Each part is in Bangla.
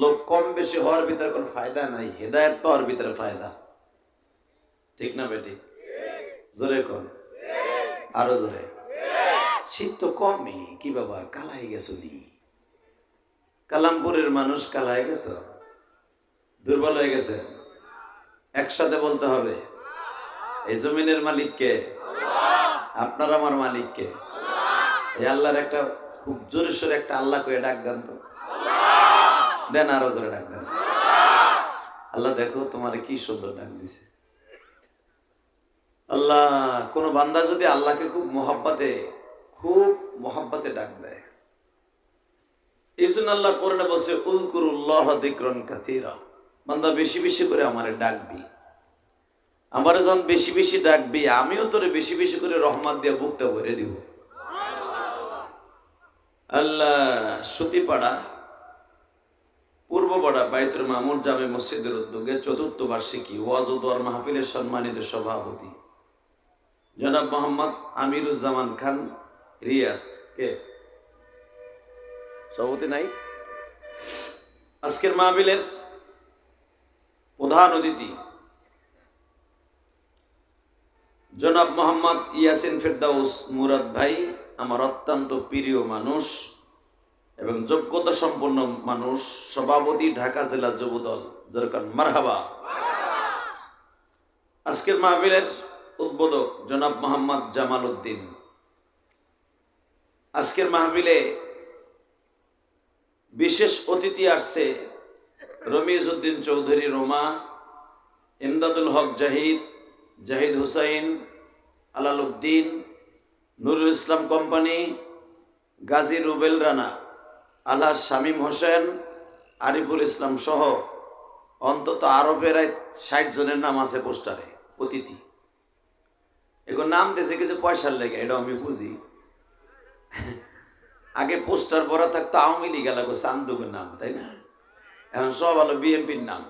লোক কম বেশি হওয়ার ভিতরে কোনো ফায়দা নাই, হেদায়েত পাওয়ার ভিতরে ফায়দা। ঠিক না বেটি? জোরে কোন, আরো জোরে। শীত তো কমই, কি ব্যাপার, কালাই গেছো নি? কালামপুরের মানুষ কালাই গেছ, দুর্বল হয়ে গেছে? একসাথে বলতে হবে, এই জমিনের মালিককে, আপনার আমার মালিককে। এই আল্লাহর একটা খুব জোরে সোরে একটা আল্লাহ করে ডাক দেন তো, দেন আরো জোরে ডাক দেন। আল্লাহ দেখো তোমার কি সুন্দর ডাক দিছে। আল্লাহ, কোন বান্দা যদি আল্লাহকে খুব মোহাব্বতে ডাক দেয়, এই জন্য আল্লাহ কোরআনে বলছে উযকুরুল্লাহ যিকরান কাসীরা, বান্দা বেশি বেশি করে আমারে ডাকবি। আমারে যখন বেশি বেশি ডাকবি, আমিও তোরে বেশি বেশি করে রহমত দিয়ে বুকটা ভরে দিব। আল্লাহ সুতিপাড়া পূর্বপাড়া বাইতুল মামুর জামে মসজিদের উদ্যোগে ৪র্থ বার্ষিকী ওয়াজ ও দোয়ার মাহফিলের সম্মানিত সভাপতি জনাব মোহাম্মদ আমিরুজ্জামান খান রিয়াজ কে সভাপতি নাই, আজকের মাহফিলের প্রধান অতিথি জনাব মোহাম্মদ ইয়াসিন ফেরদাউস মুরাদ ভাই, আমার অত্যন্ত প্রিয় মানুষ এবং যোগ্যতা সম্পন্ন মানুষ, সভাপতি ঢাকা জেলা যুবদল, জরকান মারহাবা। আজকের মাহফিলের উদ্বোধক জনাব মোহাম্মদ জামাল উদ্দিন। আজকের মাহফিলে বিশেষ অতিথি আসছে রমিজ উদ্দিন চৌধুরী রোমা, ইমদাদুল হক জাহিদ, জাহিদ হুসাইন, আলাল উদ্দিন, নুরুল ইসলাম কোম্পানি, গাজী রুবেল রানা, আলহাজ শামীম হোসেন, আরিফুল ইসলাম সহ অন্তত আরো প্রায় ৬০ জনের নাম আছে পোস্টারে অতিথি। এগুলো নাম দিয়েছে কিছু পয়সার লেগে, এটা আমি বুঝি। আগে পোস্টার ভরা থাকতো আওয়ামী লীগ এলাকা চান্দুকের নাম, তাই না? এখন সব হলো বিএনপির নাম।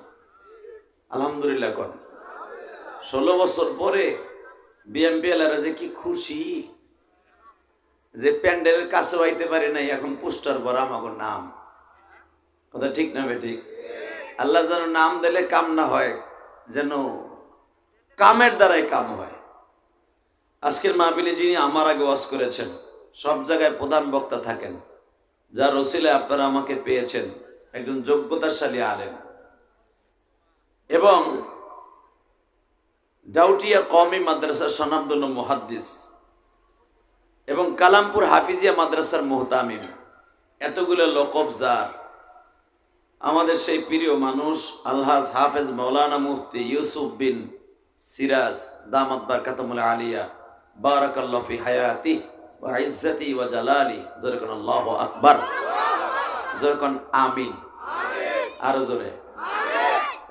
আলহামদুলিল্লাহ কর, ১৬ বছর পরে বিএনপি এলারা যে কি খুশি যে প্যান্ডেলের কাছে হইতে পারে নাই, এখন পোস্টার ভরা আমাকে নাম। কথা ঠিক না বেঠিক? আল্লাহ যেন নাম দিলে কাম না হয়, যেন কামের দ্বারাই কাম হয়। আজকের মাহফিলে যিনি আমার আগে ওয়াজ করেছেন, সব জায়গায় প্রধান বক্তা থাকেন, যার ওসিলায় আপনারা আমাকে পেয়েছেন, একজন যোগ্যতাশালী আলেম এবং ডাউটিয়া কওমি মাদ্রাসার স্বনামধন্য মুহাদ্দিস এবং কালামপুর হাফিজিয়া মাদ্রাসার মুহতামিম, এতগুলো লকব যার, আমাদের সেই প্রিয় মানুষ আলহাজ হাফেজ মাওলানা মুফতি ইউসুফ বিন সিরাজ দামাত বারকাতুল আলিয়া বারাকাল্লাহু ফি হায়াতি ওয়া ইজ্জতি ওয়া জালালি, জোরে কোন আল্লাহু আকবার, জোরে কোন আমিন, আরো জোরে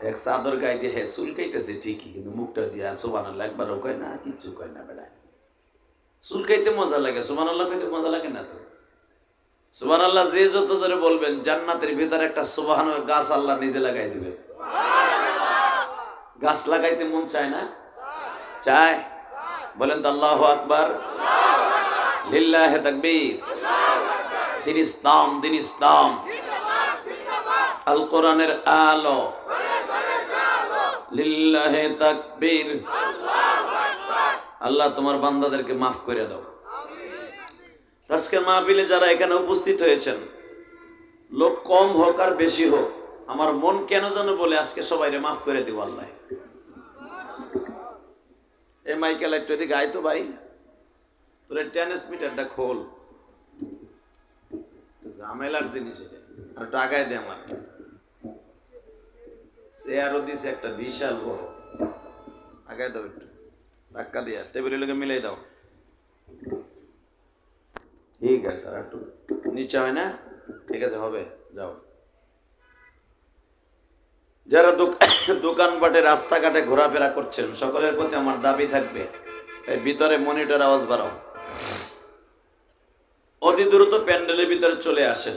এক চাদর গায়ে দিয়ে হে চুলকাইতেছে ঠিকই, কিন্তু মুখটা দিয়ে সুবহানাল্লাহ একবারও কয় না, কিচ্ছু কয় না। বেড়া চুলকাইতে মজা লাগে, সুবহানাল্লাহ কইতে মজা লাগে না তো? সুবহানাল্লাহ যে যত জোরে বলবেন, জান্নাতের ভিতরে একটা সুবহানাল্লাহ গাছ আল্লাহ নিজে লাগাই দিবে। গাছ লাগাইতে মন চায় না? চায়? বলেন তো আল্লাহু আকবার, লিল্লাহি তাকবীর, দিন ইসলাম, দিন ইসলাম, আল কোরআনের আলো, লিল্লাহি তাকবীর। আল্লাহ তোমার বান্দাদেরকে মাফ করে দাও। আজকের মাহফিলে যারা এখানে উপস্থিত হয়েছেন, লোক কম হোক আর বেশি হোক, আমার মন কেন যেন বলে আজকে সবাইরে মাফ করে দিব আল্লাহ। এই মাইকেল একটু এদিকে আয় তো ভাই, তোর ট্রান্সমিটারটা খোল, ঝামেলার জিনিস এটা, আর একটু আগায় দে। আমার চেয়ারও দিছে একটা বিশাল বড়, আগায় দাও একটু, ধাক্কা দিয়া টেবিলের লোকে মিলাই দাও। ঠিক আছে, আর একটু নিচে হয় না? ঠিক আছে, হবে, যাও। যারা দোকানপাটে রাস্তাঘাটে ঘোরাফেরা করছেন, সকলের প্রতি আমার দাবি থাকবে, ভিতরে মনিটর আওয়াজ বাড়াও, অতি দ্রুত প্যান্ডেলের ভিতরে চলে আসেন।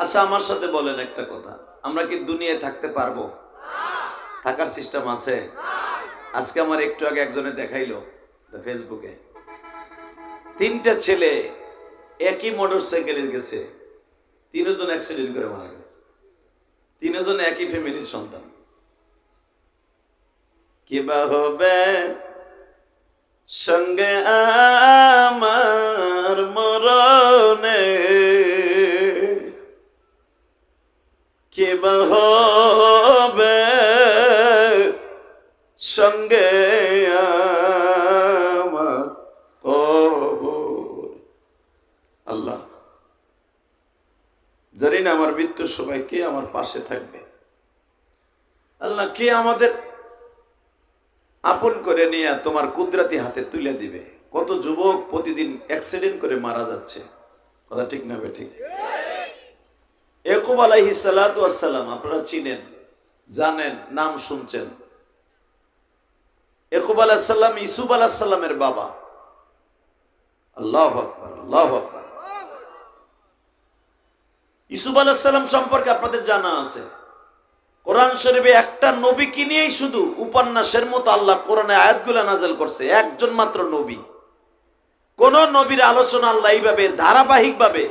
আচ্ছা আমার সাথে বলেন একটা কথা, আমরা কি দুনিয়ায় থাকতে পারবো? থাকার সিস্টেম আছে? আজকে আমার একটু আগে একজনে দেখাইলো ফেসবুকে, 3টা ছেলে একই মোটর সাইকেলে গেছে, তিনজন অ্যাক্সিডেন্ট করে মারা গেছে, তিনজন একই ফ্যামিলির সন্তান। কিবা হবে সঙ্গে আমার মরণে, কিবা হবে সঙ্গে আমার কবর। আল্লাহ জানি না আমার মৃত্যুর সময় কে আমার পাশে থাকবে, আল্লাহ কে আমাদের আপন করে নিয়ে তোমার কুদরতি হাতে তুলে দিবে। কত যুবক প্রতিদিন অ্যাক্সিডেন্ট করে মারা যাচ্ছে, কথা ঠিক না বেঠিক? ইয়াকুব আলাইহিস সালাতু ওয়াস সালাম আপনারা চিনেন, জানেন, নাম শুনছেন। ইয়াকুব আলাইহিস সালাম ইউসুফ আলাইহিস সালামের বাবা। আল্লাহু আকবার, আল্লাহু আকবার। ইউসুফ আলাইহিস সালাম সম্পর্কে আপনাদের জানা আছে। কোরআন শরীফে একটা নবীকে নিয়েই শুধু উপন্যাসের মতো আল্লাহ কোরআনে আয়াতগুলো নাযিল করছে। একজন মাত্র নবী, কোন নবীর আলোচনা আল্লাহ এইভাবে ধারাবাহিকভাবে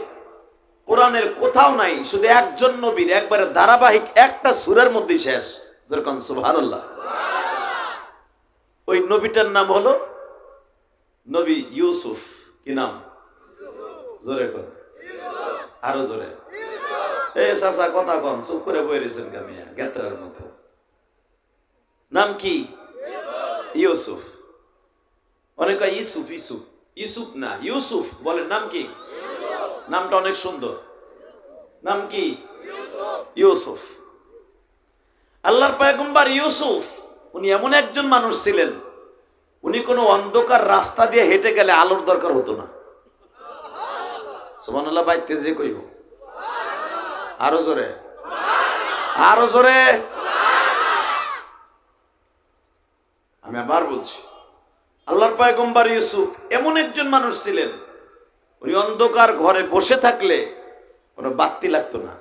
কোরআনের কোথাও নাই। শুধু একজন নবীর একবারে ধারাবাহিক একটা সূরার মধ্যে শেষ, যেরকম সুবহানাল্লাহ। ওই নবীটার নাম হলো নবী ইউসুফ। কি নাম? জোরে কর, আরো জোরে। এই চাচা কথা কম, চুপ করে বই রয়েছেন কামিয়া গেত্রার মতো। নাম কি? ইউসুফ। অনেক ইউসুফ, ইউসুফ, ইউসুফ না ইউসুফ বলে। নাম কি? নামটা অনেক সুন্দর। নাম কি? ইউসুফ। আল্লাহর পয়গম্বর ইউসুফ উনি এমন একজন মানুষ ছিলেন, উনি কোনো অন্ধকার রাস্তা দিয়ে হেঁটে গেলে আলোর দরকার হতো না। সুবহানাল্লাহ। ভাই তেজে কইব, আরো জোরে, আরো জোরে। আমি আবার বলছি, আল্লাহর পয়গম্বর ইউসুফ এমন একজন মানুষ ছিলেন, উনি অন্ধকার ঘরে বসে থাকলে কোনো বাতি লাগতো না।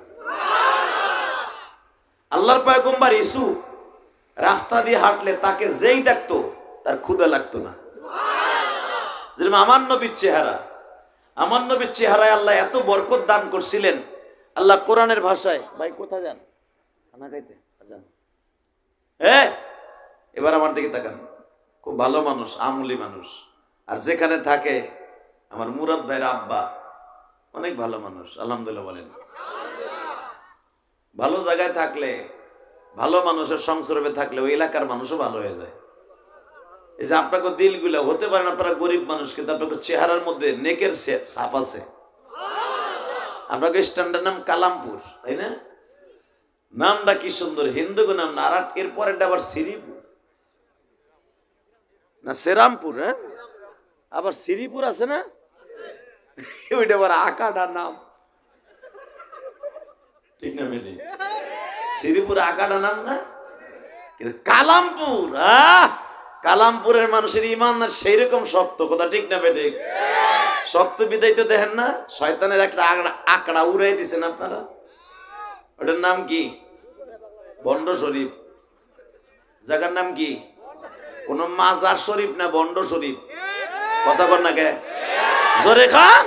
আল্লাহর পয়গম্বর ইউসুফ রাস্তা দিয়ে হাঁটলে তাকে যেই দেখতো তার ক্ষুধা লাগতো না। যেরকম আমার নবীর চেহারা, আমার নবীর চেহারায় আল্লাহ এত বরকত দান করছিলেন। আল্লাহ কোরআনের ভাষায়, ভাই কোথায় যান? খানা খাইতে যান। এবার আমার দিকে তাকান। খুব ভালো মানুষ, আমলি মানুষ। আর যেখানে থাকে আমার মুরাদ ভাইয়ের আব্বা, অনেক ভালো মানুষ, আলহামদুলিল্লাহ বলেন। ভালো জায়গায় থাকলে, ভালো মানুষের সংসর্গে থাকলে ওই এলাকার মানুষও ভালো হয়ে যায়। এই যে আপনাকে দিলগুলা হতে পারেন আপনারা গরিব মানুষ, কিন্তু আপনাকে চেহারার মধ্যে নেকের ছাপ আছে। আপনাকে স্ট্যান্ডার্ড নাম কালামপুর, তাই না? নামটা কি সুন্দর, হিন্দু নাম না। আর এরপরে আবার শ্রীপুর না শ্রীরামপুর, হ্যাঁ আবার শ্রীপুর আছে না, ওইটা আবার আকাডা নাম, ঠিক না মেয়ে? শ্রীপুর আকাডা নাম না, কিন্তু কালামপুর, কালামপুরের মানুষের ইমান না সেই রকম শক্ত, কথা ঠিক না বেটে? শক্ত বিদায় তো দেখেন না, শয়তানের একটা আকড়া উড়াই দিচ্ছেন আপনারা। ওটার নাম কি? বন্ড শরীফ। জায়গার নাম কি? কোন মাজার শরীফ না, বন্ড শরীফ। কথা বল না কে? জোরে খান।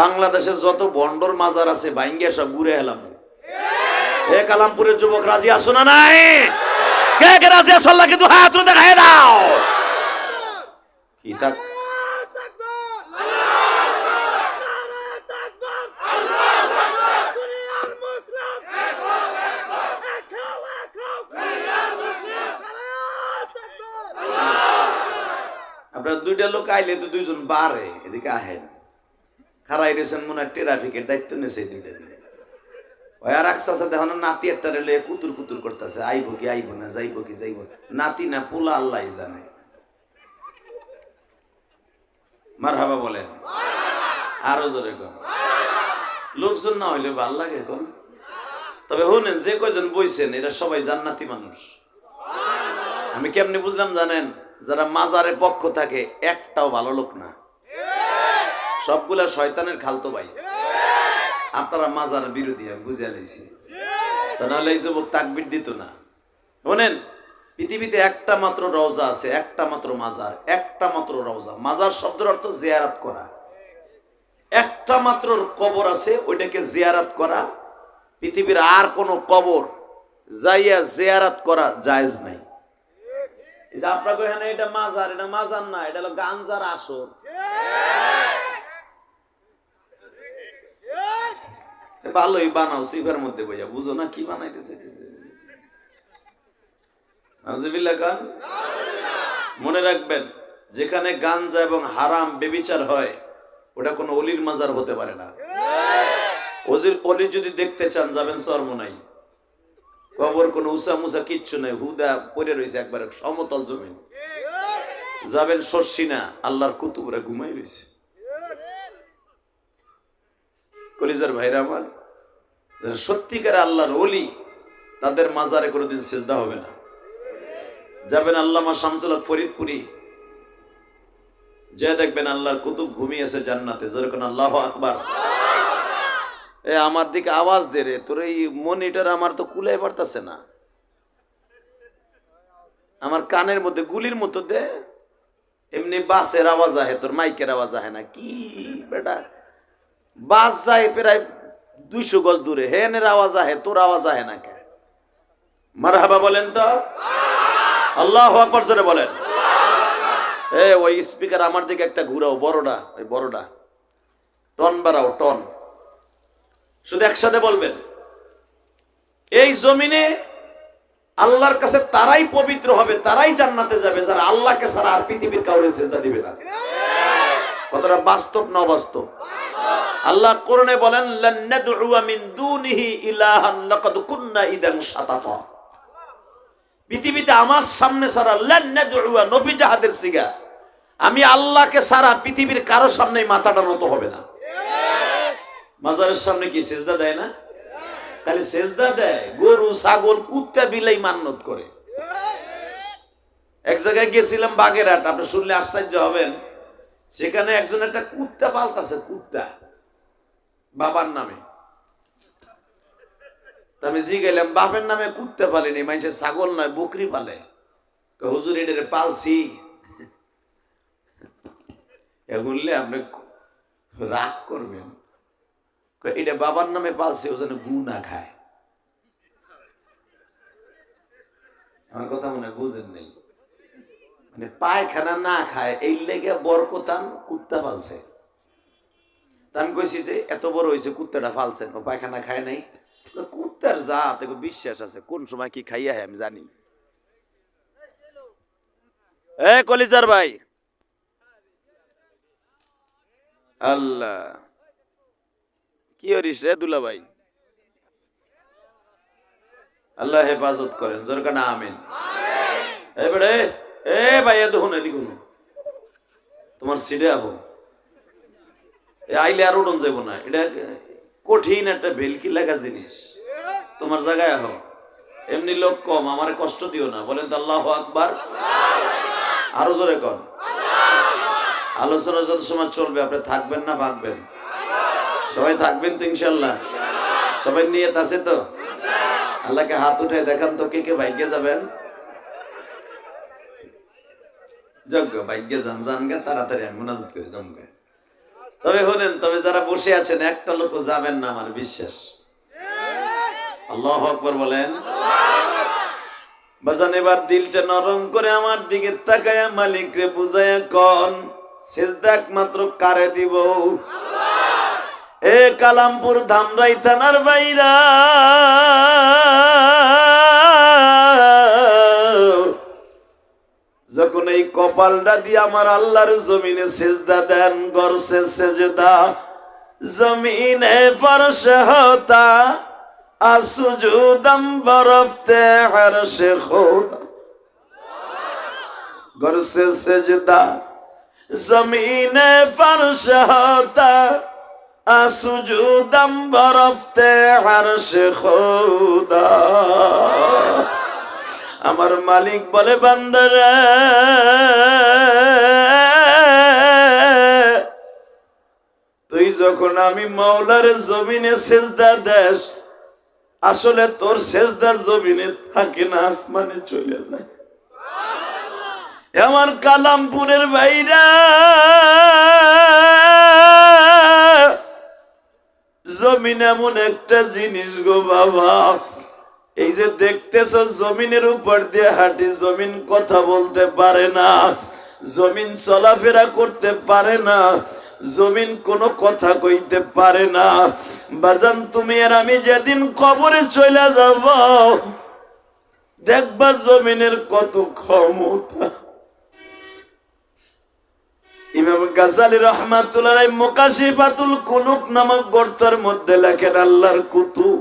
বাংলাদেশের যত বন্ডর মাজার আছে ভাঙ্গিয়া সব ঘুরে এলাম। এ কালামপুরের যুবক রাজি আসো না নাই? কে কে রাজি আসো? আল্লাহ কিন্তু হাত তুলে দেখাই দাও। কি থাক আপনার দুইটা লোক আইলে তো দুইজন বাড়ে, এদিকে আহেন খারাই রয়েছেন মনে হয় ট্রাফিকের দায়িত্ব নিয়েছে দুইটা। ওই আর একসাথে দেখো না, নাতি একটা রেলে কুতুর কুতুর করতেছে, আইব কি আইব না, যাইব কি যাইব। নাতি না পোলা আল্লাহ জানে। মারহাবা বলেন, আরো জোরে কোন। লোকজন না হইলে ভাল লাগে কোন। তবে শুনেন, যে কয়জন বইছেন এরা সবাই জান্নাতি মানুষ। আমি কেমনি বুঝলাম জানেন? যারা মাজারে পক্ষ থাকে একটাও ভালো লোক না, সবগুলা শয়তানের খালতো ভাই। আপনারা মাজার বিরোধী, আমি বুঝে নিয়েছি। তা নাহলে এই যুবক তাকবীর দিত না। শোনেন, পৃথিবীতে একটা মাত্র রওজা আছে, একটা মাত্র মাজার, একটা মাত্র রওজা। মাজার শব্দের অর্থ জিয়ারত করা। একটা মাত্র কবর আছে, ওইটাকে জিয়ারাত করা। পৃথিবীর আর কোনো কবর যাইয়া জিয়ারাত করা জায়েজ নাই। আপনাকে এখানে এটা মাজার, এটা মাজার না, এটা হলো গাঞ্জার আসর। ভালোই বানাও, সিফের মধ্যে বইয়া বুঝো না কি বানাইতেছে। মনে রাখবেন, যেখানে গাঞ্জা এবং হারাম বেবিচার হয় ওটা কোনো অলির মাজার হতে পারে না। অলি যদি দেখতে চান যাবেন চরমোনাই, কবর কোনো উঁচা মুসা কিচ্ছু নাই, হুদা পড়ে রয়েছে একবারে সমতল জমিন। যাবেন শর্ষিনা, আল্লাহর কুতুবরা ঘুমাই রয়েছে। কলিজার ভাইরা আমার, সত্যিকারে আল্লাহর ওলি, তাদের মাজারে কোনোদিন সিজদা হবে না। যাবেন আল্লামা শামসুল হক ফরিদপুরি, যে দেখবেন আল্লাহর কুতুব ঘুমিয়েছে জান্নাতে। যেরকম আল্লাহু আকবার। আমার দিকে আওয়াজ দে রে, তোর এই মনিটর আমার তো কুলাই পারতাছে না, আমার কানের মধ্যে গুলির মতো দে। এমনি বাসের আওয়াজ আহে, তোর মাইকের আওয়াজ আহে না কি বেটা? বাস যায় প্রায় 200 গজ দূরে, হেনের আওয়াজ আহে, তোর আওয়াজ আহে না কে? মারহাবা বলেন তো, আল্লাহু আকবার জোরে বলেন। ওই স্পিকার আমার দিকে একটা ঘুরাও, বড়টা, ওই বড়টা টন বাড়াও, টন। শুধু একসাথে বলবেন, এই জমিনে আল্লাহর কাছে তারাই পবিত্র হবে, তারাই জান্নাতে যাবে যারা আল্লাহকে ছাড়া আর পৃথিবীর কাউরে সিজদা দিবে না। কতটা বাস্তব না বাস্তব? আল্লাহ কোরআনে বলেন, লান নাদউ মিন দুনিহি ইলাহান লাকাদ কুননা ইদান শাতাতা। পৃথিবীতে আমার সামনে ছাড়া, লান নাদউ নবী জাহাদের সিগা, আমি আল্লাহকে ছাড়া পৃথিবীর কারো সামনে মাথাটা নত হবে না। মাজারের সামনে কি সিজদা দেয় না? খালি সিজদা দেয়, গরু ছাগল কুত্তা বিলাই মান্নত করে। এক জায়গায় গেছিলাম বাগেরহাট, আপনি শুনলে আশ্চর্য হবেন। সেখানে একজন একটা কুত্তা পালতাছে, কুত্তা বাবার নামে। আমি জিগাইলাম, বাপের নামে কুত্তা পালেনি, মানুষে ছাগল নয় বকরি পালে। হুজুর এটারে পালছি। বললে আপনি রাগ করবেন, এটা বাবার নামে পালছে, ও যেন গু না খায়। আমার কথা মনে বুঝেন নেই, মানে পায়খানা না খায় এই লেগে বরকতান কুত্তা পালছে। তা আমি কইছি যে এত বড় হয়েছে কুত্তাটা পালছেন, ও পায়খানা খায় নাই? কুত্তার জাত বিশ্বাস আছে, কোন সময় কি খাইয়া হয় আমি জানি। কলিজার ভাই, আল্লাহ কি হরিস রে দুলা ভাই, আল্লাহ হেফাজত করেন, জোরকানা আমিন। ভাই দেখুন এদিকে, তোমার সিডে আবো আইলে আর উঠন যাবো না, এটা কঠিন একটা ভেলকি লাগা জিনিস। তোমার জায়গায় আহ, এমনি লোক কম, আমার কষ্ট দিও না। বলেন তো আল্লাহু আকবার, আরো জোরে কন। আলোচনা যত সময় চলবে আপনি থাকবেন না ভাগবেন? সবাই থাকবেন তো ইনশাল্লাহ? সবাই নিয়ত আছে তো? আল্লাহকে হাত উঠে দেখান তো কে কে ভাগ্যে যাবেন। যজ্ঞ ভাগ্যে যান, যান গে তাড়াতাড়ি, আমি মুনাজাত করে জমগে। তবে হলেন, তবে যারা বসে আছেন একটা লোক যাবেন না, আমার বিশ্বাস। আল্লাহু আকবার বলেন। বাজান এবার দিলটা নরম করে আমার দিকে তাকায়া মালিক রে বুঝায়া কন, সিজদা একমাত্র কারে দিব? কালামপুর ধামরাই থানার বাইরা, যখন এই কপালটা দিয়ে আমার আল্লাহর জমিনে সিজদা দেন, গরসে সেজদা জমিনে ফরশ হতা আসুজুদম বরফতে আরশে খোদা। গরসে সেজদা জমিনে ফরশ হতা আসুজুদম বরফতে আরশে খোদা। আমার মালিক বলে, বান্দারা তুই যখন আমি মাওলার জমিনে সিজদা দেস, আসলে তোর সিজদার জমিনে থাকে না, আসমানে চলে যায়। আমার কালামপুরের ভাইরা, জমিন এমন একটা জিনিস গো বাবা, এই যে দেখতেছ জমিনের উপর দিয়ে হাঁটি, জমিন কথা বলতে পারে না, জমিন চলাফেরা করতে পারে না, জমিন কোনো কথা কইতে পারে না। বাজান তুমি আর আমি যেদিন কবরে চলে যাব, দেখবা জমিনের কত ক্ষমতা। ইমাম গাজ্জালী রাহমাতুল্লাহ আলাইহি মুকাশিফাতুল কুলুব নামক গ্রন্থের মধ্যে লেখেন, আল্লাহর কুতুব,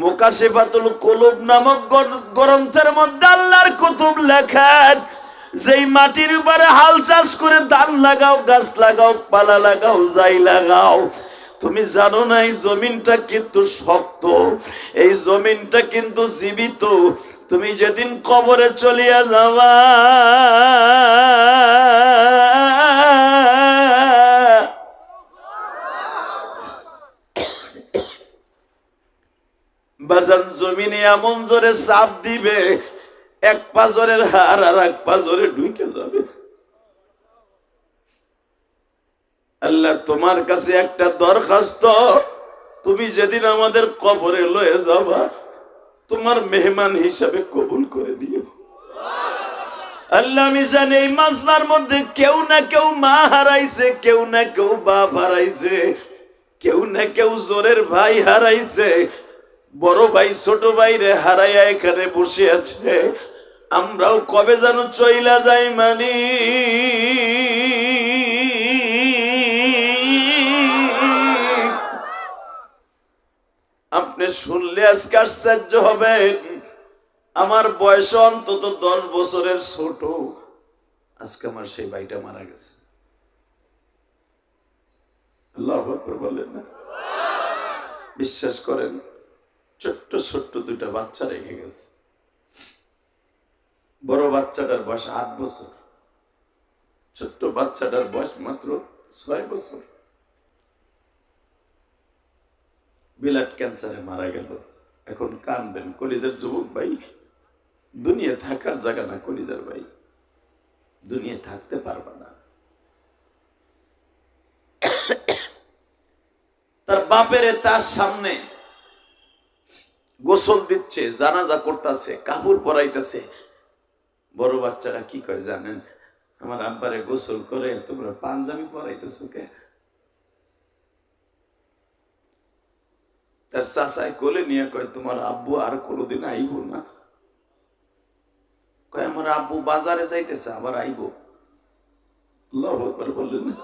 মুকাশিফাতুল কুলুব নামক গ্রন্থের মধ্যে আল্লাহর কুতুব লেখেন, যেই মাটির উপরে হাল চাষ করে ধান লাগাও, গাছ লাগাও, পালা লাগাও, যাই লাগাও, তুমি জানো না এই জমিনটা কিন্তু শক্ত, এই জমিনটা কিন্তু জীবিত। তুমি যেদিন কবরে চলিয়া যাবা, বাজান জমিনে এমন জোরে চাপ দিবে, এক পাজরের হার আর এক পাজরে ঢুকে যাবে। আল্লাহ তোমার কাছে একটা দরখাস্ত, তুমি যেদিন আমাদের কবরে লয়ে যাবা, তোমার মেহমান হিসাবে কবুল করে দিও। আল্লাহ আমি জানি এই মাজমার মধ্যে কেউ না কেউ মা হারাইছে, কেউ না কেউ বাপ হারাইছে, কেউ না কেউ জোরের ভাই হারাইছে, বড় ভাই ছোট ভাই রে হারাইয়া এখানে বসে আছে। আমরাও কবে যেন চইলা যাই মানি, আপনি শুনলে আজকে আশ্চর্য হবেন, আমার বয়স অন্তত 10 বছরের ছোট, আজকে আমার সেই ভাইটা মারা গেছে। আল্লাহু আকবার বলেন না? বিশ্বাস করেন, ছোট্ট ছোট্ট 2টা বাচ্চা রেখে গেছে। বড় বাচ্চাটার বয়স 8 বছর, ছোট্ট বাচ্চাটার বয়স মাত্র 6 বছর। বিলাট ক্যান্সারে মারা গেল। এখন কানবেন, কলিজার যুবক ভাই, দুনিয়া থাকার জায়গা না কলিজার ভাই, দুনিয়া থাকতে পারবা না। তার বাপেরে তার সামনে গোসল দিচ্ছে, জানাজা করতেছে, কাপড় পরাইতেছে। বড় বাচ্চারা কি করে জানেন? আমার আব্বারে গোসল করে তোমরা পাঞ্জাবি পরাইতেছো কে? তার চাচাই কোলে নিয়ে কয়, তোমার আব্বু আর কোনোদিন আইব না। কয়, আমার আব্বু বাজারে যাইতেছে, আবার আইব। আল্লাহু আকবার বললেন না?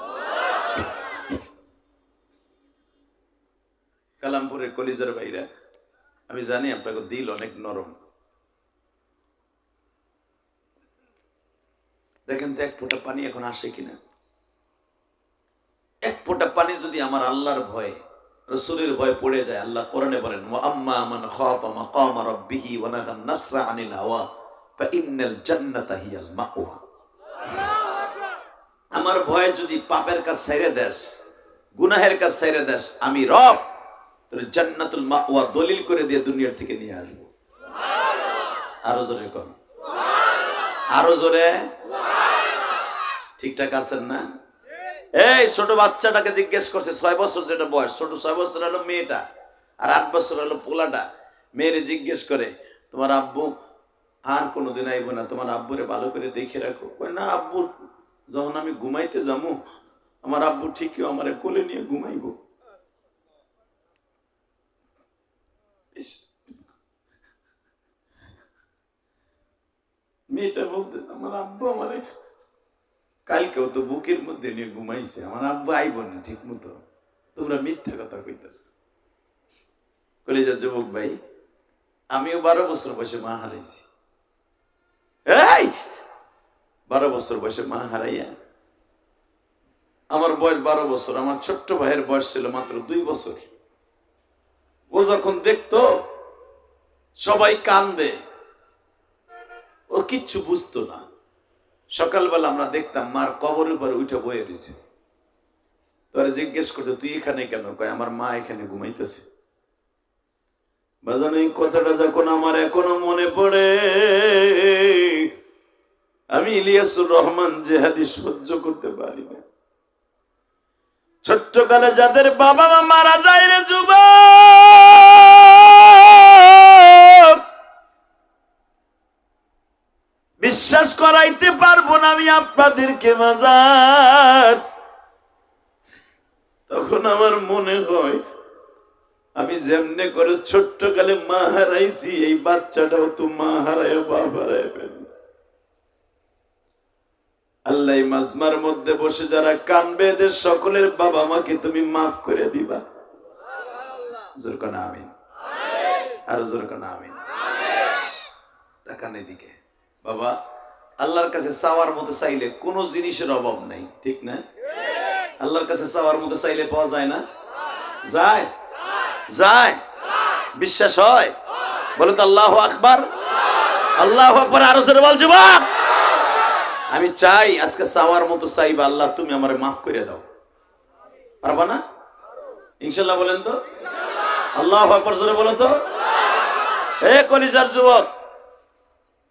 কালামপুরের কলিজার ভাইরা, আমি জানি আপনাকে দিল অনেক নরম। দেখেন তো এক ফোঁটা পানি এখন আসে কিনা? এক ফোঁটা পানি যদি আমার আল্লাহর ভয়, রাসূলের ভয় পড়ে যায়, আল্লাহ কোরআনে বলেন, ওয়া আম্মা মান খাফা মাকাম রাব্বিহি ওয়া নাহা নাফসা আনিল হাওয়া ফাইন্নাল জান্নাতা হিয়াল মাওয়া। আমার ভয় যদি পাপের কাজ ছেড়ে দেস, গুনাহের কাজ ছেড়ে দেস, আমি রব তোর জান্নাতুল মাওয়া দলিল করে দিয়ে দুনিয়া থেকে নিয়ে আসবো। আরো জোরে কোন, আরো জোরে। ঠিকঠাক আছেন না? এই ছোট বাচ্চাটাকে জিজ্ঞেস করছে, 6 বছর যেটা বয়স, ছোট 6 বছর হলো মেয়েটা, আর 8 বছর হলো পোলাটা। মেয়েরে জিজ্ঞেস করে, তোমার আব্বু আর কোনোদিন আইব না, তোমার আব্বুরে ভালো করে দেখে রাখো। কয় না, আব্বু যখন আমি ঘুমাইতে যাবো, আমার আব্বু ঠিকই আমার কোলে নিয়ে ঘুমাইব। মেয়েটা বলতে, আমার আব্বু আমারে কালকেও তো বুকের মধ্যে নিয়ে ঘুমাইছে, আমার আব্বু আইব না ঠিক মতো, তোমরা মিথ্যা কথা কইতেছ। কলিজার যুবক ভাই, আমিও 12 বছর বয়সে মা হারাইছি। এই 12 বছর বয়সে মা হারাইয়া, আমার বয়স 12 বছর, আমার ছোট্ট ভাইয়ের বয়স ছিল মাত্র 2 বছর। ও যখন দেখতো সবাই কান্দে, ও কিচ্ছু বুঝতো না। সকালবেলা আমরা দেখতাম মার কবরের উপরে উঠে বয়ে রয়েছে। তোরা জিজ্ঞেস করতো, তুই এখানে কেন? কয়, আমার মা এখানে ঘুমাইতেছে। বাজান, এই কথাটা যখন আমার এখনো মনে পড়ে, আমি ইলিয়াসুর রহমান যে হাদিস সহ্য করতে পারি না। ছোট্টকালে যাদের বাবা মা মারা যায় রে যুবক, বিশ্বাস করাইতে পারবো না আমি আপনাদেরকে মাজার। তখন আমার মনে হয় আমি যেমনে করে ছোট্টকালে মা হারাইছি, এই বাচ্চাটাও তো মা হারায় বাপ হারায় ফেলবে। আল্লাহ মাজমার মধ্যে বসে যারা কানবে এদের সকলের বাবা মাকে তুমি মাফ করে দিবা। জোর করে আমিন, আরো জোর করে আমিন। তাকান এদিকে বাবা, আল্লাহর কাছে চাওয়ার মতো চাইলে কোনো জিনিসের অভাব নাই, ঠিক না? আল্লাহর কাছে চাওয়ার মতো চাইলে পাওয়া যায় না? যায় যায়, বিশ্বাস হয়? বলে তো আল্লাহু আকবার, আল্লাহু আকবার, আরো জোরে বল যুবক। আমি চাই আজকে চাওয়ার মতো চাইবা, আল্লাহ তুমি আমারে মাফ করে দাও, পারবা না? ইনশাআল্লাহ বলেন তো, আল্লাহু আকবার জোরে বলো তো। এ কলিজার যুবক,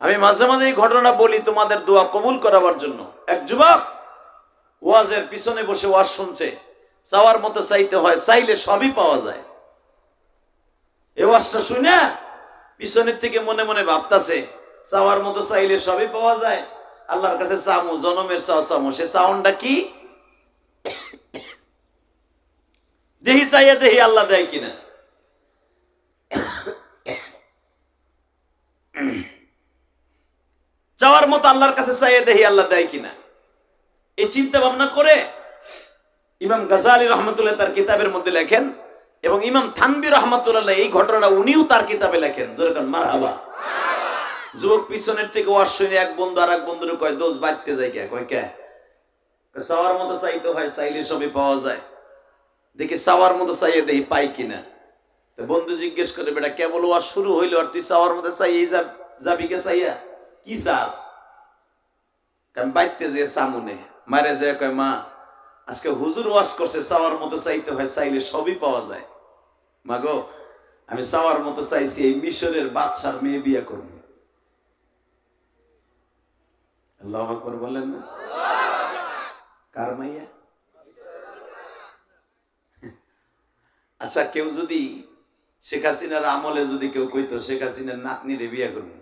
আমি মাঝে মাঝে এই ঘটনা বলি তোমাদের দোয়া কবুল করাবার জন্য। এক যুবক ওয়াজের পিছনে বসে ওয়াজ শুনছে, চাওয়ার মতো চাইতে হয়, চাইলে সবই পাওয়া যায়। এই ওয়াজটা শুনে পিছনের থেকে মনে মনে ভাবতাছে চাওয়ার মতো চাইলে সবই পাওয়া যায়, আল্লাহর কাছে চামু, জনমের চাও চামু, সে সাউন্ডটা কি দেহি, চাইয়া দেহি আল্লাহ দেয় কিনা। চাওয়ার মতো আল্লাহর কাছে চাইয়া দেহি আল্লাহ দেয় কিনা, এই চিন্তা ভাবনা করে ইমাম গাজালি রহমতুল্লাহ তার কিতাবের মধ্যে লেখেন, এবং ইমাম থানবী রহমতুল্লাহ এই ঘটনাটা উনিও তার কিতাবে লেখেন। যেরকম মারহাবা। যুবক পিছনের থেকে ওয়াজ শুনে এক বন্ধু আর এক বন্ধুর কয় দোষ বাড়তে যায় কে, কয় কে চাওয়ার মতো চাইতে হয়, চাইলে সবই পাওয়া যায়, দেখি চাওয়ার মতো চাইয়ে দেখি পাই কিনা। তো বন্ধু জিজ্ঞেস করে, বেটা কেবল ওয়াজ শুরু হইলো আর তুই চাওয়ার মতো চাইয়ে যাবি কে চাইয়া, কি চাস? আমি বাইতে যে সামুনে মারে যায়, কয় মা আজকে হুজুর ওয়াজ করছে চাওয়ার মতো চাইতে হয়, চাইলে সবই পাওয়া যায়। মা গো, আমি চাওয়ার মতো চাইছি এই মিশরের বাদশার মেয়ে বিয়ে করব। আল্লাহু আকবার বলেন না? কার মাইয়া? আচ্ছা, কেউ যদি শেখ হাসিনার আমলে যদি কেউ কইতো শেখ হাসিনার নাতনিরে বিয়ে করবো,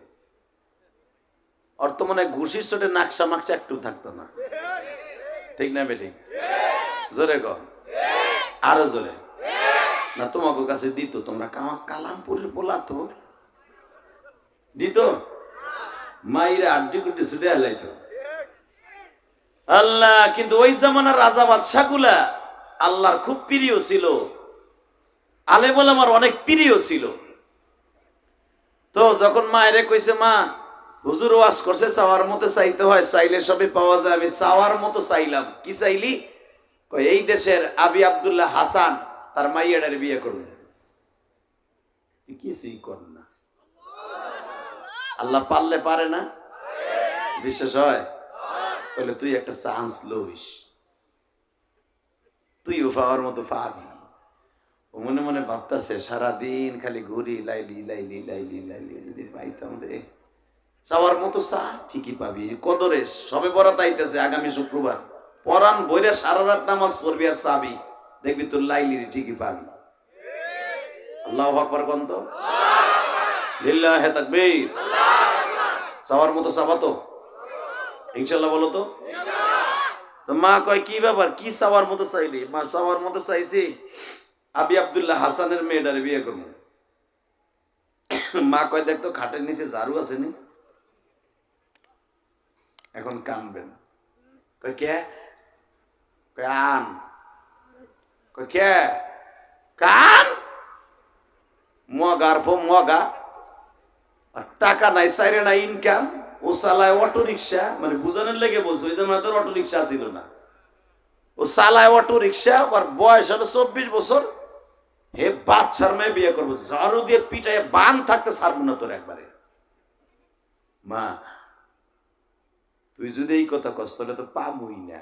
অর্থ মনে ঘুষির চোটে নাকশা মাকশা একটু থাকতো না, ঠিক না বেঠিক? জোরে কর, আরো জোরে না। তোমাকে কাছে দিত, তোমরা কালামপুরের বলা তো দিত, মাইরে আড্ডি কুড্ডি ছুটে হালাইতো। আল্লাহ, কিন্তু ওই জামানার রাজা বাদশা গুলা আল্লাহর খুব প্রিয় ছিল, আলে বলে আমার অনেক প্রিয় ছিল। তো যখন মায়েরে কইছে, মা হুজুর ওয়াজ করছে চাওয়ার মতো চাইতে হয়, চাইলে সবই পাওয়া যায়, আমি চাওয়ার মতো চাইলাম। কি চাইলি? কয় এই দেশের আবি আব্দুল্লাহ হাসান তার মাইয়াডারে বিয়ে করবে। কিছুই কর না, আল্লাহ পারলে পারে না, বিশ্বাস হয়? তাহলে তুই একটা চান্স লইস, তুইও পাওয়ার মতো পাবি। ও মনে মনে ভাবতেছে সারাদিন খালি ঘুরি, লাইলি লাইলি লাইলি লাইলি, যদি পাইতাম রে চাওয়ার মতো চা ঠিকই পাবি। কদরে সবে বরাত আইতেছে আগামী শুক্রবার, পরান বইরে সারা রাত নামাজ পড়বি আর চাবি, দেখবি তোর লাইলি ঠিকই পাবি। আল্লাহু আকবার কোন তো, লিল্লাহি তাকবীর। চাওয়ার মতো চাবা তো ইনশাআল্লাহ, বলো তো। তো মা কয় কি ব্যাপার, কি চাওয়ার মতো চাইলি? মা চাওয়ার মতো চাইছি আবি আব্দুল্লাহ হাসানের মেয়েটারে বিয়ে করবো। মা কয় দেখতো খাটের নিচে ঝাড়ু আছে নি? এখন কানবেন। কয় কে? কয় আন। কয় কে? কান মগার ফো মগা, আর টাকা নাই, সাইরে নাই ইনকাম। ও চালায় অটো রিক্সা, মানে বুঝানোর লেগে বলছো, ওই জন্য তোর অটো রিক্সা ছিল না। ও চালায় অটো রিক্সা, আর বয়স হলো 24 বছর। হে বাচ্চার মেয়ে বিয়ে করবো, ঝাড়ু দিয়ে পিটায় বান থাকতে ছাড়বো না তোর একবারে। মা তুই যদি এই কথা কস তাহলে তো পাবই না।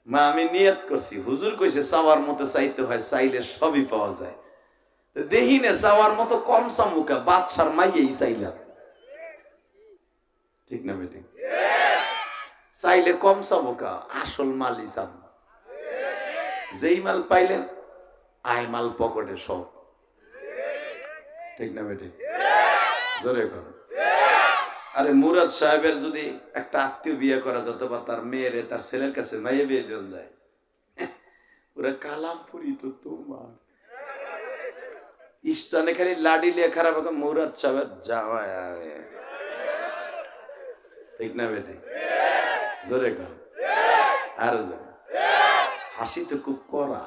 মা আমি নিয়ত করছি, হুজুর কইছে চাওয়ার মতো চাইতে হয়, চাইলে সবই পাওয়া যায়। দেহি নে চাওয়ার মতো কম চামুকা, বাদশার মাইয়েই চাইলাম, ঠিক না বেটি? চাইলে কম চামুকা, আসল মালই চাম। যেই মাল পাইলেন আয় মাল পকেটে সব। ঠিক না বেটি? জোরে কর। আরে মুরাদ সাহেবের যদি একটা আত্মীয় বিয়ে করা যেত বা তার মেয়েরে তার ছেলের কাছে মাইয়ে বিয়ে দেওয়া যায়, ওরা কালামপুরি তো তোমার ইস্টানে খালি লাডি লিয়ে খারাপ মুরাদ সাহেবের যাওয়া। ঠিক না বেটি? জোরে কর। আরো জোরে। হাসি তো খুব করা,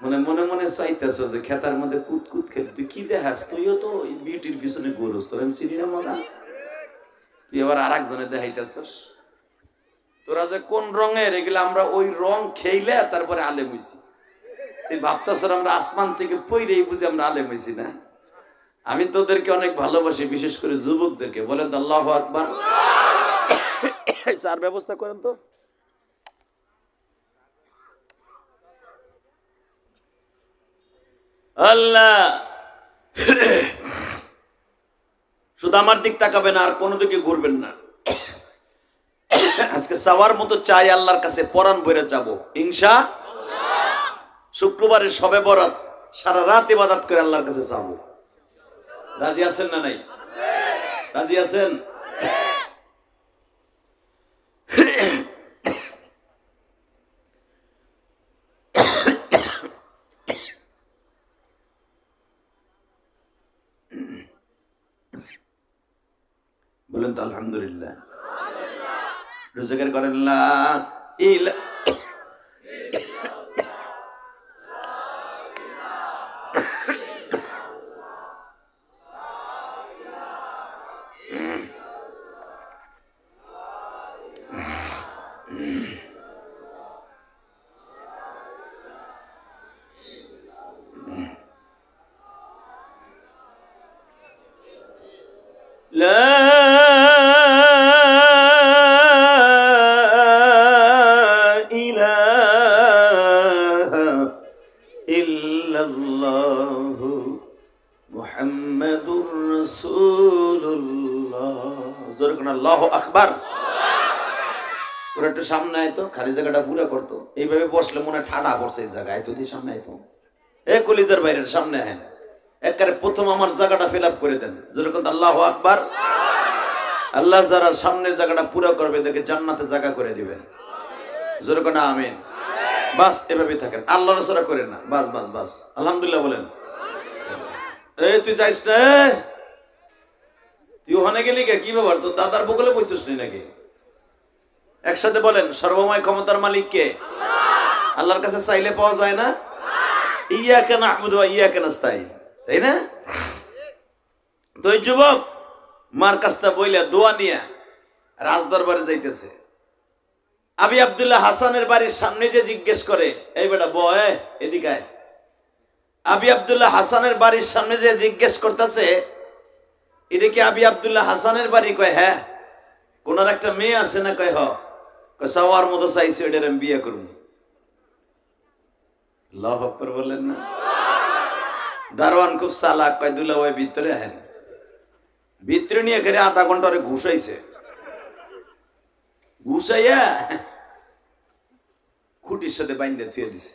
মনে মনে মনে চাইতেছ যে খেতার মধ্যে কুতকুত খেত। তুই কি দেখাস? তুইও তো বিউটির পিছনে গরুস, তোর আমি চিনি না মনে। তুই আবার আর একজনে দেখাইতেছস। তোরা যে কোন রঙের, এগুলো আমরা ওই রং খেইলে তারপরে আলেম হইছি। তুই ভাবতেছ আমরা আসমান থেকে পইরেই বুঝি আমরা আলেম হইছি না? আমি তোদেরকে অনেক ভালোবাসি, বিশেষ করে যুবকদেরকে। বলেন তো আল্লাহু আকবার। স্যার ব্যবস্থা করেন তো। আল্লাহ শুধু আমার দিক তাকাবেন, আর কোনো দিকে ঘুরবেন না। আজকে চাওয়ার মতো চাই আল্লাহর কাছে, পরাণ বইরে যাবো ইনশাআল্লাহ। শুক্রবারের শবে বরাত সারা রাত ইবাদত করে আল্লাহর কাছে যাবো। রাজি আছেন না নাই? রাজি আছেন? বলেন তো আলহামদুলিল্লাহ। রোজগার করেন লা ইলাহা ইল্লাল্লাহু মুহাম্মাদুর রাসূলুল্লাহ। জোরে কোন আল্লাহু আকবার। তোরা একটু সামনে আয় তো, খালি জায়গাটা পুরো করতো। এইভাবে বসলে মনে ঠাডা পড়ছে এই জায়গায়। তো দিয়ে সামনে আয় তো। এ কলিজার বাইরের সামনে আয়। একবারে প্রথম আমার জায়গাটা ফিল আপ করে দেন। জোরে কোন আল্লাহু আকবার। আল্লাহ যারা সামনের জায়গাটা পুরো করবে দেখে জান্নাতে জায়গা করে দিবেন। জোরে কোন আমিন। বাস এভাবে থাকেন, আল্লাহ রাসূল করেন না। বাস বাস বাস আলহামদুলিল্লাহ বলেন। এই তুই যাইস না, তুই ওখানে গেলি কে? কি ব্যাপার, তোর দাদার বগলে বইছিস নাকি? একসাথে বলেন, সর্বময় ক্ষমতার মালিক কে? আল্লাহর কাছে চাইলে পাওয়া যায় না? ইয়াকা না'বুদু ওয়া ইয়াকা নাস্তাইন, তাই না? তো এই যুবক মার কাছটা বইলা দোয়া নিয়ে রাজদরবারে যাইতেছে। আবি আব্দুল্লাহ হাসানের বাড়ির সামনে যে জিজ্ঞেস করে, এই বেটা বয় এদিকে আয়। আবি আব্দুল্লাহ হাসানের বাড়ির সামনে যে জিজ্ঞেস করতেছে, এটা কি আবি আব্দুল্লাহ হাসানের বাড়ি? কয় হ্যাঁ। কোনার একটা মেয়ে আছে না? কয় হ। কয় সাওয়ার মতো চাইছে, এটার আমি বিয়ে করব। আল্লাহু আকবার বলেন না। দারোয়ান খুব চালাক, কয় দুলা ভাই ভিতরে আহেন। ভিতরে নিয়ে ঘরে আধা ঘন্টা ঘুষাইছে। ঘুষাইয়া খুঁটির সাথে বাইন্দে থুয়ে দিছে।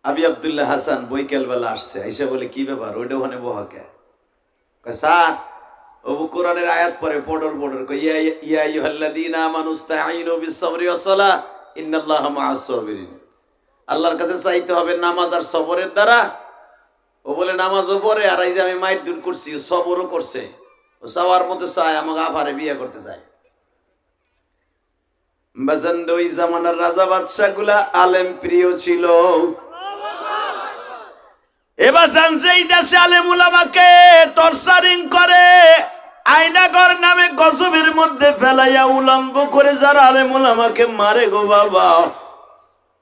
আবি আব্দুল্লাহ হাসান বৈকাল বেলা আসছে, আইসা বলে কি ব্যাপার, ওইটা ওখানে বহাকে? স্যার ও কোরআনের আয়াত পরে পড়র পড়র কই ইয়া আইয়ুহাল্লাযীনা আমানু ইসতাঈনু বিস-সাবরি ওয়াস-সালাহ ইন্নাল্লাহা মা'আস-সাবিরিন। আল্লাহর কাছে চাইতে হবে নামাজ আর সবরের দ্বারা। ও বলে নামাজও পড়ে, আর এই যে আমি মাইট দূর করছি, সবরও করছে। ও চাওয়ার মতো চায় আমাকে আফারে বিয়ে করতে চায়। বাজান ওই জামানার রাজা বাদশা গুলা আলেম প্রিয় ছিল। এবার যেই দেশে আলেম উলামাকে টর্চারিং করে, আয়নাগর নামে গজবের মধ্যে ফেলাইয়া উলঙ্গ করে যারা আলেম উলামাকে মারে গো বাবা,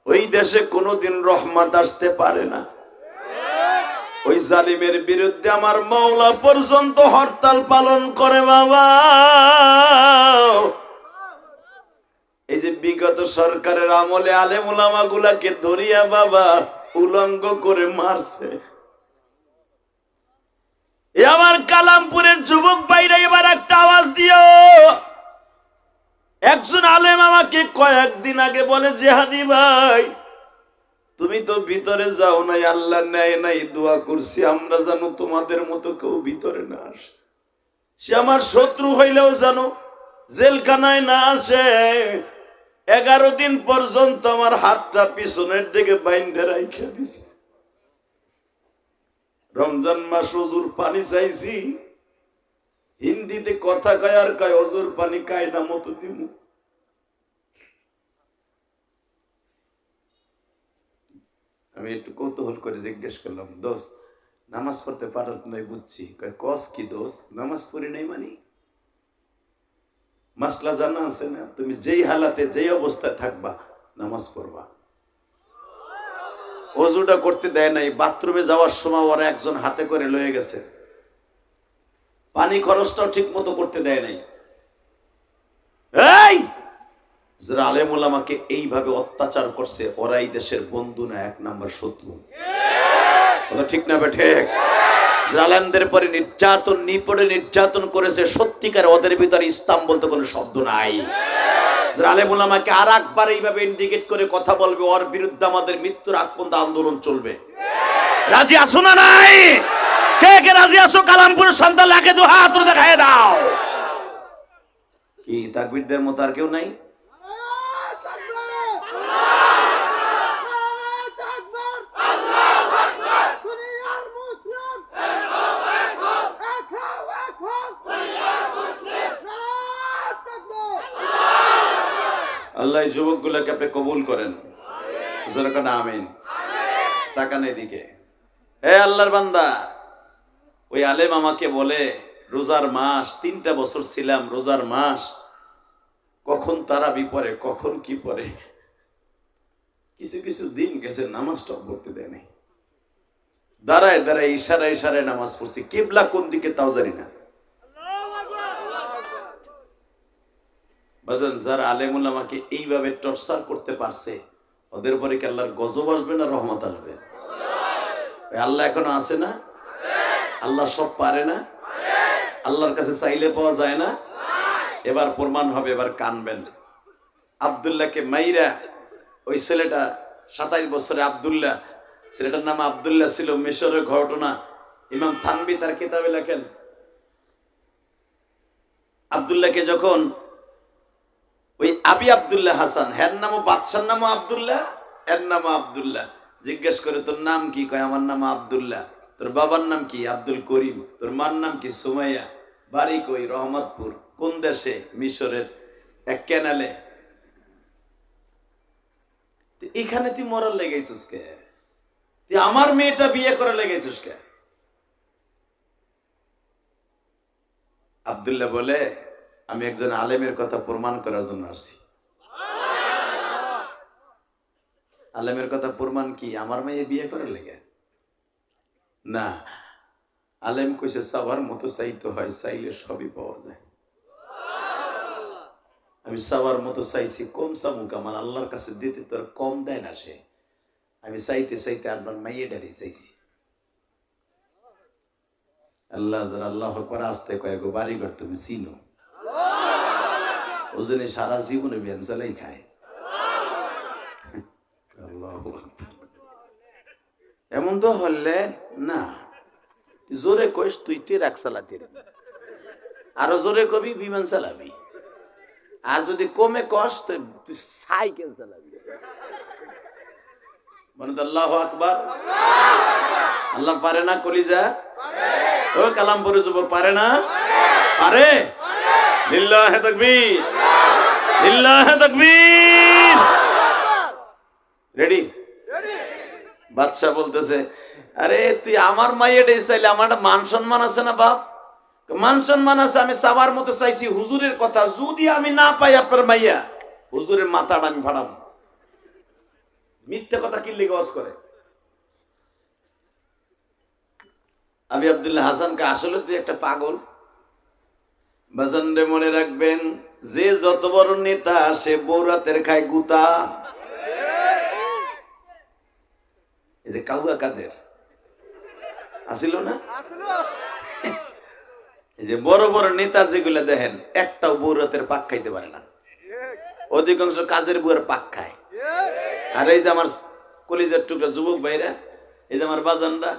ওই দেশে কোনোদিন রহমত আসতে পারে না। ওই জালিমের বিরুদ্ধে আমার মাওলা পর্যন্ত হরতাল পালন করে বাবা। এই যে বিগত সরকারের আমলে আলেম উলামা গুলাকে ধরিয়া বাবা উলঙ্গ করে মারছে। আমার কালামপুরের যুবক ভাইরা এবার একটা আওয়াজ দিও, একজন আলেম আমাকে কয়েকদিন আগে বলে, জিহাদি ভাই তুমি তো ভিতরে যাও নাই, আল্লাহ নেয় নাই, দোয়া করছি আমরা জানো তোমাদের মতো কেউ ভিতরে না আসে। সে আমার শত্রু হইলেও জানো জেলখানায় না আসে। 11 দিন পর্যন্ত আমার হাতটা পিছনের দিকে বাইন্ধে রাইখা দিছে। রমজান মাস হুজুর পানি চাইছি, হিন্দিতে কথা কয় আর কয় হুজুর পানি কায়দা মতো দিমু। আমি একটু কৌতূহল করে জিজ্ঞেস করলাম, দোষ নামাজ পড়তে পারত নাই বুঝছি, কস কি দোষ নামাজ পড়ি নাই মানে? মাসলা জানা আছে না, তুমি যেই হালাতে যেই অবস্থায় থাকবা নামাজ পড়বা। ওযুটা করতে দেয় নাই, বাথরুমে যাওয়ার সময় ওরা একজন হাতে করে লয়ে গেছে, পানি খরচটাও ঠিক মতো করতে দেয় নাই। এই যারা আলেম ওলামাকে এইভাবে অত্যাচার করছে ওরা এই দেশের বন্ধু না, 1 নম্বর শত্রু। কথা ঠিক না ঠিক? জালেমদের পরে নির্যাতন নিপড়ে নির্যাতন করেছে, সত্যিকার ওদের ভিতরে ইসলাম বলতে কোনো শব্দ নাই। আলেম ওলামাকে আর একবার এইভাবে ইন্ডিকেট করে কথা বলবে, ওর বিরুদ্ধে আমাদের মৃত্যুর আগ পর্যন্ত আন্দোলন চলবে। রাজি আসো না নাই? কে কে রাজি আসো? কালামপুরের সন্তান লাগে 2 হাত দেখায় দাও। কি তাকবীরদের মতো আর কেউ নাই? আল্লাহ যুবকগুলোকে আপনি কবুল করেন, যেরকম আমিন। তাকান এদিকে। হে আল্লাহর বান্দা, ওই আলেম আমাকে বলে রোজার মাস 3টা বছর ছিলাম, রোজার মাস কখন তারাবি পড়ে কখন কি পড়ে, কিছু কিছু দিন গেছে নামাজটা পড়তে দেয় নাই। দাঁড়ায় দাঁড়ায় ইশারায় ইশারায় নামাজ পড়ছি, কিবলা কোন দিকে তাও জানি না। বাজান, যারা আলেমুল আমাকে এইভাবে টর্চার করতে পারছে ওদের উপরে কি আল্লাহর গজব আসবে না রহমত আসবে? আল্লাহ এখনো আছে না? আল্লাহ সব পারে না? আল্লাহর কাছে চাইলে পাওয়া যায় না? এবার প্রমাণ হবে, এবার কানবেন। আব্দুল্লাহকে মাইরা ওই ছেলেটা 27 বছরে আব্দুল্লাহ, ছেলেটার নাম আব্দুল্লাহ ছিল, মিশরের ঘটনা ইমাম থানবী তার কিতাবে লেখেন। আব্দুল্লাহকে যখন ওই আবি আব্দুল্লাহ হাসান, হের নামও বাদশার নামও আব্দুল্লাহ, এর নামও আব্দুল্লাহ, জিজ্ঞেস করে তোর নাম কি? কয় আমার নাম আব্দুল্লাহ। তোর বাবার নাম কি? আব্দুল করিম। তোর মার নাম কি? সুমাইয়া। বাড়ি কই? রহমতপুর। কোন দেশে? মিশরের এক ক্যানালে। এখানে তুই মরার লেগেছিস কে? তুই আমার মেয়েটা বিয়ে করে লেগেছিস কে? আব্দুল্লাহ বলে, আমি একজন আলেমের কথা প্রমাণ করার জন্য আসছি। আলেমের কথা প্রমাণ কি? আমার মেয়ে বিয়ে করে লেগে না। আলেম কইছে সবার মতো চাইতে হয়, চাইলে সবই পাওয়া যায়। আমি সবার মতো চাইছি, কম চামুক, আমার আল্লাহর কাছে দিতে তোর কম দেয় না সে। আমি চাইতে চাইতে আপনার মাইয়ে ডারি চাইছি। আল্লাহ যারা আল্লাহ করে আসতে কয়েক বাড়িঘর তুমি চিনো, ও জন্য সারা জীবনে বেঞ্চালাই খায়। এমন তো হলে না, জোরে কইস তুই ট্রাক চালাতে, আরো জোরে কবি বিমান চালাবি, আর যদি কমে কস তো তুই সাইকেল চালাবি। মানে তো আল্লাহু আকবার। আল্লাহ পারে না কলিজা? ও কালামপুরের যুবক পারে না? পারে। লিল্লাহে তাকবীর, লিল্লাহে তাকবীর। রেডি? বাদশা বলতেছে, আরে তুই আমার মাইয়াটাই চাইলে আমার একটা মান সম্মান আছে না বাপ? মান সম্মান আছে, আমি সবার মতো চাইছি হুজুরের কথা, যদি আমি না পাই আপনার মাইয়া, হুজুরের মাথাটা আমি ভাড়াম। মিথ্যে কথা কি লিগাস করে? আমি আব্দুল্লাহ হাসানকে আসলে তুই একটা পাগল। বাজানরে মনে রাখবেন, যে যত বড় নেতা সে বৌরাতের খায় গুতা। এই যে কাউয়া কাদের আসিল না, এই যে বড় বড় নেতা যেগুলো দেখেন একটাও বৌরাতের পাক খাইতে পারে না। অধিকাংশ কাজের বুয়ার পাক খায়। আর এই যে আমার কলিজার টুকরা যুবক ভাইরা, এই যে আমার বাজানরা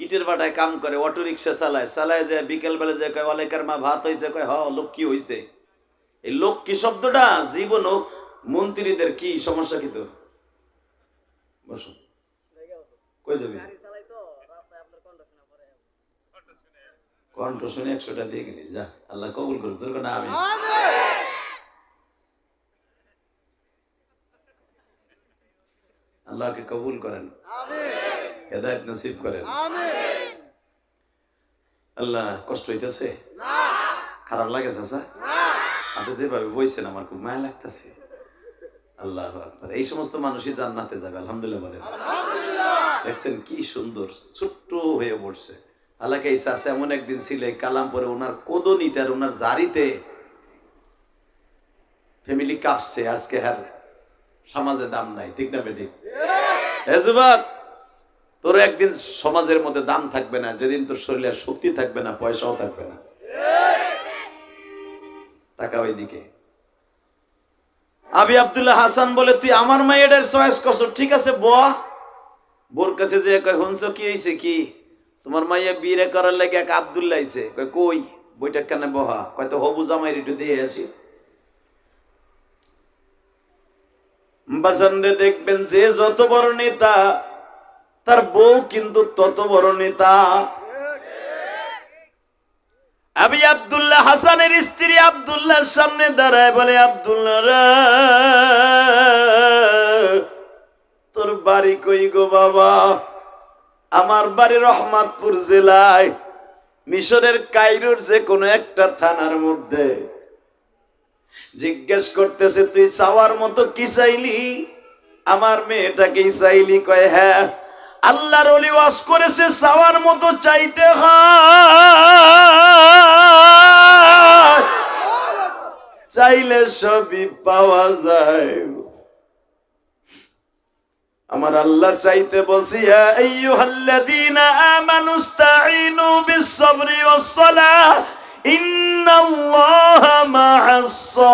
ইটের ভাটায় কাম করে, অটো রিক্সা চালায় যায়, বিকেল বেলা যায় কয় অলেকার মা ভাত হয়েছে, কয় হ লক্ষ্মী হয়েছে। এই লক্ষ্মী শব্দটা জীবন ও মন্ত্রীদের কি সমস্যা কি তোর? বসো, কই যাবি? কণ্ঠ শুনে 100টা দিয়ে গেলি, যা আল্লাহ কবুল করুন তোর না। আমি আল্লাহকে কবুল করেন, হেদায়েত নসিব করেন। আল্লাহ কষ্ট হইতেছে? খারাপ লাগে চাচা? আপনি যেভাবে বইছেন আমার খুব মায়া লাগতেছে। আল্লাহু আকবার। এই সমস্ত মানুষই জান্নাতে যাবে, আলহামদুলিল্লাহ বলেন। দেখছেন কি সুন্দর ছোট্ট হয়ে পড়ছে। আল্লাহকে এই চাচা এমন একদিন ছিল কালাম পরে ওনার কোদনিতে আর ওনার জারিতে ফ্যামিলি কাঁপছে। আজকে আর সমাজে দাম নাই, ঠিক না বেঠিক? হে যুবক, তোর একদিন সমাজের মধ্যে দাম থাকবে না, যেদিন তোর শরীরের শক্তি থাকবে না, পয়সাও থাকবে না। তাকা ওইদিকে। আবি আব্দুল্লাহ হাসান বলে, তুই আমার মায়ের চয়েস করছো, ঠিক আছে বোর কাছে যে কয় হুনছো কি হয়েছে, কি তোমার মাইয়া বিয়ে করার লাগে এক আব্দুল্লাহ আইছে। কয় কই, বইটা কেন বহা? কয় তো হবু জামাই একটু দিয়ে আসি। বাজানরে দেখবেন যে যত বড় নেতা তার বউ কিন্তু তত বড় নেতা। আবি আব্দুল্লাহ হাসানের স্ত্রী আব্দুল্লাহর সামনে দাঁড়ায় বলে, আব্দুল্লাহ রে, তোর বাড়ি কই গো বাবা? আমার বাড়ি রহমাতপুর জেলায়, মিশরের কায়রোর যে কোনো একটা থানার মধ্যে। জিজ্ঞেস করতেছে, তুই চাওয়ার মতো কি চাইলি? আমার মেয়েটাকে চাইলি? কয় হ্যাঁ। আল্লাহর ওলি ওয়াজ করেছে চাওয়ার মতো চাইতে হয়, চাইলে সবই পাওয়া যায়। আমার আল্লাহ চাইতে বলছি, ইয়া আইয়ুহাল্লাযীনা আমানুস্তাঈনু বিস-সাবরি ওয়াস-সালাহ ইন্নাল্লাহা মা'আস-সাবিরিন।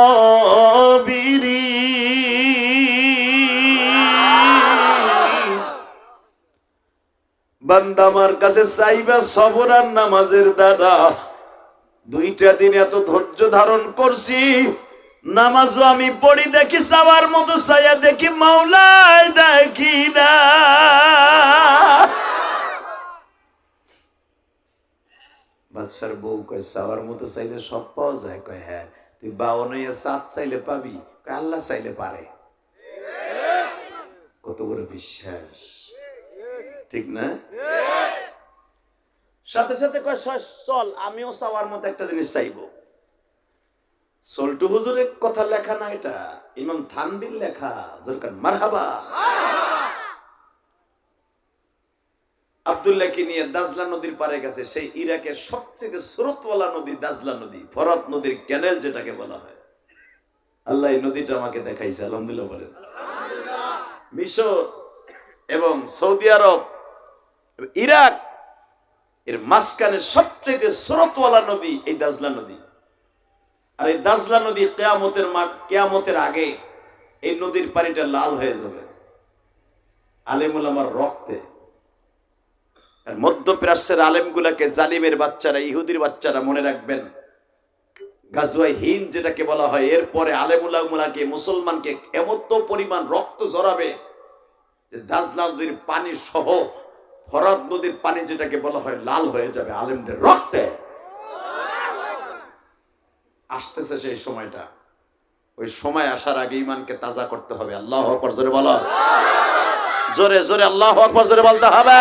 বান্দা আমার কাছে চাইবা সবর আর নামাজের দাদা। 2টা দিন এত ধৈর্য ধারণ করছি, নামাজও আমি পড়ি, দেখি চাওয়ার মতো চাইয়া দেখি মাওলাই দেখি না। বাদশার বউ কয়, চাওয়ার মতো চাইলে সব পাওয়া যায়? কয় হ্যাঁ। তুই 52 সাত চাইলে পাবি? কয় আল্লাহ চাইলে পারে। কত বড় বিশ্বাস, ঠিক না? সাথে সাথে কয়, চল আমিও চাওয়ার মতো একটা জিনিস চাইবো। সল্টু হুজুরের কথা লেখা না, এটা ইমাম থানবীর লেখা। দরকার মারহাবা। আব্দুল্লাহকে নিয়ে দাজলা নদীর পারে গেছে। সেই ইরাকের সবচেয়ে স্রোতওয়ালা নদী দাজলা নদী, ফরাত নদীর ক্যানেল যেটাকে বলা হয়। আল্লাহ এই নদীটা আমাকে দেখাইছে, আলহামদুলিল্লাহ বলেন। মিশর এবং সৌদি আরব, ইরাক এর মাঝখানে সবচেয়ে স্রোতওয়ালা নদী এই দাজলা নদী। আর এই দাজলা নদী কিয়ামতের আগে এই নদীর পানিটা লাল হয়ে যাবে আলেম ওলামার রক্তে। আর মধ্যপ্রাচ্যের আলেমগুলাকে জালিমের বাচ্চারা, ইহুদির বাচ্চারা মনে রাখবেন, গাজওয়ায়ে হিন্দ যেটাকে বলা হয়, এরপরে আলেম উলামাকে, মুসলমানকে এমত পরিমাণ রক্ত ঝরাবে যে দাজলা নদীর পানি সহ ফরাত নদীর পানি যেটাকে বলা হয় লাল হয়ে যাবে আলেমদের রক্তে। আসতেছে সেই সময়টা। ওই সময় আসার আগে ইমানকে তাজা করতে হবে। আল্লাহু আকবার জোরে বলো, জোরে জোরে আল্লাহু আকবার জোরে বলতে হবে।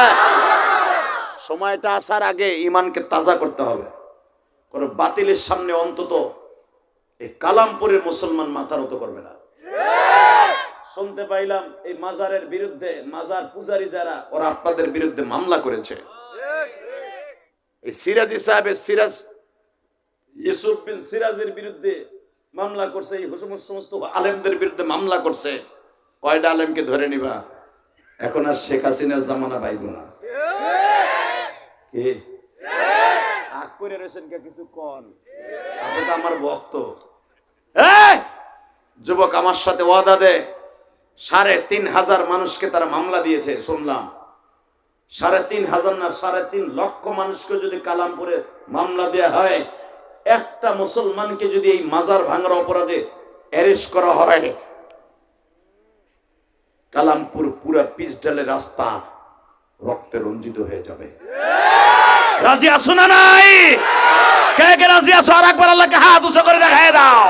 সময়টা আসার আগে ইমানকে তাজা করতে হবে। কোন বাতিলের সামনে অন্তত এই কালামপুরের মুসলমান মাথা নত করবে না। শুনতে পাইলাম এই মাজারের বিরুদ্ধে, মাজার পূজারী যারা, ওরা আপনাদের বিরুদ্ধে মামলা করেছে। এই সিরাজি সাহেবের, সিরাজ ইউসুফ বিন সিরাজের বিরুদ্ধে মামলা করছে, এই সমস্ত আলেমদের বিরুদ্ধে মামলা করছে। কয়টা আলেমকে ধরে নিবা? এখন আর শেখ হাসিনার জামানা পাইব না। কি আগ করে রয়েছেন কে? কিছু কন, আপনি তো আমার ভক্ত। যুবক আমার সাথে ওয়াদা দেয়, ৩,৫০০ মানুষকে তারা মামলা দিয়েছে শুনলাম। ৩,৫০০ না ৩.৫ লক্ষ মানুষকে যদি কালামপুরে মামলা দেয়া হয়, একটা মুসলমানকে যদি এই মাজার ভাঙার অপরাধে অ্যারেস্ট করা হয়, কালামপুর পুরা পিচঢালের রাস্তা রক্তে রঞ্জিত হয়ে যাবে। রাজি আছো না নাই? কে কে রাজি আছো? আর একবার আল্লাহকে হাত উঁচু করে দেখায় দাও।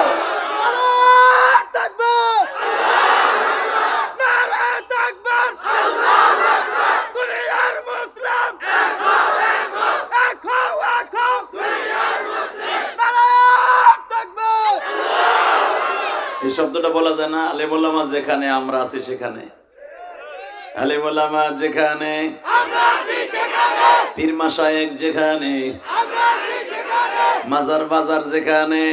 এই শব্দটা বলা যায় না? আলেম ওলামা যেখানে আমরা আছি সেখানে, আলেম ওলামা যেখানে, পীর মাশায়েখ যেখানে, মাজার বাজার যেখানে,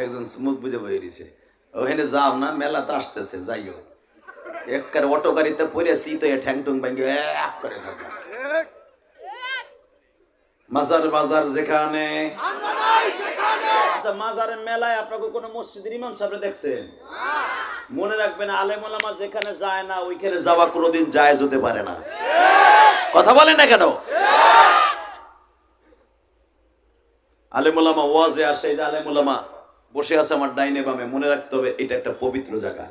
একজন মুখ বুঝে বই দিছে, ওখানে যাও না, মেলা তো আসতেছে, যাইও। একবার অটো গাড়িতে পড়েছি তো ঠ্যাং টুং ভাঙ্গি এক করে থাকবে। মাজার বাজার যেখানে, আচ্ছা মাজারের মেলায় আপনাকে কোন মসজিদের ইমাম সাহেব দেখছেন? মনে রাখবেন, আলেম ওলামা যেখানে যায় না ওইখানে যাওয়া কোনোদিন জায়েজ হতে পারে না। কথা বলেন না কেন? আলেম ওলামা ওয়াজে আসে, এই যে আলেম ওলামা বসে আছে আমার ডাইনে বামে, মনে রাখতে হবে এটা একটা পবিত্র জায়গা।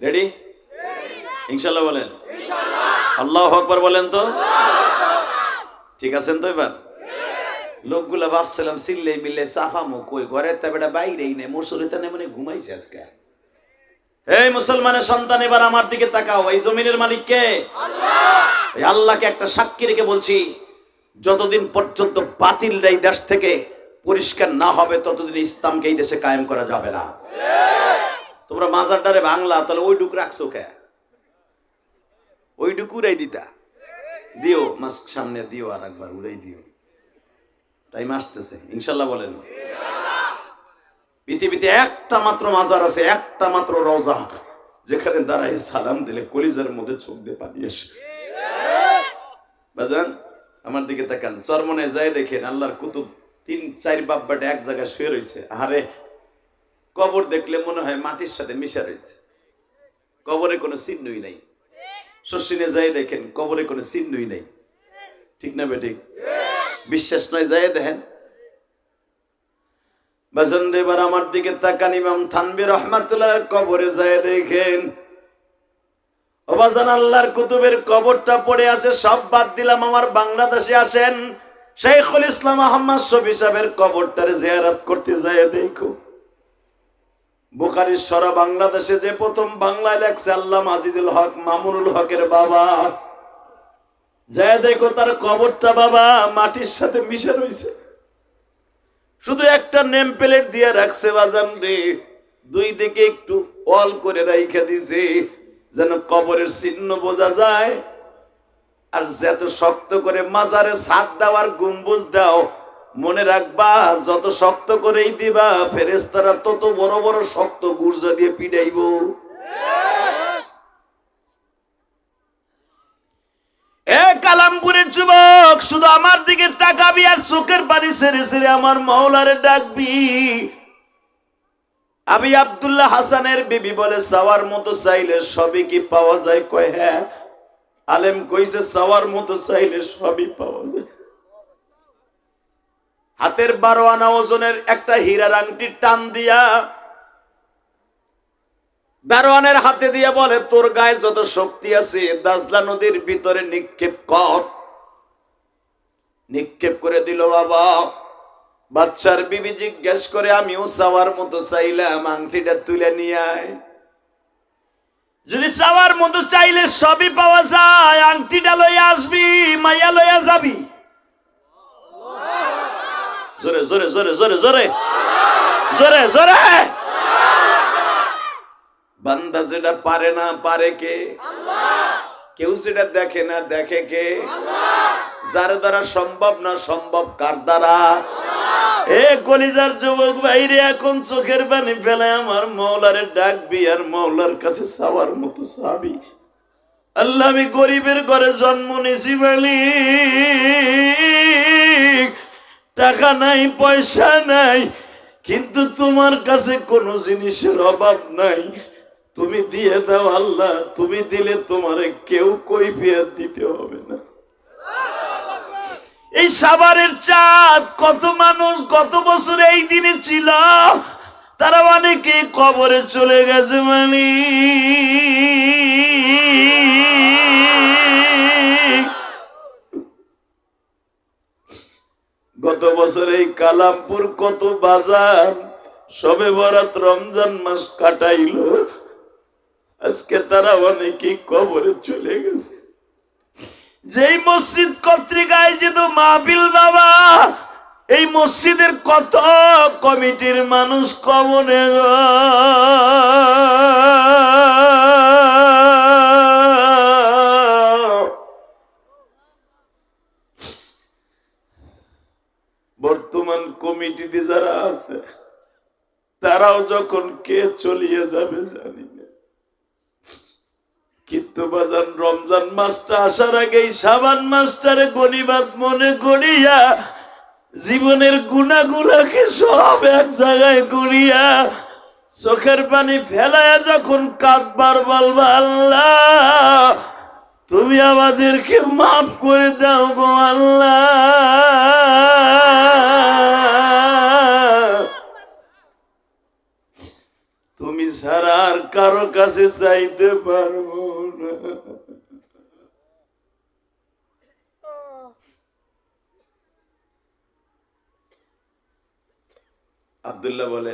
রেডি? ইনশাআল্লাহ বলেন। আল্লাহু আকবার বলেন তো। ঠিক আছেন তো? এবার লোকগুলা ভাবছিলাম চিল্লে মিললে চাফামো কই ঘরে, তা বেটা বাইরেই নেই, মসুরিতে নেই, মানে ঘুমাইছে আজকে। এই মুসলমানের সন্তান, এবার আমার দিকে তাকাও। এই জমিনের মালিক কে? আল্লাহ। এই আল্লাহকে একটা সাক্ষী রেখে বলছি, যতদিন পর্যন্ত বাতিলরা এই দেশ থেকে পরিষ্কার না হবে ততদিন ইসলামকে এই দেশে কায়েম করা যাবে না। তোমরা মাজারটারে বাংলা, তাহলে ওই ডুক রাখছো কে? ওই ডুক উড়াই দিতা, দিও মাস্ক সামনে দিও, আর একবার উড়াই দিও। টাইম আসতেছে, ইনশাল্লাহ বলেন। পৃথিবীতে একটা মাত্র মাজার আছে, একটা মাত্র রওজা, যেখানে দাঁড়ায় সালাম দিলে কলিজার মধ্যে চোখ দিয়ে পানি আসে। বাজান আমার দিকে তাকান, চরমনে যায় দেখেন আল্লাহর কুতুব ৩-৪ বাপ বেটা এক জায়গায় শুয়ে রয়েছে। আরে কবর দেখলে মনে হয় মাটির সাথে মিশা রয়েছে, কবরে কোনো চিহ্নই নাই। শশিনে যায় দেখেন কবরে কোনো চিহ্নই নাই। ঠিক না বেঠিক? বিশ্বাস নয় যায় দেখেন। বাজান এবার আমার দিকে তাকান, ইমাম থানভী রাহমাতুল্লাহ কবরে যায় দেখেন। ও বাজান আল্লাহর কুতুবের কবরটা পড়ে আছে, সব বাদ দিলাম, আমার বাংলাদেশে আসেন, শাইখুল ইসলাম আহমদ শফী সাহেবের কবরটারে জিয়ারত করতে যায় দেখো। বুখারীর সরা বাংলাদেশে যে প্রথম বাংলায় লেখছে আল্লামা আজিজুল হক মামুনুল হকের বাবা, যায় দেখো তার কবরটা বাবা মাটির সাথে মিশে রয়েছে। শুধু একটা নেম প্লেট দিয়ে রাখছে বাজান রে, দুই দিকে একটু অল করে রাইখা দিছে যেন কবরের চিহ্ন বোঝা যায়। আর যত শক্ত করে মাজারে ছাদ দেওয়ার গম্বুজ দাও, মনে রাখবা যত শক্ত করেই দিবা ফেরেশতারা তত বড় বড় শক্ত গুর্জা দিয়ে পিটাইব। এ কালামপুরের যুবক, শুধু আমার দিকে তাকাবি আর চোখের পানি ছেড়ে ছেড়ে আমার মাওলারে ডাকবি। আমি আব্দুল্লাহ হাসানের বিবি বলে, চাওয়ার মতো চাইলে সবই কি পাওয়া যায়? কয় হ্যাঁ। আলেম কইছে চাওয়ার মতো চাইলে সবই পাওয়া যায়। হাতের 12 আনা ওজনের একটা হীরার আংটি টান দিয়া দারোয়ানের হাতে দিয়া বলে, তোর গায়ে যত শক্তি আছে দাজলা নদীর ভিতরে নিক্ষেপ কর। নিক্ষেপ করে দিল বাবা। বাচ্চার বিবি জিজ্ঞেস করে, আমিও চাওয়ার মতো চাইলাম, আংটিটা তুলে নিয়ে আয়। যদি চাওয়ার মতো চাইলে সবই পাওয়া যায়, আংটিটা লইয়া আসবি, মাইয়া লইয়া যাবি। জোরে জোরে জোরে জোরে জোরে জোরে জোরে। বান্দা যেটা পারে না পারে কে? কেউ যেটা দেখে না দেখে কে? যার দ্বারা সম্ভব না সম্ভব কার দ্বারা? এ কলিজার যুবক ভাইরে, এখন চোখের পানি ফেলে আমার মওলারে ডাকবি আর মওলার কাছে চাওয়ার মতো চাবি। আল্লাহ, আমি গরিবের ঘরে জন্ম নিয়েছি মালিক, টাকা নাই পয়সা নাই, কিন্তু তোমার কাছে কোনো জিনিসের অভাব নাই, তুমি দিয়ে দাও আল্লাহ, তুমি দিলে তোমারে কেউ কৈফিয়ত দিতে হবে না। এই সাভারের চাঁদ কত মানুষ কত বছর এই দিনে ছিল, তারা অনেকে কবরে চলে গেছে। মানে গত বছর এই কালামপুর কত বাজার সবে বরাত রমজান মাস কাটাইল, আজকে তারা অনেকে কবরে চলে গেছে। যেই মসজিদ কর্তৃক আয়োজিত মাহফিল বাবা, এই মসজিদের কত কমিটির মানুষ কবরে। বর্তমান কমিটিতে যারা আছে তারাও যখন কে চলিয়ে যাবে জানি না, কিন্তু বাজান রমজান মাসটা আসার আগেই শাবান মাসটারে গনিবাত মনে করিয়া জীবনের গুনাহগুলোকে সব এক জায়গায় করিয়া চোখের পানি ফেলায়া যখন কাঁদবার বলবা, আল্লাহ তুমি আমাদেরকে মাফ করে দাও গো আল্লাহ, তুমি ছাড়া আর কারো কাছে চাইতে পারবো না। আব্দুল্লাহ বলে,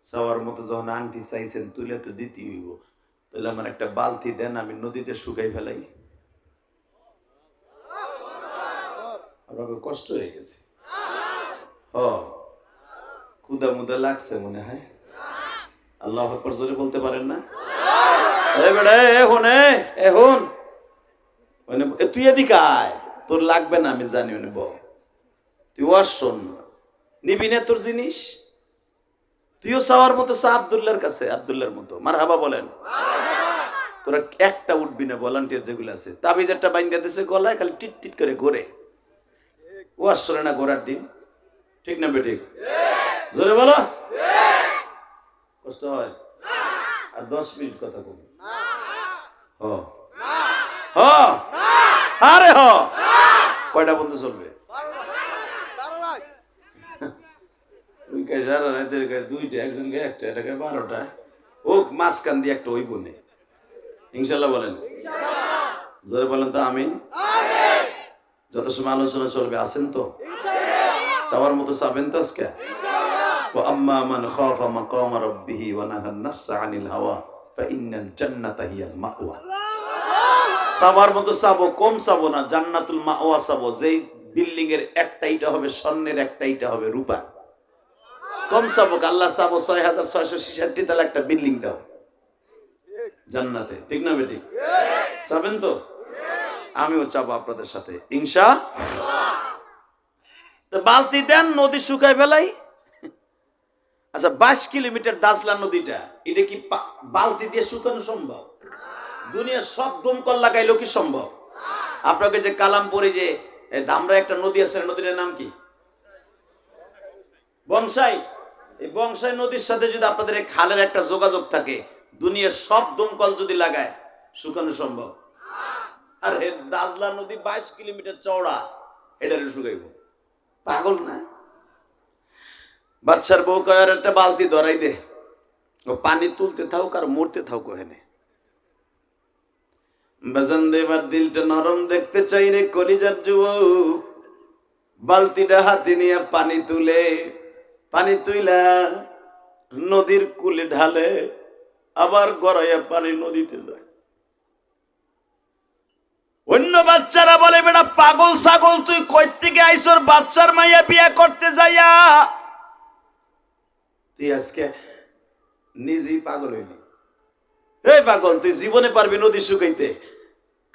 সবার মতো যখন আংটি চাইছেন তুলে তো দিতে হইব, তাহলে আমার একটা বালতি দেন, আমি নদীতে শুকাই ফেলাই। আমার কষ্ট হয়ে গেছে, ক্ষুদা মুদা লাগছে মনে হয়। আল্লাহু আকবার জোরে বলতে পারেন না? তুই এদিকে আয়, তোর লাগবে না আমি জানি, তুই ওয়াজ শোন, নিবি না তোর জিনিস, তুইও চাওয়ার মতো চা আব্দুল্লাহর কাছে, আব্দুল্লাহর মতো মারহাবা বলেন। তোরা একটা উঠবি না, ভলান্টিয়ার যেগুলো আছে, তাবিজ একটা বাইন্দা দিছে গলায়, খালি টিট টিট করে ঘোরে, ওয়াজ শোনে না ঘোরার ডিম, ঠিক না বেঠিক? জোরে বলো, কষ্ট হয়? আর 10 মিনিট কথা বলি, আরে কয়টা বন্ধু চলবে? দুইটা, একজন গায়ে একটা, এটা গায়ে 12টা, হোক মাঝখান দিয়ে একটা ওই বনে, ইনশাল্লাহ বলেন। জোরে বলেন তো আমিন। যত সময় আলোচনা চলবে আছেন তো? চাওয়ার মতো চাবেন তো আজকে? আম্মা মান খাফা মাকাম রাব্বিহি ওয়া নাহা নাফসা আনিল হাওয়া ফাইন্নাল জান্নাতা হিয়াল মাওয়া। চাওয়ার মতো চাবো, কম চাবো না, জান্নাতুল মাওয়া চাবো। যেই বিল্ডিং এর একটা ইটা হবে স্বর্ণের, একটা ইটা হবে রূপা। কম চাবো, আল্লাহ চাবো 6666 তাহলে একটা বিল্ডিং দাও জান্নাতে, ঠিক না বেটি? চাবেন তো? আমিও চাবো আপনাদের সাথে ইনশাআল্লাহ। তো বালতি দেন, নদী শুকায় ফেলাই। আচ্ছা, 22 কিলোমিটার দাজলা নদীটা, এটা কি বালতি দিয়ে শুকানো সম্ভব? দুনিয়ার সব দমকল লাগাইলেও কি সম্ভব? আপনাকে যে কালামপুরে যে দামরা একটা নদী আছে, নদীর নাম কি? বংশাই। এই বংশাই নদীর সাথে যদি আপনাদের এই খালের একটা যোগাযোগ থাকে, দুনিয়ার সব দমকল যদি লাগায়, শুকানো সম্ভব? আর দাজলা নদী 22 কিলোমিটার চওড়া, এটারে শুকাইব? পাগল না? বাচ্চার বউ কয় আর একটা বালতি ধরাই দে, ও পানি তুলতে থাকুক আর মরতে থাকুক। হেনে বাজান দেবার দিলটা নরম দেখতে চাই রে কলিজার যুবক। বালতিটা হাতে নিয়ে পানি তুলে, পানি তুইলা নদীর কূলে ঢালে, আবার গড়াইয়া পানি নদীতে যায়। অন্য বাচ্চারা বলে, বেটা পাগল ছাগল, তুই কই থেকে আইসর বাচ্চার মাইয়া বিয়া করতে যাইয়া? তুই আজকে নিজেই পাগল হইলি। এই পাগল, তুই জীবনে পারবি নদী শুকাইতে?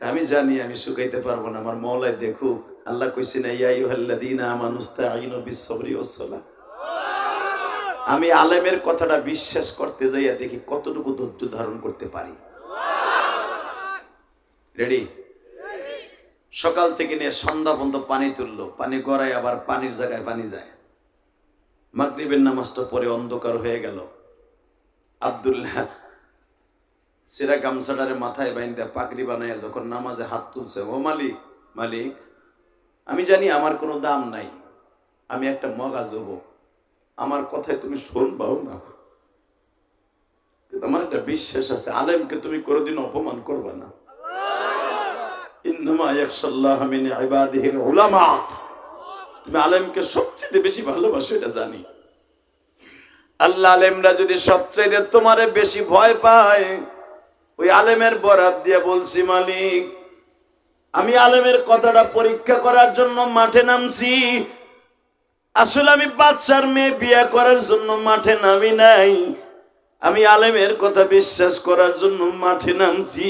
আমি জানি আমি শুকাইতে পারবো না, আমার মওলাই দেখুক। আল্লাহ কইছে না, ইয়া আইয়ুহাল্লাযীনা আমানুস্তাঈনু বিস-সাবরি ওয়াস-সালাহ। আমি আলেমের কথাটা বিশ্বাস করতে যাইয়া দেখি কতটুকু ধৈর্য ধারণ করতে পারি। রেডি? সকাল থেকে নিয়ে সন্ধ্যা পর্যন্ত পানি তুললো, পানি গড়ায়, আবার পানির জায়গায় পানি যায়। মাগরিবের নামাজটা পরে অন্ধকার হয়ে গেল। আব্দুল্লাহ সেরা গামছাটারে মাথায় বাইন্দা পাগড়ি বানায় যখন নামাজে হাত তুলছে, ও মালিক, মালিক, আমি জানি আমার কোনো দাম নাই, আমি একটা মগা যুবক, আমার কথায় তুমি শুনবাও না, কিন্তু আমার একটা বিশ্বাস আছে, আলেমকে তুমি কোনোদিন অপমান করবে না। ইন্নামা ইয়াখশাল্লাহ মিন ইবাদিহিল উলামা, তুমি আলেমকে সবচেয়ে বেশি ভালোবাসো এটা জানি। আল্লাহ আলেমরা যদি সবচেয়ে তোমারে বেশি ভয় পায়, ওই আলেমের বরাত দিয়ে বলছি, মালিক আমি আলেমের কথাটা পরীক্ষা করার জন্য মাঠে নামছি, আসলে আমি বাচ্চার মেয়ে বিয়ে করার জন্য মাঠে নামি নাই, আমি আলেমের কথা বিশ্বাস করার জন্য মাঠে নামছি।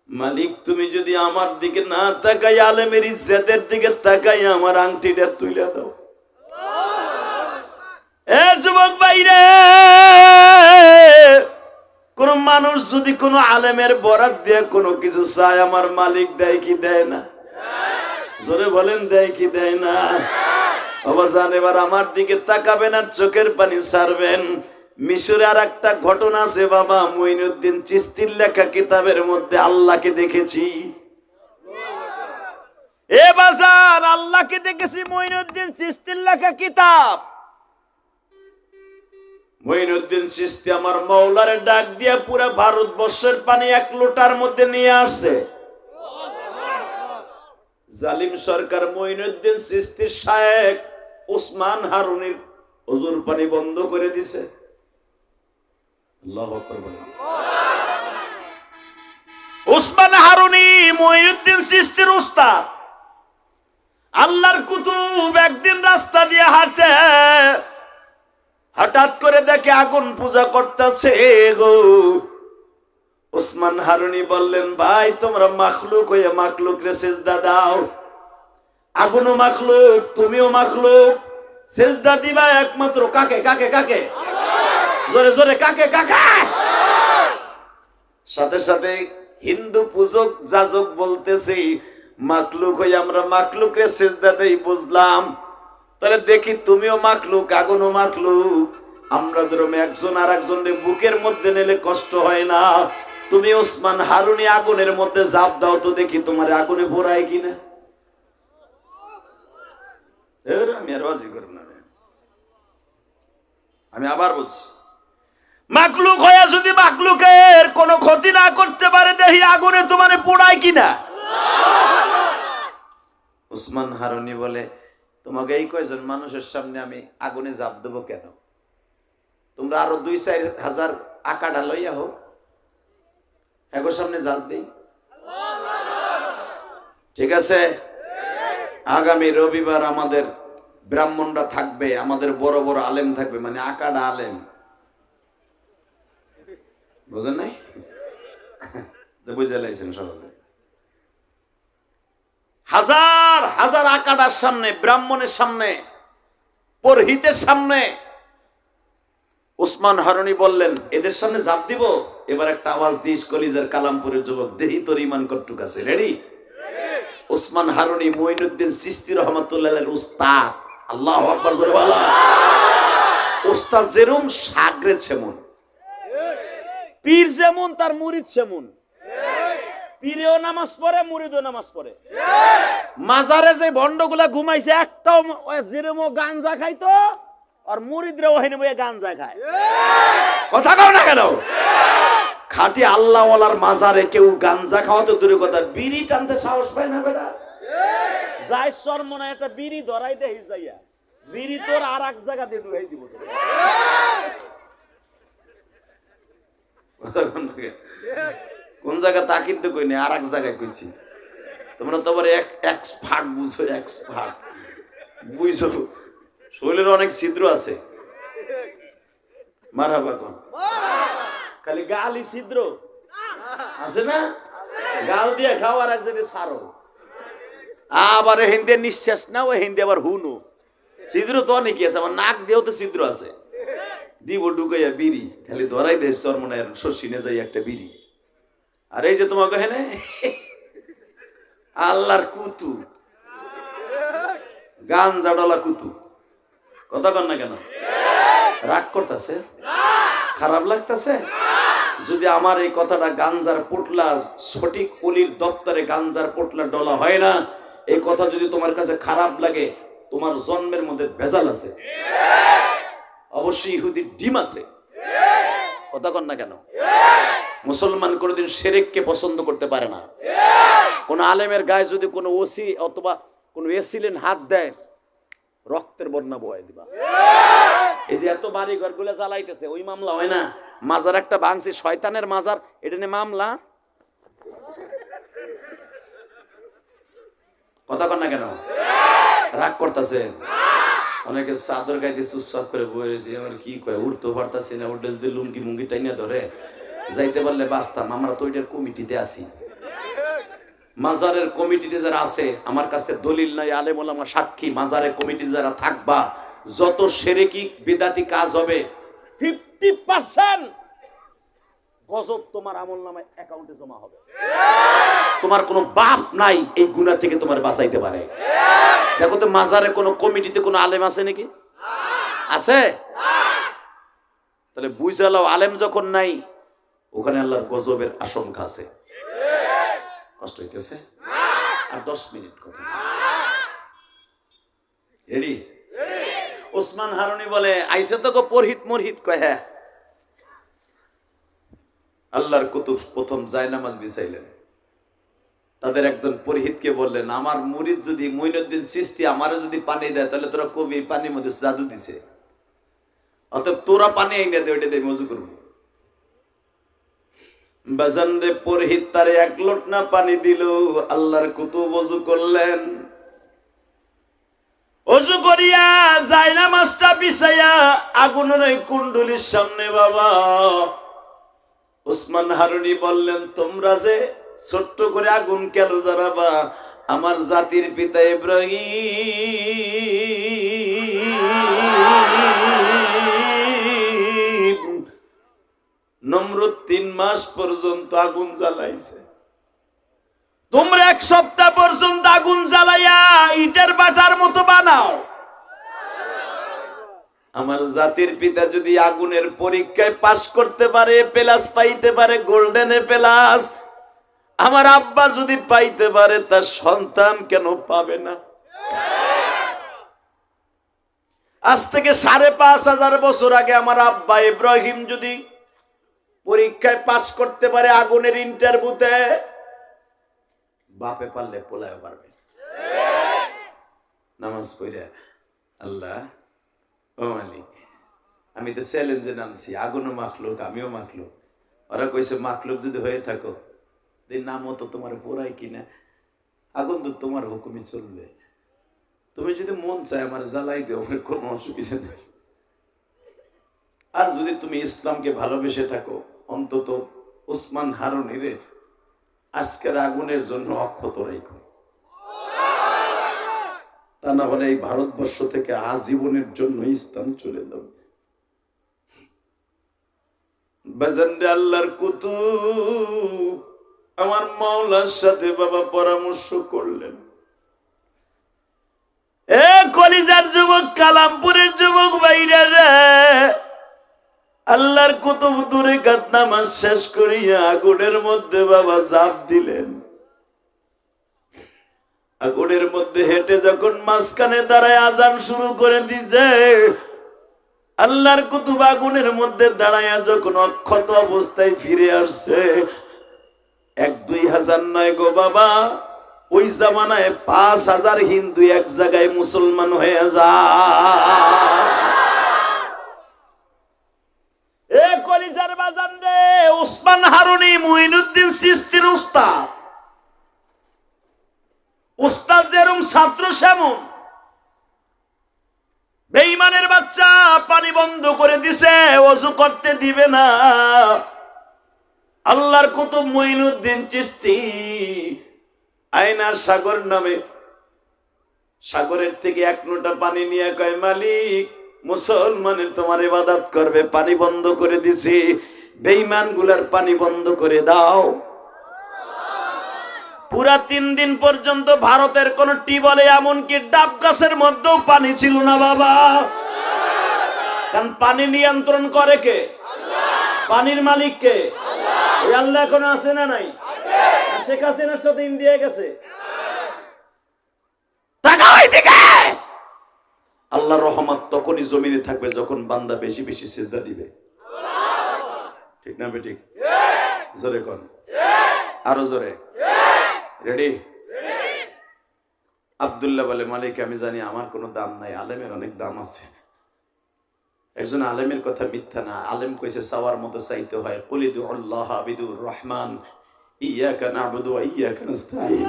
মালিক তুমি যদি আমার দিকে না তাকাই, আলেমের ইজ্জতের দিকে তাকাই, আমার আংটিটা তুলে দাও। এ যুবক ভাইরে, কোন মানুষ যদি কোন আলেমের বরাত দিয়ে কোনো কিছু চায়, আমার মালিক দেয় কি দেয় না? জোরে বলেন, দেয় কি দেয় না? অবসান এবার আমার দিকে তাকাবেন আর চোখের পানি ছাড়বেন। মিশরে আর একটা ঘটনা আছে বাবা, মুঈনুদ্দিন চিশতির লেখা কিতাবের মধ্যে আল্লাহকে দেখেছি। এ বাজার, আল্লাহকে দেখেছি মুঈনুদ্দিন চিশতির লেখা কিতাব। মুঈনুদ্দিন চিশতি আমার মাওলারে ডাক দিয়া পুরো ভারতবর্ষের পানি এক লোটার মধ্যে নিয়ে আসছে। জালিম সরকার মুঈনুদ্দিন চিশতির শায়েখ ওসমান হারুনির ওজুর পানি বন্ধ করে দিছে। আল্লাহু আকবার বলেন। ওসমান হারুনি মুঈনুদ্দিন চিশতির উস্তাদ, আল্লাহর কুতুব। একদিন রাস্তা দিয়ে হাঁটে, হঠাৎ করে দেখে আগুন পূজা করতেছে গো। ওসমান হারুনি বললেন, ভাই তোমরা মাখলুক হয়ে মাখলুক রে সিজদা দাও। আগুনও মাখলুক, তুমিও মাখলুক, সিজদা দিবা একমাত্র কাকে? কাকে? কাকে? জোরে জোরে কাকে? কাকে? সাথে সাথে হিন্দু পূজক যাজক বলতেছে, মাখলুক হয়ে আমরা মাখলুক রে সিজদা দেই, বুঝলাম। তাহলে দেখি তুমিও মাখলুক, আগুনও মাখলুক, আমরা ধরুন একজন আর একজনের বুকের মধ্যে নিলে কষ্ট হয় না, তুমি ওসমান হারুনি আগুনের মধ্যে ঝাঁপ দাও তো দেখি তোমার আগুনে ভরায় কিনা। আমি আর রাজি করব না। আমি আবার বলছি, মাখলুক হয়ে যদি মাখলুকের কোনো ক্ষতি না করতে পারে, দেখি আগুনে তোমারে পোড়ায় কিনা। ওসমান হারুনি বলে, তোমাকে এই কয়জন মানুষের সামনে আমি আগুনে ঝাঁপ দেবো কেন? তোমরা আরো 2-4 হাজার আকাডা লইয়া হোক, এগোর সামনে জাজ দেই। ঠিক আছে, আগামী রবিবার আমাদের ব্রাহ্মণরা থাকবে, আমাদের বড় বড় আলেম থাকবে, মানে আকাডা আলেম, বুঝেন নাই? বুঝে লাইছেন সহজে। হাজার হাজার আকাডার সামনে, ব্রাহ্মণের সামনে, পুরোহিতের সামনে ওসমান হারুনি বললেন, এদের সামনে ঝাঁপ দিব। এবার একটা আওয়াজ দিস, কলিজার কালামপুরের যুবক, দেহি তোর ইমান কতটুক আছে, রেডি? ওসমান হারুনি মুঈনুদ্দিন চিশতি রহমাতুল্লাহের উস্তাদ। আল্লাহু আকবার জোরে বলো। উস্তাদ যেরকম শাগরেদ সেমন, পীর যেমন তার মুরিদ সেমন। পীরেও নামাজ পড়ে, মুরিদও নামাজ পড়ে। মাজারে যে ভণ্ডগুলা ঘুমাইছে, একটাও যেরকম গাঞ্জা খাইতো, আর মুরিদরা ওখানে বইয়া গাঞ্জা খায়। কথা কও না কেন? খাঁটি আল্লাহওয়ালার মাজারে কেউ গাঞ্জা খাওয়া তো দূরের কথা, বিড়ি টানতে সাহস পায় না বেটা। যাই শর্মনা একটা বিড়ি ধরাই দেই যাইয়া, বিড়ি তোর আর এক জায়গা দিয়ে ঢুকাই দিব। কোন জায়গা তা কিন্তু কই না, আর এক জায়গায় কইছি। তোমরা তো আবার এক্সপার্ট বুঝো, এক্সপার্ট বুঝছো। শরীরের অনেক ছিদ্র আছে, মারহাবা কোন, খালি গালি ছিদ্র আছে না? গাল দিয়ে খাও আর এক জায়গায় সারো। আবার হিন্দে নিঃশ্বাস না, ওই হিন্দে আবার হুনো। ছিদ্র তো অনেকই আছে, আমার নাক দিয়েও তো ছিদ্র আছে। দিব ঢুকাইয়া বিড়ি, খালি ধরাই দেশ চরমনায় শশিনে যাই একটা বিড়ি। আর এই যে তোমাকে হেনে আল্লাহর কুতু, গাঞ্জা ডলা কুতু, কথা কন না কেন? রাগ করতেছে, খারাপ লাগতেছে? যদি আমার এই কথাটা গাঞ্জার পোটলা, সঠিক অলির দপ্তরে গাঞ্জার পোটলা ডলা হয় না, এই কথা যদি তোমার কাছে খারাপ লাগে, তোমার জন্মের মধ্যে ভেজাল আছে, অবশ্যই ইহুদির ডিম আছে। কথা কন না কেন? মুসলমান কোনদিন শিরককে পছন্দ করতে পারে না। কোন আলেমের গায়ে যদি কোনো ওসি অথবা কোন এসিলেন হাত দেয়, রক্তের বন্যা বয়ে দিবা। এই যে এত বাড়ি ঘর গুলা জ্বালাইতেছে, ওই মামলা হয় না? মাজার একটা ভাঙছি, শয়তানের মাজার, এটা নিয়ে মামলা। কথা কন না কেন? রাগ করতেছে? অনেকে চাদর গাইতে চুপচাপ করে বয়ে রয়েছে, আমার কি কয়, উঠতে পারতাছি না, উঠে যদি লুঙ্গি মুঙ্গি টাইনা ধরে যাইতে পারলে বাঁচতাম। আমরা তো ওইটার কমিটিতে আছি, মাজারের কমিটিতে যারা আছে, আমার কাছে দলিল নাই, আলেম ওলামা সাক্ষী, মাজারের কমিটিতে যারা থাকবা, যত শিরকি বিদাতি কাজ হবে 50% গজব তোমার আমলনামায় অ্যাকাউন্টে জমা হবে। তোমার কোনো বাপ নাই এই গুনাহ থেকে তোমার বাঁচাইতে পারে। দেখো তো মাজারে কোনো কমিটিতে কোনো আলেম আছে নাকি? আছে? তাহলে বুঝালাও, আলেম যখন নাই, ওখানে আল্লাহর গজবের আশঙ্কা আছে। কষ্ট হইতেছে? আর 10 মিনিট কথা। রেডি? ওসমান হারুনি বলে, আইসে তো গো পরহিত মরহিত, কয় হ্যাঁ। আল্লাহর কুতুব প্রথম জায়নামাজ বিছাইলেন। তাদের একজন পরহিতকে বললেন, আমার মুরিদ যদি মঈনুদ্দিন চিশতি আমারে যদি পানি দেয়, তাহলে তোরা কবি পানির মধ্যে জাদু দিছে, অতএব তোরা পানি আইনা দে, ওইটা দিয়ে মজু করবো। বাজান রে, পরহিত তারে 1 লোটনা পানি দিল। আল্লাহর কুতুব ওযু করলেন, ওযু করিয়া জায়নামাজটা বিছাইয়া আগুনের ওই কুণ্ডুলির সামনে বাবা ওসমান হারুনি বললেন, তোমরা যে ছোট্ট করে আগুন কেন জ্বালাবা? আমার জাতির পিতা ইব্রাহিম নমরুদ 3 মাস পর্যন্ত আগুন জ্বালাইছে, তোমরা 1 সপ্তাহ পর্যন্ত আগুন জ্বালাইয়া ইটের বাটার মতো বানাও। আমার জাতির পিতা যদি আগুনের পরীক্ষায় পাশ করতে পারে, প্লাস পাইতে পারে, গোল্ডেনে প্লাস, আমার আব্বা যদি পাইতে পারে, তার সন্তান কেন পাবে না? আজ থেকে 5,500 বছর আগে আমার আব্বা ইব্রাহিম যদি পরীক্ষায় পাশ করতে পারে আগুনের ইন্টারভিউতে, বাপে পারলে পোলায় পারবে। নামাজ পড়ে, আল্লাহ ও মালিক, আমি তো চ্যালেঞ্জে নামছি, আগুনও মাখলুক আমিও মাখলুক। ওরা কইছে, মাখলুক যদি হয়ে থাকো, নামও তো তোমার পোড়াই কিনা, আগুন তো তোমার হুকুমই চলবে। তুমি যদি মন চায় আমার জ্বালাই দিও, আমার কোনো অসুবিধা নেই। আর যদি তুমি ইসলামকে ভালোবেসে থাকো, অন্তত ওসমান হারুনির আজকের আগুনের জন্য অক্ষত রেখো, তা না হলে এই ভারতবর্ষ থেকে আজীবনের জন্য ইসলাম চলে যাবে। বাজানরে, আল্লাহর কুতুব আমার মাওলার সাথে বাবা পরামর্শ করলেন, এ কলিজার যুবক, কালামপুরের যুবক ভাইরা রে, আল্লাহর কুতুব দূরে কাত নামাজ শেষ করিয়া আগুনের মধ্যে বাবা ঝাঁপ দিলেন। আগুনের মধ্যে হেঁটে যখন মাঝখানে দাঁড়ায় আজান শুরু করে দিছে, আল্লাহর কুতুব আগুনের মধ্যে দাঁড়ায়া যখন অক্ষত অবস্থায় ফিরে আসছে, 1-2 হাজার নয় গো বাবা, ওই জামানায় 5,000 হিন্দু এক জায়গায় মুসলমান হয়ে যায়। এ কলিজার বাজান রে, ওসমান হারুনি মুঈনুদ্দিন চিশতির উস্তাদ। উস্তাদ যেরকম ছাত্র সেমন। বেঈমানের বাচ্চা পানি বন্ধ করে দিছে, ওযু করতে দিবে না। আল্লাহর কুতুব মুঈনুদ্দিন চিশতি আয়নার সাগর নামে সাগরের থেকে 1 লোটা পানি নিয়ে কয়, মালিক, মুসলমানের তোমার ইবাদত করবে, পানি বন্ধ করে দিছি, বেঈমান গুলার পানি বন্ধ করে দাও। পুরা 3 দিন পর্যন্ত ভারতের কোন টিউবওয়েলে, এমনকি ডাব গাছের মধ্যেও পানি ছিল না বাবা। কারণ পানি নিয়ন্ত্রণ করে কে? পানির মালিক কে? ওই আল্লাহ এখনো আছে না নাই? শেখ হাসিনার সাথে ইন্ডিয়া গেছে। আল্লাহর রহমত তখনই জমিনে থাকবে যখন বান্দা বেশি বেশি সিজদা দিবে। ঠিক না বেঠিক? জোরে কোন, আরো জোরে। রেডি? আব্দুল্লাহ বলে, মালিক আমি জানি আমার কোনো দাম নাই, আলেমের অনেক দাম আছে। একজন আলেমের কথা মিথ্যা না, আলেম কইছে চাওয়ার মতো চাইতে হয়। কুলিদু আল্লাহ আবিদুর রহমান ইয়াকা নাবুদু ওয়া ইয়াকা নাস্তাঈন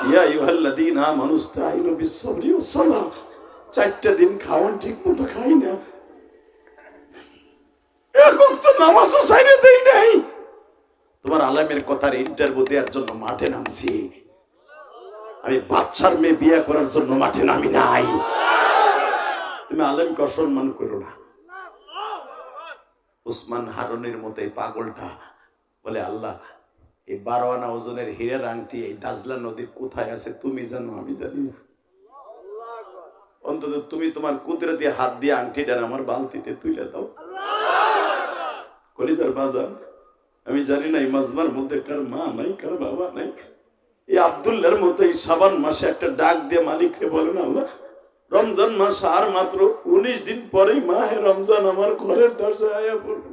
ইয়া আইয়ুহাল্লাযীনা আমানু ইসতাঈনু বিস-সাবরি ওয়াস-সালাহ। 4টা দিন খাওন ঠিক মতো খাই না, এক ওয়াক্ত নামাজও ছাইরে দেই নাই। তোমার আলেমের কথার ইন্টারভিউ দেওয়ার জন্য মাঠে নামছি, আমি বাচ্চার মেয়ে বিয়ে করার জন্য মাঠে নামি নাই। তুমি আলেমকে অসম্মান করো না। উসমান হারুনের মতো এই পাগলটা বলে, আল্লাহ এই 12 আনা ওজনের হীরের আংটি এই দাজলা নদীর কোথায় আছে তুমি জানো, আমি জানি না। অন্তত তুমি তোমার কুদরতি হাত দিয়ে আংটিটা আমার বালতিতে তুলে দাও। কলিজার বাজার, আমি জানি না এই মাজমার মধ্যে কার মা নাই, কার বাবা নাই। এই আব্দুল্লাহর মতো এই শাবান মাসে একটা ডাক দিয়ে মালিককে বলেন, আল্লাহ রমজান মাস আর মাত্র 19 দিন পরেই মাহে রমজান আমার ঘরের দরজায় আয়া পড়বে।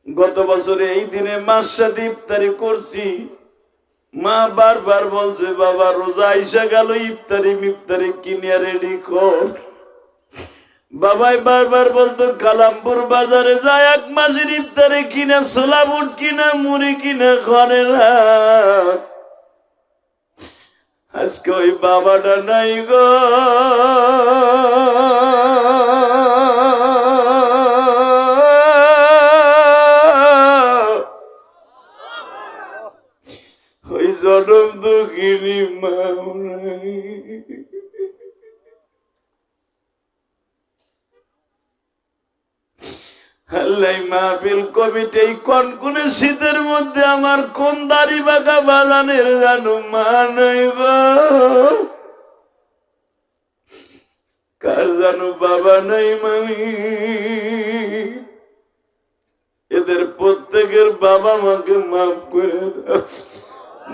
গত বছরে এই দিনে মাস সাথে ইফতারি করছি, মা বারবার বলছে বাবা রোজা আইসা গেল, ইফতারি কিনিয়া রেডি কর। বাবাই বারবার বলতো কালামপুর বাজারে যায় 1 মাসের ইফতারি কিনা, ছোলা বুট কিনা, মুড়ি কিনা ঘরে রাখ। আজকে ওই বাবাটা নাই গো। ওই জনম দুঃখিনী মা মাহফিল কমিটি কোন শীতের মধ্যে আমার কোন দাড়ি বাঁকা বাজানের জানো মা নাই গো, কার জানো বাবা নাই মানি। এদের প্রত্যেকের বাবা মাকে মাফ করে দাও।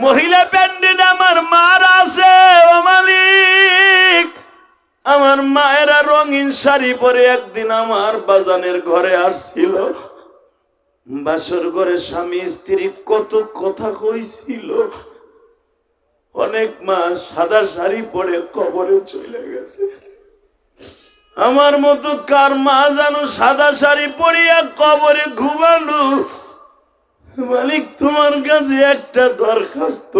মহিলা প্যান্ডেল আমার মার আছে ও মালিক, আমার মায়েরা রঙিন শাড়ি পরে একদিন আমার বাজানের ঘরে আসছিল। বাসর ঘরে স্বামী স্ত্রী কত কথা কইছিল। অনেক মা সাদা শাড়ি পরে কবরে চলে গেছে। আমার মতো কার মা জানো সাদা শাড়ি পরিয়া কবরে ঘুমানো। মালিক তোমার কাছে একটা দরখাস্ত,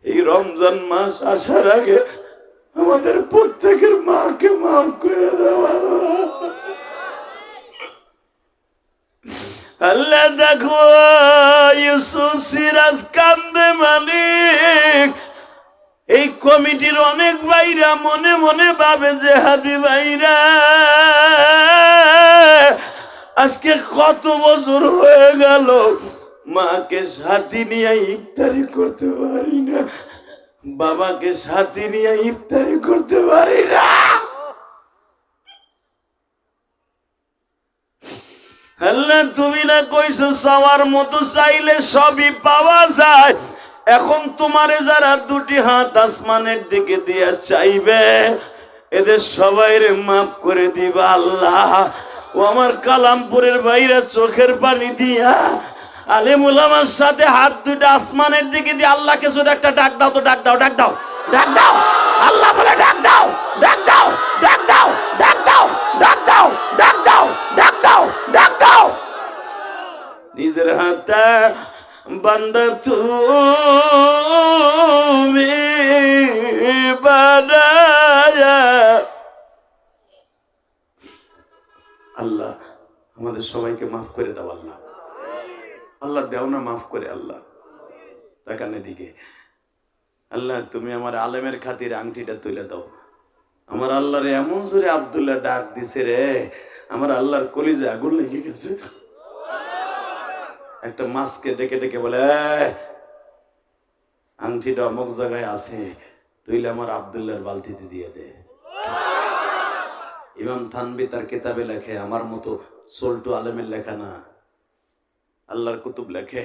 এই রমজান মাস আসার আগে আমাদের প্রত্যেকের মাকে মাফ করে দেওয়া। আল্লাহ দেখো ইউসুফ সিরাজ কান্দে মালিক। এই কমিটির অনেক ভাইরা মনে মনে ভাবে যে হাদি ভাইরা আজকে কত বছর হয়ে গেল মাকে সাথী নিয়ে ইফতারি করতে পারি না, বাবাকে সাথী নিয়ে ইফতারি করতে পারি না। আল্লাহ তুমি না কইছো চাওয়ার মতো চাইলে সবই পাওয়া যায়। এখন তোমারে যারা 2টি হাত আসমানের দিকে দিয়া চাইবে এদের সবাইরে মাফ করে দিবা আল্লাহ। ও আমার কালামপুরের ভাইরা চোখের পানি দিয়া আলেম উলামার সাথে হাত 2টা আসমানের দিকে দিয়ে আল্লাহকে শুধু একটা ডাক দাও তো, ডাক দাও, ডাক দাও, ডাক দাও। আল্লাহ বলে ডাক দাও, ডাক দাও, ডাক দাও, ডাক দাও, ডাক দাও, ডাক দাও, ডাক দাও, ডাক দাও। নিজের হাতে বান্দা তুমি বানায়া। আল্লাহ আমাদের সবাইকে মাফ করে দাও আল্লাহ। আল্লাহ দেও না মাফ করে আল্লাহ। তাকানে দিকে আল্লাহ তুমি আমার আলেমের খাতির আংটিটা তুলে দাও। আমার আল্লাহরে এমন জোরে আব্দুল্লাহ ডাক দিছে রে, আমার আল্লাহর কলিজা আগুন লেগে গেছে। একটা মাছকে ডেকে ডেকে বলে আংটিটা অমুক জায়গায় আছে, তুইলে আমার আব্দুল্লাহর বালতিতে দিয়ে দে। ইমাম থানবী তার কিতাবে লেখে, আমার মতো সোল্টু আলেমের লেখা না, আল্লাহর কুতুব লেখে,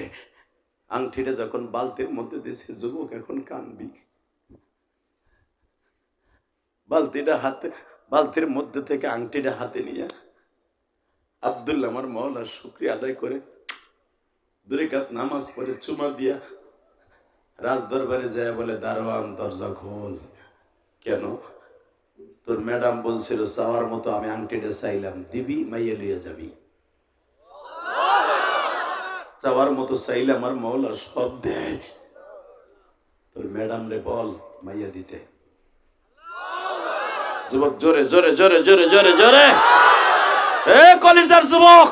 আংটিটা যখন বালতির মধ্যে দিয়েছে, যুবক এখন কানবি। বালতির মধ্যে থেকে আংটিটা হাতে নিয়ে আব্দুল্লাহ আমার মওলার শুকরিয়া আদায় করে 2 রাকাত নামাজ পড়ে চুমা দিয়া রাজ দরবারে যায় বলে, দারোয়ান দরজা খোল। কেন? তোর ম্যাডাম বলছিল চাওয়ার মতো আমি আংটিটা চাইলাম, দিবি মাইয়া লইয়া যাবি। চাওয়ার মতো চাইলে আমার মওলা সব দেয়, তোর ম্যাডাম রে বল মাইয়া দিতে। যুবক জোরে জোরে জোরে জোরে জোরে জোরে, এ কলিজার যুবক,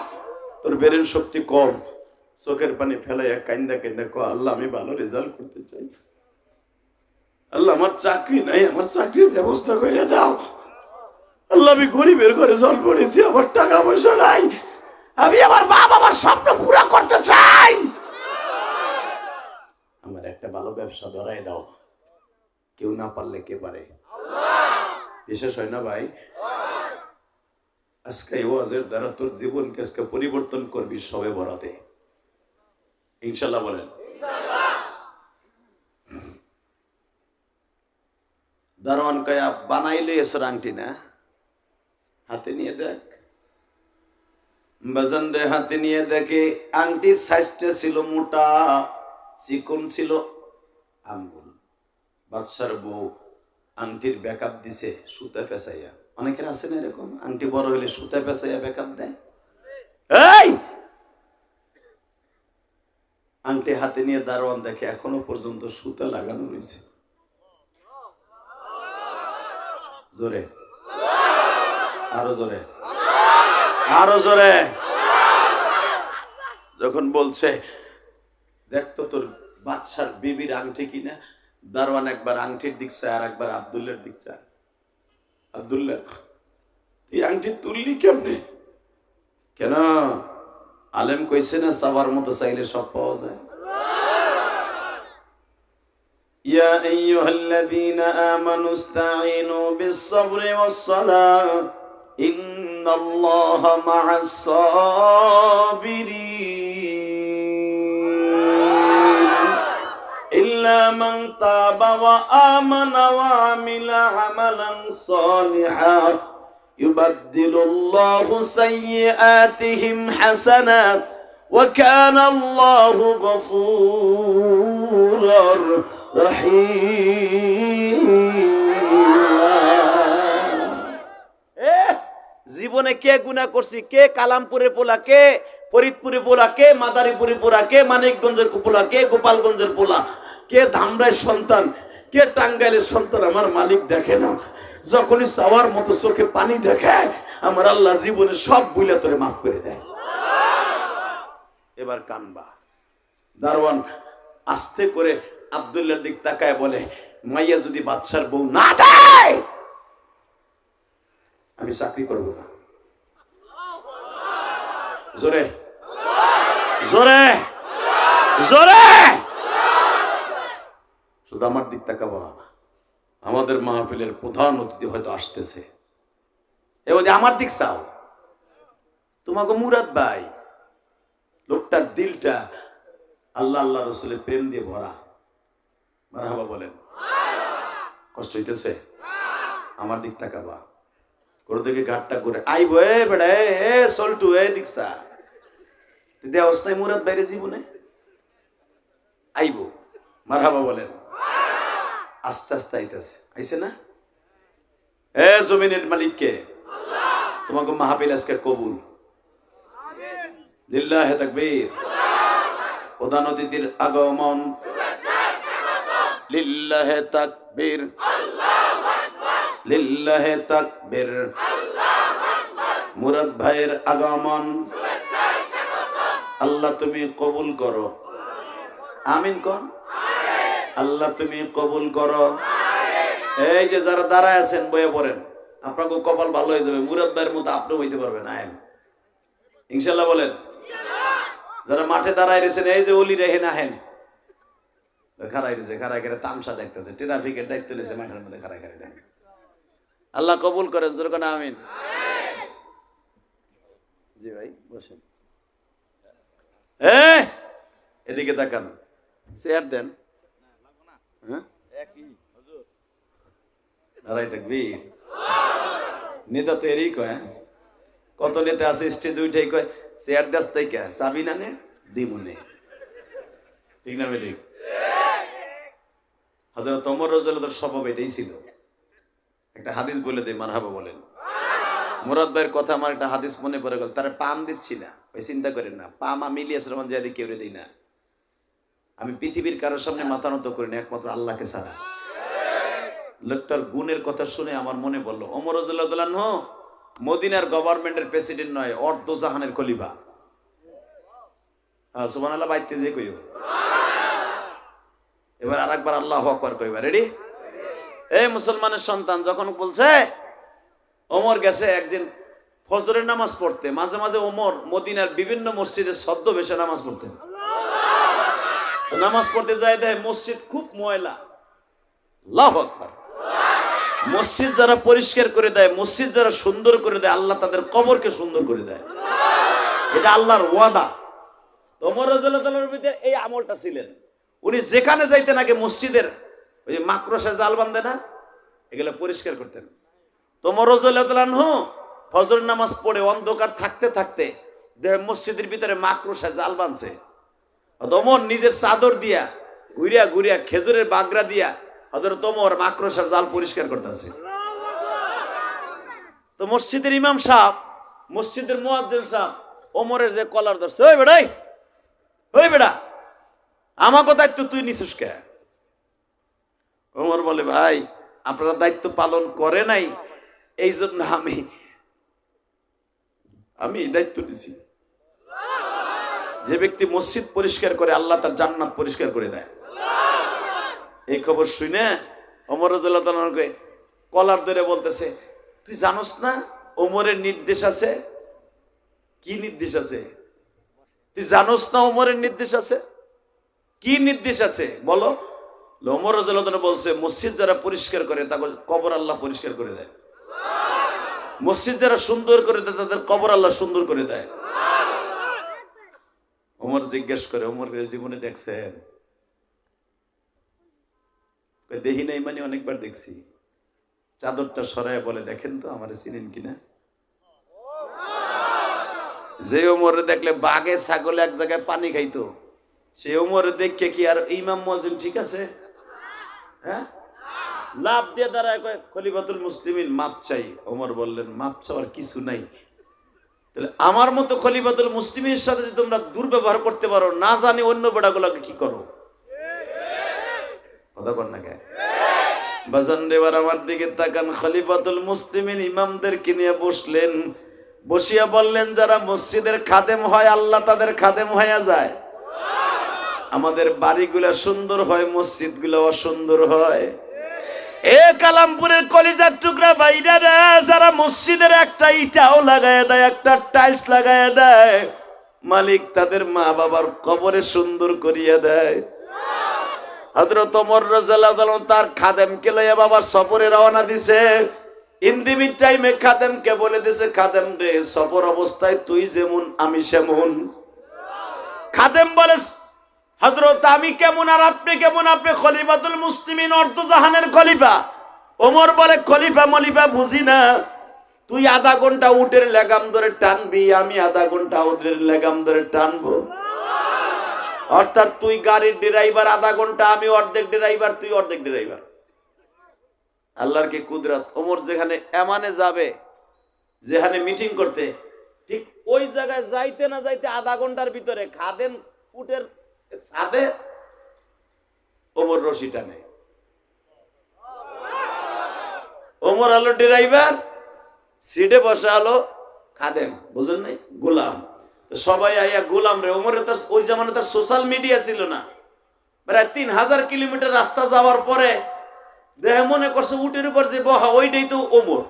তোর ব্রেন শক্তি কম, চোখের পানি ফেলাইয়া কান্দা কান্দা কো, আল্লাহ আমি ভালো রেজাল্ট করতে চাই, আল্লাহ আমার চাকরি নাই, আমার চাকরির ব্যবস্থা করে দাও। আল্লাহ আমি গরিবের ঘরে জল পড়েছি, আমার টাকা পয়সা নাই, আমি আমার বাবা আমার স্বপ্ন পুরা করতে চাই, আমার একটা ভালো ব্যবসা ধরাই দাও। কেউ না পারলে কে পারে? বিশেষ হয় না ভাই? আজকে এই ওয়াজের দ্বারা তোর জীবনকে আজকে পরিবর্তন করবি সবে বরাতে, ইনশাল্লাহ বলেন। দারোয়ান কয়া বানাইলে এসর আংটি না, হাতে নিয়ে দেখ। বাজান রে হাতে নিয়ে দেখে আংটির সাইজটা ছিল মোটা, চিকন ছিল আঙ্গুল। বাদশার বউ আংটির ব্যাকআপ দিছে সুতা পেঁচাইয়া। অনেকের আছে না এরকম, আংটি বড় হলে সুতা পেঁচাইয়া ব্যাকআপ দেয়। এই আংটি হাতে নিয়ে দারোয়ান দেখে এখনো পর্যন্ত সুতা লাগানো রয়েছে। জোরে, আরো জোরে, আরো জোরে। যখন বলছে দেখতো তোর বাদশার বিবির আংটি কিনা, দারোয়ান একবার আংটির দিক চায় আর একবার আব্দুল্লাহর দিক চায়। আব্দুল্লাহ তুই আংটি তুললি কেমনে? কেন? আলেম কইছে না চাওয়ার মতো চাইলে সব পাওয়া যায়। ইয়া আইয়ুহাল্লাযীনা আমানু ইসতাঈনু বিস-সাবরি ওয়াস-সালাহ ইন্নাল্লাহা মা'আস-সাবিরিন ইল্লা মান তাবা ওয়া আমানা ওয়া আমিলা আমালান সালিহান ইউবাদদিলুল্লাহু সাইয়্যাতিহিম হাসানাত ওয়া কানা আল্লাহু গফুরার রহিম। জীবনে কে গুনাহ করছি, কে কালামপুরের পোলা, কে ফরিদপুরের পোলা, কে মাদারীপুরের পোলা, কে মানিকগঞ্জের পোলা, কে গোপালগঞ্জের পোলা, কে ধামরাইয়ের সন্তান, কে টাঙ্গাইলের সন্তান, আমার মালিক দেখে না। যখনই চাওয়ার মতো চোখে পানি দেখায়, আমার আল্লাহ জীবনে সব বুইলা তোরে মাফ করে দেয়। এবার কানবা। দারোয়ান আস্তে করে আব্দুল্লাহর দিক তাকায় বলে, মাইয়া যদি বাদশার বউ না দেয় আমি চাকরি করবো না। জোরে জোরে জোরে, শুধু আমার দিক তাকাবো। আমাদের মাহফিলের প্রধান অতিথি হয়তো আসতেছে, এবার আমার দিক চাও। তোমাকে মুরাদ ভাই, লোকটার দিলটা আল্লাহ আল্লাহ রসুলের প্রেম দিয়ে ভরা। মারহাবা বলেন। কষ্ট হইতেছে? আমার দিক তাকাবা। করে দেখে ঘাটটা করে আইব, এ বেড়া এ সল্টু এ দিকসা দে অবস্থায় মুরাদ বাইরে জীবনে আইব। মারহাবা বলেন। আস্তে আস্তে আইতেছে, আইছে না? এ জমিনের মালিককে তোমাকে মাহফিল আজকে কবুল। লিল্লাহে তাকবীর। প্রধান অতিথির আগমন। লিল্লাহে তাকবীর, লিল্লাহে তাকবীর। মুরাদ ভাইয়ের আগমন আল্লাহ তুমি কবুল করো। আমিন কোন? আল্লাহ তুমি কবুল করো। এই যে যারা দাঁড়ায় আছেন বয়ে পড়েন, আপনাকে কপাল ভালো হয়ে যাবে, মুরাদ ভাইয়ের মতো আপনিও হইতে পারবেন। আইন ইনশাল্লাহ বলেন। যারা মাঠে দাঁড়ায় রয়েছেন, এই যে অলি রেহেন আহেন খারাই রয়েছে, খারাই খারাই তামসা দেখতেছে, ট্রাফিকের দায়িত্ব নিয়েছে, মাঠের মধ্যে খারাই খারাই দেখেন। আল্লাহ কবুল করেন, জোরে কোন আমিন। জি ভাই বসেন। এদিকে তাকান, চেয়ার দেন। হ্যাঁ নেতা তো এরই কয়, কত নেতা আছে স্টেজ উঠে কয় চেয়ার দাস তাই কে চাবি না নে দিমুনে, ঠিক না বেটি? হযরত ওমর রাদিয়াল্লাহু তাআলার স্বভাব এটাই ছিল। একটা হাদিস বলে দেই, মারহাবা বলেন। মুরাদ ভাইয়ের কথা আমার একটা হাদিস মনে পড়ে গেল। তারা পাম দিচ্ছি না, ওই চিন্তা করেন না, পাম আমি ইলিয়াস রহমান জাদি কেউ দিই না। আমি পৃথিবীর কারোর সামনে মাথা নত করি না, একমাত্র আল্লাহকে ছাড়া। লোকটার গুণের কথা শুনে আমার মনে পড়লো, ওমর রাদিয়াল্লাহু তাআলা মদিনার গভর্নমেন্টের প্রেসিডেন্ট নয়, অর্ধ জাহানের খলিফা। সুবহানাল্লাহ বাইতে যে কইও। এবার আরেকবার আল্লাহু আকবার কইবা, রেডি? এই মুসলমানের সন্তান যখন বলছে ওমর গেছে একদিন ফজরের নামাজ পড়তে, মাঝে মাঝে ওমর মদিনার বিভিন্ন মসজিদে ছদ্মবেশে নামাজ পড়তেন। নামাজ পড়তে যায় দেয় মসজিদ খুব ময়লা। আল্লাহু আকবার। মসজিদ যারা পরিষ্কার করে দেয়, মসজিদ যারা সুন্দর করে দেয়, আল্লাহ তাদের কবরকে সুন্দর করে দেয়। এটা আল্লাহর ওয়াদা। ওমর রাদিয়াল্লাহু তাআলার ভিতরে এই আমলটা ছিলেন। উনি যেখানে যাইতেন আগে মসজিদের ওই যে মাকড়সা জাল বাঁধে না, এগুলো পরিষ্কার করতেন। ওমর রাদিয়াল্লাহু তাআলা ফজরের নামাজ পড়ে অন্ধকার থাকতে থাকতে মসজিদের ভিতরে মাকড়সা জাল বাঁধছে। ওমর নিজের চাদর দিয়া ঘুরিয়া ঘুরিয়া খেজুরের বাগড়া দিয়া হযরত ওমর মাকড়সার জাল পরিষ্কার করতেছে। তো মসজিদের ইমাম সাহেব, মসজিদের মুয়াজ্জিন সাহেব ওমরের যে কলার ধরছে, ওই বেড়াই, ওই বেড়া, আমাকে দায়িত্ব তুই নিছিস কে? ওমর বলে, ভাই আপনারা দায়িত্ব পালন করে নাই, এই জন্য আমি দায়িত্ব নিছি। যে ব্যক্তি মসজিদ পরিষ্কার করে আল্লাহ তার জান্নাত পরিষ্কার করে দেয়। এই খবর শুনে ওমর রাদিয়াল্লাহু তাআলাকে কলার ধরে বলতেছে, তুই জানোস না ওমরের নির্দেশ আছে? কি নির্দেশ আছে? তুই জানোস না ওমরের নির্দেশ আছে? কি নির্দেশ আছে বলো? ওমর রাদিয়াল্লাহু তাআলা বলছে, মসজিদ যারা পরিষ্কার করে তাদের কবর আল্লাহ পরিষ্কার করে দেয়। মসজিদ যারা সুন্দর করে দেয় তাদের কবর আল্লাহ সুন্দর করে দেয়। ওমর জিজ্ঞেস করে, ওমরের জীবনে দেখছেন? দেখি নাই মানে অনেকবার দেখছি। চাদরটা সরায় বলে, দেখেন তো আমার চিনেন কিনা? যে ওমরে দেখলে বাঘে ছাগলে এক জায়গায় পানি খাইতো, সে ওমরে দেখে কি আর ইমাম মুয়াজ্জিন ঠিক আছে? হ্যাঁ, লাভ দিয়ে দাঁড়ায় কয় খলিফাতুল মুসলিমিন মাপ চাই। ওমর বললেন, মাপ চাওয়ার কিছু নাই। তাহলে আমার মতো খলিফাতুল মুসলিমের সাথে যদি তোমরা দুর্ব্যবহার করতে পারো, না জানি অন্য বেড়াগুলোকে কি করো। কথা কর না কেন? বাজান এবার আমার দিকে তাকান। খলিফাতুল মুসলিমিন ইমামদেরকে নিয়ে বসলেন, বসিয়া বললেন, যারা মসজিদের খাদেম হয় আল্লাহ তাদের খাদেম হয়ে যায়। আমাদের বাড়িগুলা সুন্দর হয়, মসজিদগুলো অসুন্দর হয়। এ কালামপুরের কলিজার টুকরা ভাইরা, যারা মসজিদের একটা ইটাও লাগায় দেয়, একটা টাইলস লাগায় দেয়, মালিক তাদের মা বাবার কবরে সুন্দর করিয়া দেয়। হযরত ওমর রাদিয়াল্লাহু তাআলা তার খাদেমকে লইয়া বাবা সফরে রওনা দিছে। ইন দি মিড টাইমে খাদেমকে বলে দিছে, খাদেম রে, সফর অবস্থায় তুই যেমন আমি সেমন। খাদেম বলে, হযরত আমি কেমন আর আপনি কেমন? আপনি খলিফাতুল মুসলিমিন, অর্ধ জাহানের খলিফা। ওমর বলে, খলিফা মলিফা বুঝি না, তুই আধা ঘন্টা উটের লাগাম ধরে টানবি, আমি আধা ঘন্টা ওদের লাগাম ধরে টানবো। অর্থাৎ তুই গাড়ির ড্রাইভার আধা ঘন্টা, আমি অর্ধেক ড্রাইভার, তুই অর্ধেক ড্রাইভার। আল্লাহর কি কুদরত! ওমর যেখানে এমানে যাবে, যেখানে মিটিং করতে, ঠিক ওই জায়গায় যাইতে না যাইতে আধা ঘন্টার ভিতরে খাদেম উটের ছাদে ওমর রশি টানে। ওমর হলো ড্রাইভার, সিটে বসা হলো খাদেম, বুঝলেন নাই? গোলাম। সবাই আইয়া গোলাম রে। ওমরের তো ওই জামানে তার সোশ্যাল মিডিয়া ছিল না। প্রায় 3000 কিলোমিটার রাস্তা যাওয়ার পরে দেহ মনে করছে উটের উপর যে বহা ওইটাই তো ওমর।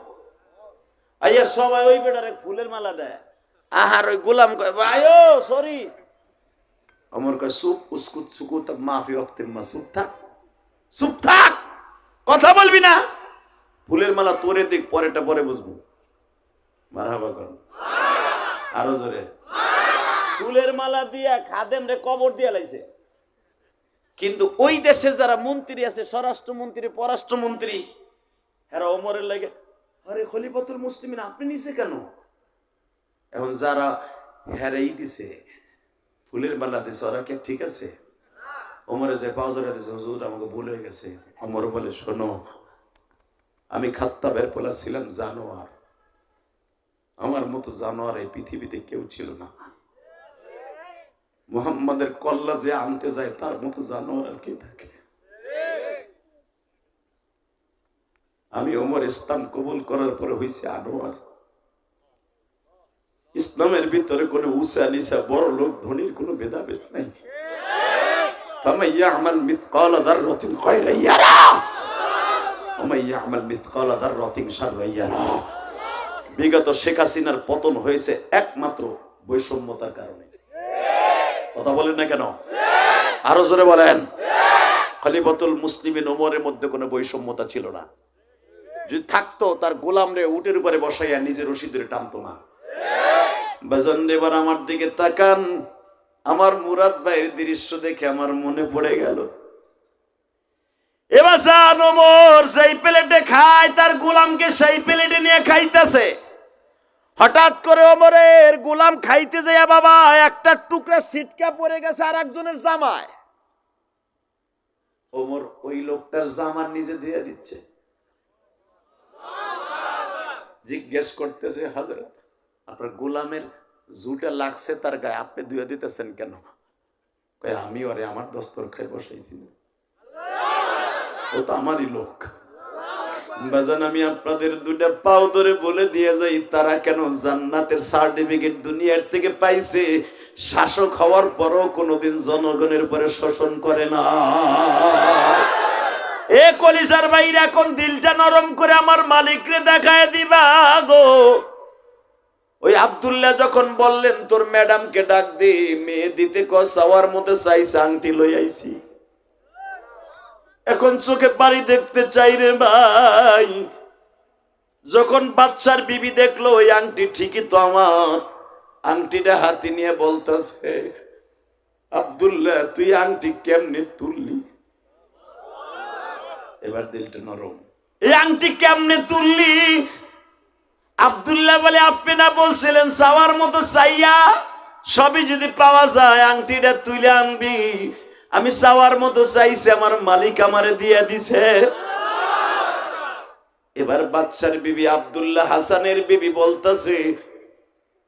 আইয়া সবাই ওই বেটারে ফুলের মালা দেয়। আহার ওই গোলাম কয়, ভাইও সরি। ওমর কয়, চুপ, উসকুত সুকুত মাফি ওয়াক্তে মা, চুপ থাক, চুপ থাক, কথা বলবি না। ফুলের মালা তোরে দিক, পরেটা পরে বুঝবো। মারহাবা কর, আরো জোরে। ফুলের মালা দিয়া খাদেম রে কবর দিয়া লাইছে। কিন্তু ওই দেশের যারা মন্ত্রী আছে, স্বরাষ্ট্রমন্ত্রী, পররাষ্ট্রমন্ত্রী, এরা ওমরের লাগে, আরে খলিফাতুল মুসলিমিন আপনি নিছে কেন? এখন যারা হেরেই দিছে, ফুলের মালা দিছে, ওরা কি ঠিক আছে? ওমরে যে পাউজরা দিছে, হুজুর আমাকে ভুল হয়ে গেছে। ওমর বলে, শোনো, আমি খাত্তাবের পোলা ছিলাম জানোয়ার, আমার মতো জানোয়ার এই পৃথিবীতে কেউ ছিল না। মুহাম্মাদের কল্লা যে আনতে যায় তার মতো জানোয়ার আর কে থাকে? আমি ওমর ইসলাম কবুল করার পরে হইছে আনোয়ার। ইসলামের ভিতরে কোনো উঁচা নিচা, বড় লোক ধনীর কোনো ভেদাভেদ নাই। ফামান ইয়ামাল মিথকালা যাররাতিন খায়রান ইয়ারা ওয়া মান ইয়ামাল মিথকালা যাররাতিন শাররান ইয়ারা। বিগত শেখ হাসিনার পতন হয়েছে একমাত্র বৈষম্যতার কারণে। কথা বলেন না কেন? আরো জোরে বলেন। খলিফাতুল মুসলিমিন ওমরের মধ্যে কোনো বৈষম্যতা ছিল না। যদি থাকতো, তার গোলাম রে উটের উপরে বসাইয়া নিজের রশি ধরে টানতো না। বাজান এবার আমার দিকে তাকান, আমার মুরাদ ভাইয়ের দৃশ্য দেখে আমার মনে পড়ে গেল। এবার ওমর সেই প্লেটে খায়, তার গোলামকে সেই প্লেটে নিয়ে খাইতেছে। হঠাৎ করে ওমরের গোলাম খাইতে যায়, বাবা একটা টুকরা ছিটকা পড়ে গেছে আর একজনের জামায়। ওমর ওই লোকটার জামা নিজে ধুয়ে দিচ্ছে। জিজ্ঞেস করতেছে, হযরত আপনার গোলামের জুটা লাগছে তার গায়ে, আপনি ধুয়ে দিতেছেন কেন? কয়, আমি ওরে আমার দস্তরখানায় বসাইছি, ও তো আমারই লোক। বাজান আমি আপনাদের দুইটা পাও ধরে বলে দিয়ে যাই, তারা কেন জান্নাতের সার্টিফিকেট দুনিয়ার থেকে পাইছে, শাসক হওয়ার পরও কোনোদিন জনগণের উপরে শোষণ করে না। এ কলিজার ভাইরা, এখন দিলটা নরম করে আমার মালিকরে দেখায় দিবা গো। ওই আব্দুল্লাহ যখন বললেন, তোর ম্যাডামকে ডাক দে, মেয়ে দিতে চাওয়ার মতো চাইছে, আংটি লই আইছি, এখন চোখে পানি দেখতে চাই রে ভাই। যখন বাচ্চার বিবি দেখলো ওই আংটি ঠিকই তো আমার, আংটিটা হাতে নিয়ে বলতেছে, আব্দুল্লাহ তুই আংটি কেমনে তুললি? এবার দিলটা নরম। এই আংটি কেমনে তুললি? আব্দুল্লাহ বলে, আপনি না বলছিলেন চাওয়ার মতো চাইয়া সবই যদি পাওয়া যায় আংটিটা তুলে আনবি? আমি চাওয়ার মতো চাইছি, আমার মালিক আমারে দিয়ে দিছে। এবার বাচ্চার বিবি আব্দুল্লাহ হাসানের বিবি বলতেছে,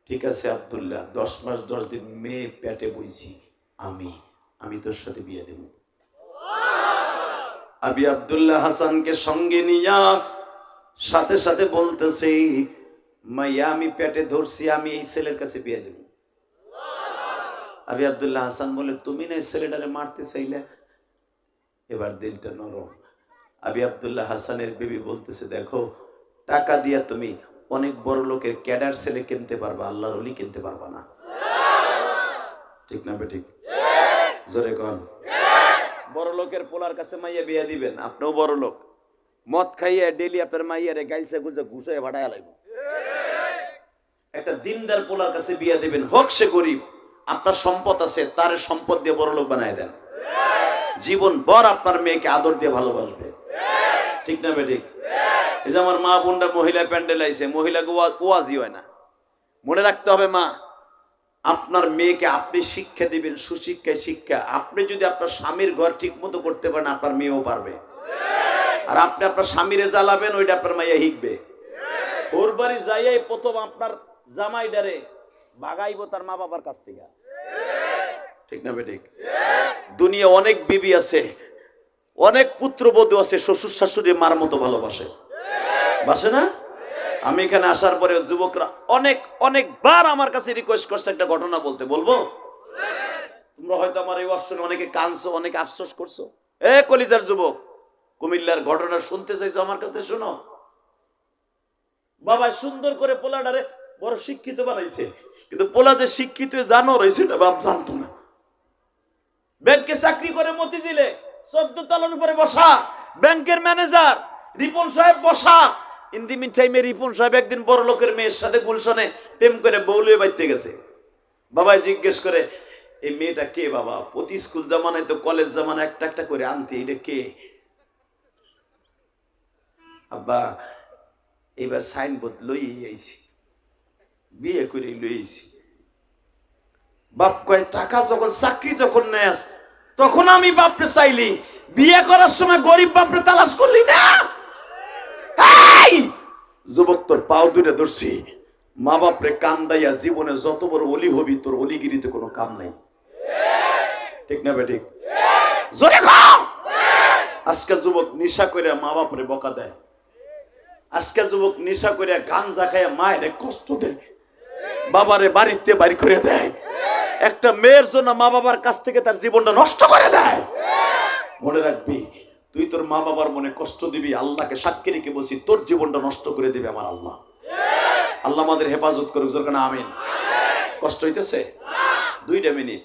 ঠিক আছে আব্দুল্লাহ, 10 মাস 10 দিন মেয়ে পেটে বইছি, আমি তোর সাথে বিয়ে দেব। আমি আব্দুল্লাহ হাসানকে সঙ্গে নিয়া সাথে সাথে বলতেছে, মাইয়া আমি পেটে ধরছি, আমি এই ছেলের কাছে বিয়ে দেব। আবি আব্দুল্লাহ হাসান বলে, তুমি না ছেলেটারে মারতে চাইলে? এবার দিলটা নরম। আবি আব্দুল্লাহ হাসানের বিবি বলতেছে, দেখো টাকা দিয়া তুমি অনেক বড় লোকের ক্যাডার ছেলে কিনতে পারবা, আল্লাহর ওলি কিনতে পারবা না। ঠিক না বেঠিক? জোরে কোন। বড় লোকের পোলার কাছে মাইয়া বিয়া দিবেন, আপনিও বড় লোক, মদ খাইয়া ডেলি আপনার মাইয়ারে গাইলসা গুজা ঘুষাইয়া ভাড়াইয়া লাগবে। একটা দিনদার পোলার কাছে বিয়া দিবেন, হোক সে গরিব, আপনার সম্পদ আছে, তার সম্পদ দিয়ে বড় লোক বানায় দেন। জীবন ভর আপনার মেয়েকে আদর দিয়ে ভালোবাসবে। ঠিক না বেঠিক? এই যে আমার মা বোনরা মহিলা প্যান্ডেল আইছে, মহিলাকে ওয়াজি হয় না। মনে রাখতে হবে, মা আপনার মেয়েকে আপনি শিক্ষা দিবেন, সুশিক্ষায় শিক্ষা। আপনি যদি আপনার স্বামীর ঘর ঠিক মতো করতে পারেন, আপনার মেয়েও পারবে। আর আপনি আপনার স্বামীরে জ্বালাবেন, ওইটা আপনার মাইয়া শিখবে। ওর বাড়ি যাইয়াই প্রথম আপনার জামাইডারে বাগাইবো তার মা বাবার কাছ থেকে। ঠিক না বেঠিক? দুনিয়া অনেক বিবি আছে, অনেক পুত্রবধূ আছে, শ্বশুর শাশুড়ি মার মতো ভালোবাসে, বাসে না? আমি এখানে আসার পরে যুবকরা অনেকবার আমার কাছে রিকোয়েস্ট করছে একটা ঘটনা বলতে। বলবো? তোমরা হয়তো আমার এই ওয়াজ শুনে অনেকে কাঁদছো, অনেকে আফসোস করছো। এ কলিজার যুবক, কুমিল্লার ঘটনা শুনতে চাইছো, আমার কাছে শোনো। বাবা সুন্দর করে পোলাডারে বড় শিক্ষিত বানাইছে, কিন্তু পোলা যে শিক্ষিত জানো রয়েছে না, বাপ জানতো না। ব্যাংকে চাকরি করে মতিঝিলে 14 তলার উপরে বসা ব্যাংকের ম্যানেজার, রিপন সাহেব বসা। ইন দি মিন টাইমে রিপন সাহেব একদিন বড় লোকের মেয়ের সাথে গুলশনে প্রেম করে বউলিয়ে বাইতে গেছে। বাবাই জিজ্ঞেস করে, এই মেয়েটা কে বাবা? প্রতি স্কুল জামানায় তো কলেজ জামানায় একটা একটা করে আনতে, এটা কে? আব্বা এবার সাইনবোর্ড লই আইছি, বিয়ে করে লইছি। বাপ কয়, টাকা যখন চাকরি যখন নেস তখন আমি বাপরে চাইলি, বিয়ে করার সময় গরিব বাপরে তালাশ করলি না? যুবক তোর পাও দূরে ধরছি, মা বাপরে কান্দাইয়া জীবনে যত বড় অলি হবি, তোর অলিগিরিতে কোনো কাম নাই। ঠিক না বেঠিক? জোরে খাও। আজকে যুবক নিশা করে মা বাপরে বকা দেয়, আজকে যুবক নিশা করে গাঞ্জা খায় মায়ের কষ্ট দেয়, বাবারে বাড়িতে বাড়ি করে দেয়, একটা মেয়ের জন্য মা বাবার কাছ থেকে তার জীবনটা নষ্ট করে দেয়। মনে রাখবি, তুই তোর মা বাবার মনে কষ্ট দিবি, আল্লাহকে সাক্ষী রেখে বলছি তোর জীবনটা নষ্ট করে দিবে আমার আল্লাহ। আল্লাহ আমাদের হেফাজত করুক, জোর কানা আমিন। কষ্ট হইতেছে? 2 মিনিট।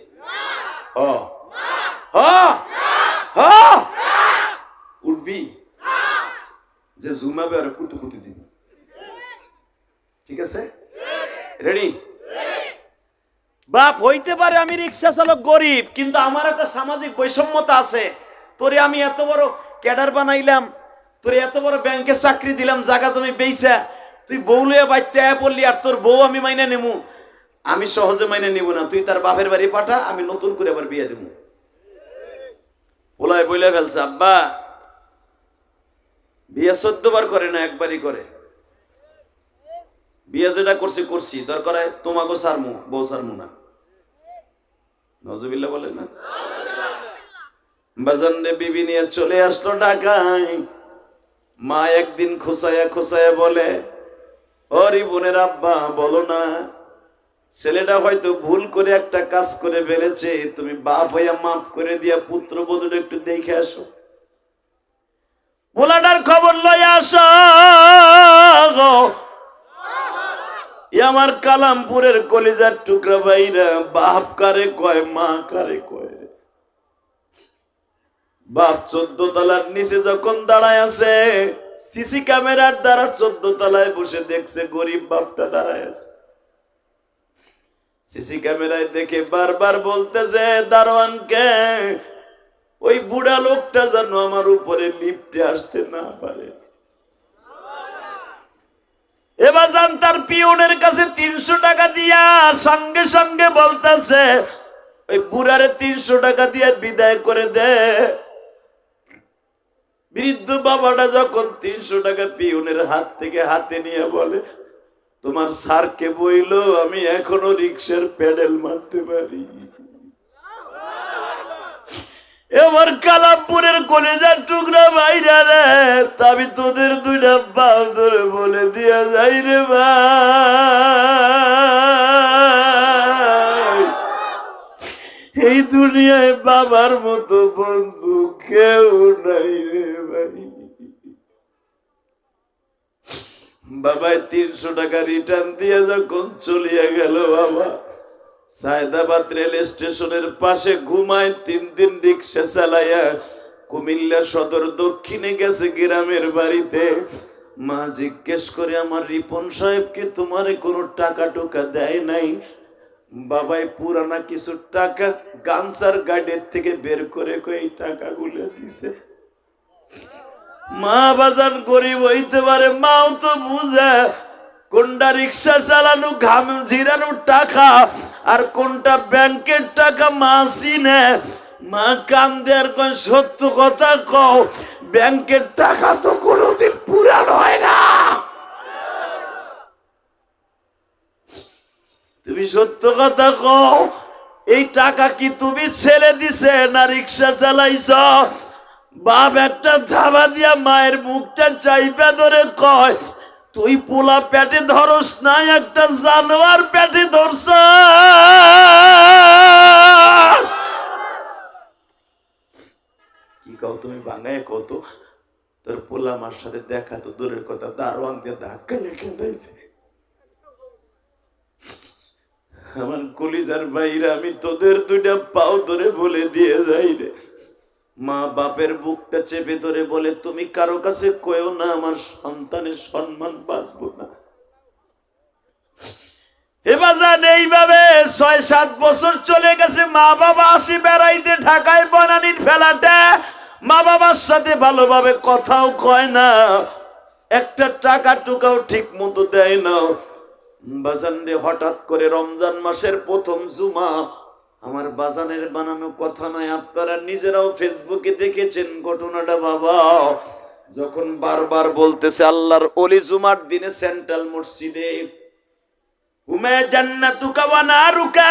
উঠবি যে জুমাবে আর কুতু কুতু দিবি, ঠিক আছে? রেডি? বাপ হইতে পারে আমি রিক্সা চালক গরিব, কিন্তু আমার একটা সামাজিক বৈষম্যতা আছে। তোরে আমি এত বড় ক্যাডার বানাইলাম, তোরে এত বড় ব্যাংকে চাকরি দিলাম, জায়গা জমি বেইছা, তুই বউ লইয়া বাইতে আয়া পড়লি, আর তোর বউ আমি মাইনে নেবো? আমি সহজে মাইনে নিব না। তুই তার বাপের বাড়ি পাঠা, আমি নতুন করে আবার বিয়ে দেবো। ওলাই বইলে ফেলছে, আব্বা বিয়ে 14 বার করে না, একবারই করে। বিয়ে যেটা করছি করছি, দরকার হয় তোমাকে সারমু, বউ সারমু না। নজুবিল্লাহ বলে না? বাজান রে বিবি নিয়ে চলে আসলো ঢাকায়। মা একদিন খুসায়া খুসায়া বলে, ও রিপনের আব্বা বলো না, ছেলেটা হয়তো ভুল করে একটা কাজ করে ফেলেছে, তুমি বাপ হইয়া মাফ করে দিয়া পুত্রবধূটা একটু দেখে আসো, পোলাটার খবর লইয়া আসো। আমার কালামপুরের কলিজার টুকরা ভাইরা, বাপ কারে কয় মা কারে কয়। বাপ 14 তলার নিচে যখন দাঁড়ায় আছে, সিসি ক্যামেরার দ্বারা 14 তলায় বসে দেখছে গরিব বাপটা দাঁড়ায় আছে। সিসি ক্যামেরায় দেখে বারবার বলতেছে দারোয়ানকে, ওই বুড়া লোকটা যেন আমার উপরে লিফটে আসতে না পারে। এবার যান তার পিয়নের কাছে 300 টাকা দিয়া সঙ্গে সঙ্গে বলতেছে, ওই বুড়ারে 300 টাকা দিয়ে বিদায় করে দে। বৃদ্ধ বাবাটা যখন 300 টাকা পিয়নের হাত থেকে হাতে নিয়ে বলে, তোমার স্যারকে বইলো আমি এখনো রিক্সার প্যাডেল মারতে পারি। এবার কালামপুরের কলেজার টুকরা ভাইরা রে, আমি তোদের 2টা বাপ ধরে বলে দিয়া যাই রে ভাই, এই দুনিয়ায় বাবার মতো বন্ধু কেউ নাই রে ভাই। বাবাই 300 টাকা রিটার্ন দিয়ে যখন চলিয়া গেল, বাবা সায়দাবাদ রেল স্টেশনের পাশে ঘুমায় 3 দিন রিক্সা চালাইয়া কুমিল্লা সদর দক্ষিণে গেছে গ্রামের বাড়িতে। মা জিজ্ঞেস করে, আমার রিপন সাহেবকে তোমার কোনো টাকা টোকা দেয় নাই? বাবাই পুরানা কিছু টাকা গানসার গাড়ির থেকে বের করে এই টাকাগুলো দিছে। মা বাজান গরিব হইতে পারে, মাও তো বুঝে কোনটা রিক্সা চালানো ঘাম ঝিরানোর টাকা আর কোনটা ব্যাংকের টাকা। মা চিনে, মা কান্দে আর কয়, সত্য কথা কও, ব্যাংকের টাকা তো কোনোদিন পুরান হয় না। তুমি সত্য কথা কও, এই টাকা কি তুমি ছেড়ে দিছে না রিক্সা চালাইছ? বাপ একটা ধাবা দিয়া মায়ের মুখটা চাইপা ধরে কয়, তুই পোলা পেটে ধরস না, একটা জানোয়ার পেটে ধরছ। কি কও তুমি বাঙায় কত? তোর পোলা আমার সাথে দেখা তো দূরের কথা, দারোয়ান দিয়ে ধাক্কা লেখে দিয়েছে। আমার কলিজার ভাইরা, আমি তোদের 2টা পাও ধরে বলে দিয়ে যাই রে, মা বাপের বুকটা চেপে ধরে বলে, তুমি কারো কাছে কয়েও না আমার সন্তানের সম্মান বাঁচবো না। এবার এইভাবে ৬-৭ বছর চলে গেছে। মা বাবা আসি বেড়াইতে ঢাকায় বনানীর ফেলাটা, মা বাবার সাথে ভালোভাবে কথাও কয় না, একটা টাকা টুকাও ঠিক মতো দেয় না। বাজান রে, হঠাৎ করে রমজান মাসের প্রথম জুমা, আমার বাজানের বানানো কথা নয়, আপনারা নিজেরাও ফেসবুকে দেখেছেন ঘটনাটা। বাবা যখন বারবার বলতেছে আল্লাহর ওলি জুমার দিনে সেন্ট্রাল মসজিদে, উমে জান্নাতুকা ওয়া নারুকা,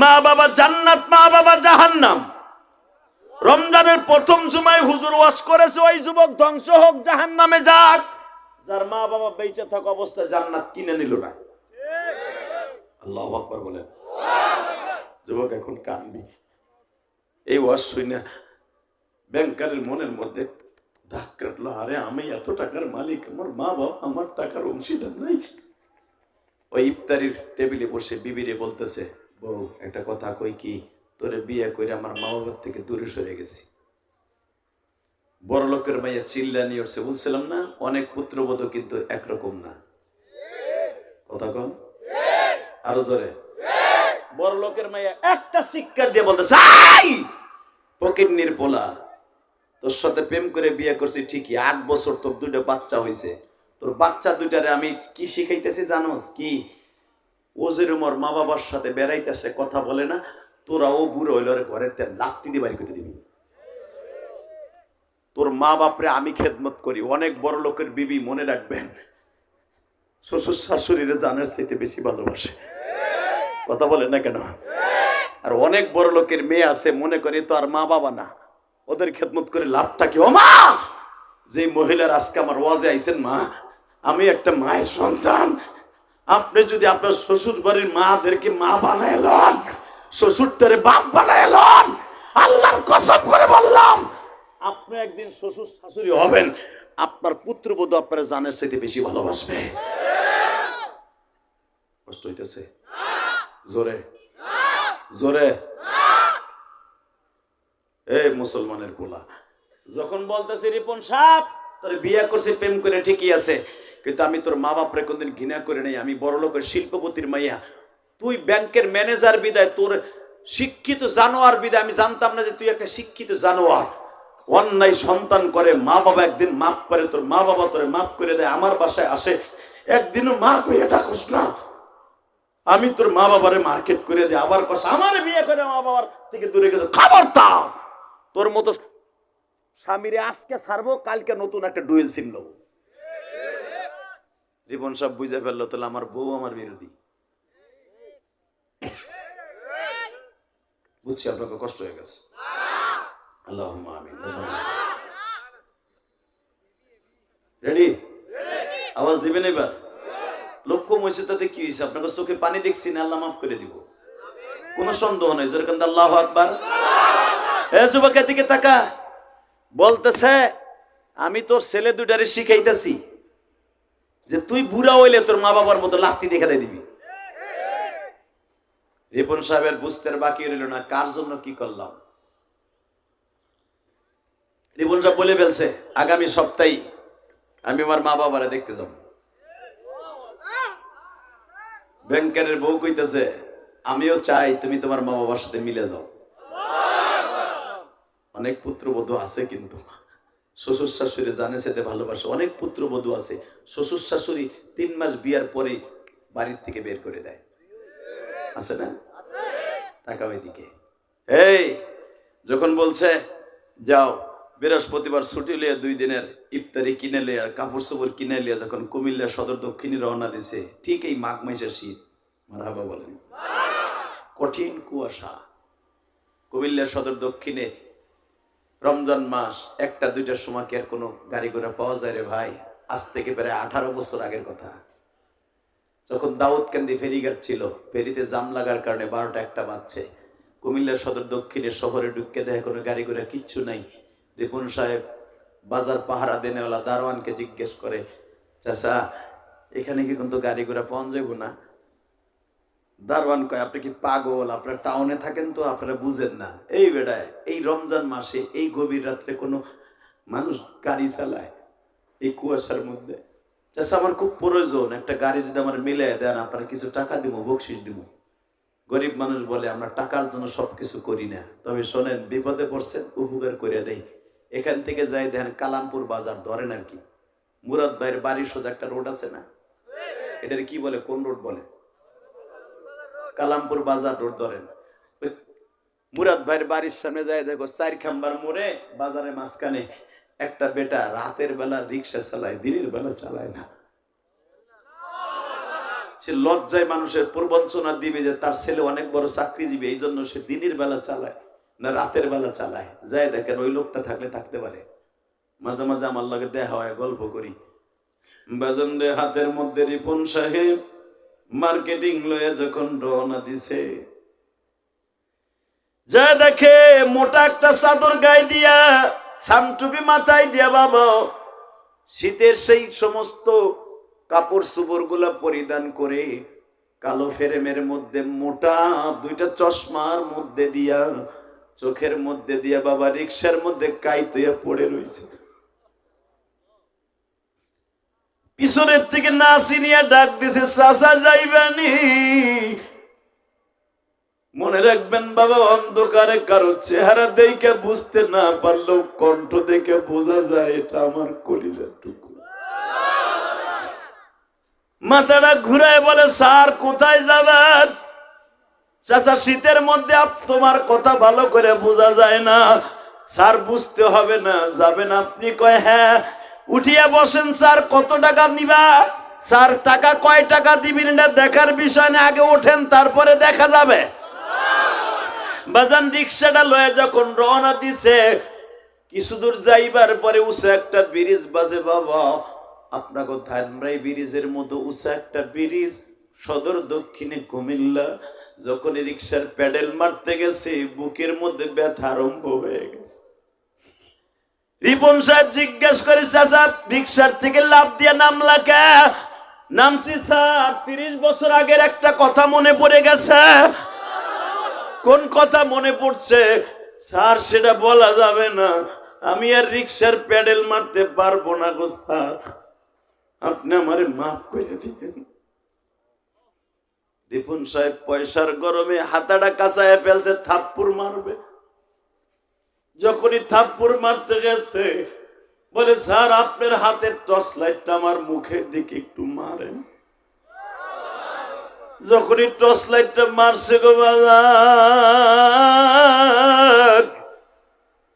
মা বাবা জান্নাত মা বাবা জাহান্নাম। রমজানের প্রথম জুমায় হুজুর ওয়াজ করেছে, ওই যুবক ধ্বংস হোক, জাহান্নামে যাক, যার মা বাবা বেঁচে থাকা অবস্থায় জান্নাত কিনে নিল না। আল্লাহু আকবার বলেন। যুবক এখন কানবি। এই ওয়াজ শুনে ব্যাংকারের মনের মধ্যে দাগ কাটলো, আরে আমি এত টাকার মালিক, আমার মা বাবা আমার টাকার অংশীদার নাই। ওই ইফতারির টেবিলে বসে বিবিরে বলতেছে, বউ একটা কথা কই কি, তোরে বিয়ে করে আমার মা বাবার থেকে দূরে সরে গেছি। বড় লোকের মাইয়া চিল্লানি উঠছে, বলছিলাম না অনেক পুত্রবধূ কিন্তু একরকম না। কথা কন আরো জোরে। বড় লোকের মাইয়া একটা শিক্ষা দিয়ে বলতেছে, পকেটনির পোলা, তোর সাথে প্রেম করে বিয়ে করছি ঠিকই, 8 বছর তোর 2টা বাচ্চা হয়েছে, তোর বাচ্চা 2টারে আমি কি শিখাইতেছি জানোস কি? ও যেরকম ওর মা বাবার সাথে বেড়াইতে আসলে কথা বলে না, তোরা ও বুড়ো হইলে ঘরের তেল লাত্তি দিয়ে বাড়ি করে দিবি। তোর মা বাপরে আমি খেদমত করি। অনেক বড় লোকের বিবি মনে রাখবেন, শ্বশুর শাশুড়িরে জানের চাইতে বেশি ভালোবাসে। কথা বলেন না কেন? আর অনেক বড় লোকের মেয়ে আছে মনে করে তো আর মা বাবা না, ওদের খেদমত করে লাভটা কি? ও মা, যে মহিলার আজকে আমার ওয়াজে আইছেন, মা আমি একটা মায়ের সন্তান, আপনি যদি আপনার শ্বশুর বাড়ির মাদেরকে মা বানায় লন, শ্বশুরটারে বাপ বানায় লন, আল্লাহর কসম করে বললাম, আপনি একদিন শ্বশুর শাশুড়ি হবেন, আপনার পুত্রবধূ আপনারা জানের চাইতে বেশি ভালোবাসবে। কষ্ট হইতেছে? জোরে জোরে। এই মুসলমানের পোলা যখন বলতেছে, রিপন সাহেব তোর বিয়ে করছে প্রেম করে ঠিকই আছে, কিন্তু আমি তোর মা বাপরে কোনদিন ঘৃণা করে নাই, আমি বড় লোকের শিল্পপতির মাইয়া, তুই ব্যাংকের ম্যানেজার বিদায়, তোর শিক্ষিত জানোয়ার বিদায়, আমি জানতাম না যে তুই একটা শিক্ষিত জানোয়ার। অন্যায় সন্তান করে, মা বাবা একদিন মাফ করে, তোর মা বাবা তোরে মাফ করে দেয়, আমার বাসায় আসে, একদিনও মা কই এটা কস না, আমি তোর মা বাবারে মার্কেট করে দেয়, আবার কস আমার বিয়ে করে মা বাবার থেকে দূরে গেছে। খবরদার, তোর মতো স্বামীরে আজকে ছাড়বো, কালকে নতুন একটা ডুয়েল সিম নেবো। রিপন সব বুঝে ফেললো, তাহলে আমার বউ আমার বিরোধী। বুঝছি আপনাকে কষ্ট হয়ে গেছে। আল্লাহুম্মা আমিন। রেডি? আওয়াজ দিবেন এবার? লক্ষ্য মইছে তাতে কি হয়েছে? আপনাকে চোখে পানি দেখছি না, আল্লাহ মাফ করে দিব, কোনো সন্দেহ নেই। জোরে কান্দা আল্লাহু আকবার। এ যুবক এদিকে তাকা, বলতেছে আমি তোর ছেলে 2টারে শিখাইতেছি যে তুই বুড়া হইলে তোর মা বাবার মতো লাত্তি দেখা দিয়ে দিবি। রিপন সাহেবের বুঝতে বাকি রইল না, কার জন্য কি করলাম। রিপন সাহেব বলে ফেলছে, আগামী সপ্তাহে আমি আমার মা বাবারে দেখতে যাব। ব্যাংকারের বউ কইতেছে, আমিও চাই তুমি তোমার মা বাবার সাথে মিলে যাও। অনেক পুত্রবধূ আছে কিন্তু শ্বশুর শাশুড়ি জানে সেতে ভালোবাসে, অনেক পুত্রবধূ আছে শ্বশুর শাশুড়ি 3 মাস বিয়ার পরে বাড়ির থেকে বের করে দেয়, আছে না? তাকাও এদিকে। এই যখন বলছে যাও বৃহস্পতিবার ছুটি লিয়ে 2 দিনের ইফতারি কিনে লিয়ে, কাপড় চোপড় কিনে লিয়ে যখন কুমিল্লা সদর দক্ষিণে রওনা দিছে, ঠিক এই মাঘ মাসের শীত, মারহাবা বলেন, কঠিন কুয়াশা, কুমিল্লা সদর দক্ষিণে রমজান মাস 1টা 2টার সময় কি আর কোনো গাড়ি ঘোড়া পাওয়া যায় রে ভাই? আজ থেকে প্রায় 18 বছর আগের কথা, যখন দাউদকান্দি ফেরিঘাট ছিল, ফেরিতে জাম লাগার কারণে 12টা 1টা বাজছে, কুমিল্লা সদর দক্ষিণে শহরে ঢুকে দেয় কোনো গাড়ি ঘোড়া কিচ্ছু নাই। রিপন সাহেব বাজার পাহারা দেনেওয়ালা দারোয়ানকে জিজ্ঞেস করে, চাচা এখানে কি কিন্তু গাড়ি ঘোড়া পাওয়া যাবে না? দারোয়ান কয়, আপনি কি পাগল? আপনারা টাউনে থাকেন তো, আপনারা বুঝেন না। এই বেড়ায় এই রমজান মাসে এই গভীর রাত্রে কোনো মানুষ গাড়ি চালায় এই কুয়াশার মধ্যে? চাচা, আমার খুব প্রয়োজন, একটা গাড়ি যদি আমার মিলে দেন, আপনারা কিছু টাকা দিব, বকশিস দিব। গরিব মানুষ বলে, আমরা টাকার জন্য সবকিছু করি না, তবে শোনেন, বিপদে পড়ছেন, উপকার করে দেয়। এখান থেকে যাই দেখেন কালামপুর বাজার ধরেন আর কি, মুরাদ ভাইয়ের বাড়ির সোজা একটা রোড আছে না, এটার কি বলে, কোন রোড বলে? কালামপুর বাজার রোড ধরেন। মুরাদ ভাইয়ের বাড়ির সামনে যায় দেখো, 4 খাম্বার মোড়ে বাজারের মাঝখানে একটা বেটা রাতের বেলা রিক্সা চালায়, দিনের বেলা চালায় না। সে লজ্জায় মানুষের প্রবঞ্চনা দিবে যে তার ছেলে অনেক বড় চাকরিজীবী, এই জন্য সে দিনের বেলা চালায় না রাতের বেলা চালায়। যায় দেখেন, ওই লোকটা থাকলে থাকতে পারে। মাঝে মাঝে আমার লগে দেখা হয়, গল্প করি। বাজারে হাতের মধ্যে রিপন সাহেব মার্কেটিং লয়ে যখন রওনা দিছে, যা দেখে মোটা একটা চাদর গায়ে দিয়া, সামটুপি মাথায় দিয়া, বাবা শীতের সেই সমস্ত কাপড় চোপড় গুলা পরিধান করে, কালো ফ্রেমের মধ্যে মোটা 2টা চশমার মধ্যে দিয়া, চোখের মধ্যে দিয়া বাবা রিক্সার মধ্যে কাইতে পড়ে রয়েছে। পিছনের থেকে নাসি নিয়ে ডাক দিছে, চাচা যাইবানি? মনে রাখবেন বাবা, অন্ধকারে কারো চেহারা দেখে বুঝতে না পারলেও কণ্ঠ দেখে বোঝা যায় এটা আমার কলিজার টুকরো। মাথাটা ঘুরায় বলে, স্যার কোথায় যাবেন? চাচা, শীতের মধ্যে তোমার কথা ভালো করে বোঝা যায় না। স্যার, বুঝতে হবে না, যাবেন আপনি? কয় হ্যাঁ। উঠিয়া বসেন স্যার, কত টাকা নিবা? স্যার, টাকা কয় টাকা দিবেন এটা দেখার বিষয় না, আগে ওঠেন, তারপরে দেখা যাবে। বাজান রিক্সাটা লয়ে যখন রওনা দিছে, কিছু দূর যাইবার পরে উঁচা একটা ব্রিজ বাজে। বাবা, আপনাকে ধানরাই ব্রিজের মতো উঁচা একটা ব্রিজ, সদর দক্ষিণে কুমিল্লা। যখন রিক্সার প্যাডেল মারতে গেছে, বুকের মধ্যে ব্যথা আরম্ভ হয়ে গেছে। রিপন সাহেব জিজ্ঞেস করে, চাচা রিক্সার থেকে লাফ দিয়ে নামলা কে? নামছি স্যার, 30 বছর আগের একটা কথা মনে পড়ে গেছে। কোন কথা মনে পড়ছে? স্যার, সেটা বলা যাবে না, আমি আর রিক্সার প্যাডেল মারতে পারবো না গো স্যার, আপনি আমারে মাফ করে দিবেন। রিপন সাহেব পয়সার গরমে হাতাটা কাঁচায় ফেলছে, থাপ্পড় মারবে। যখনই থাপ্পড় মারতে গেছে, বলে, স্যার আপনার হাতের টর্চ লাইটটা আমার মুখের দিকে একটু মারেন। যখনই টর্চ লাইটটা মারছে গো বাজার,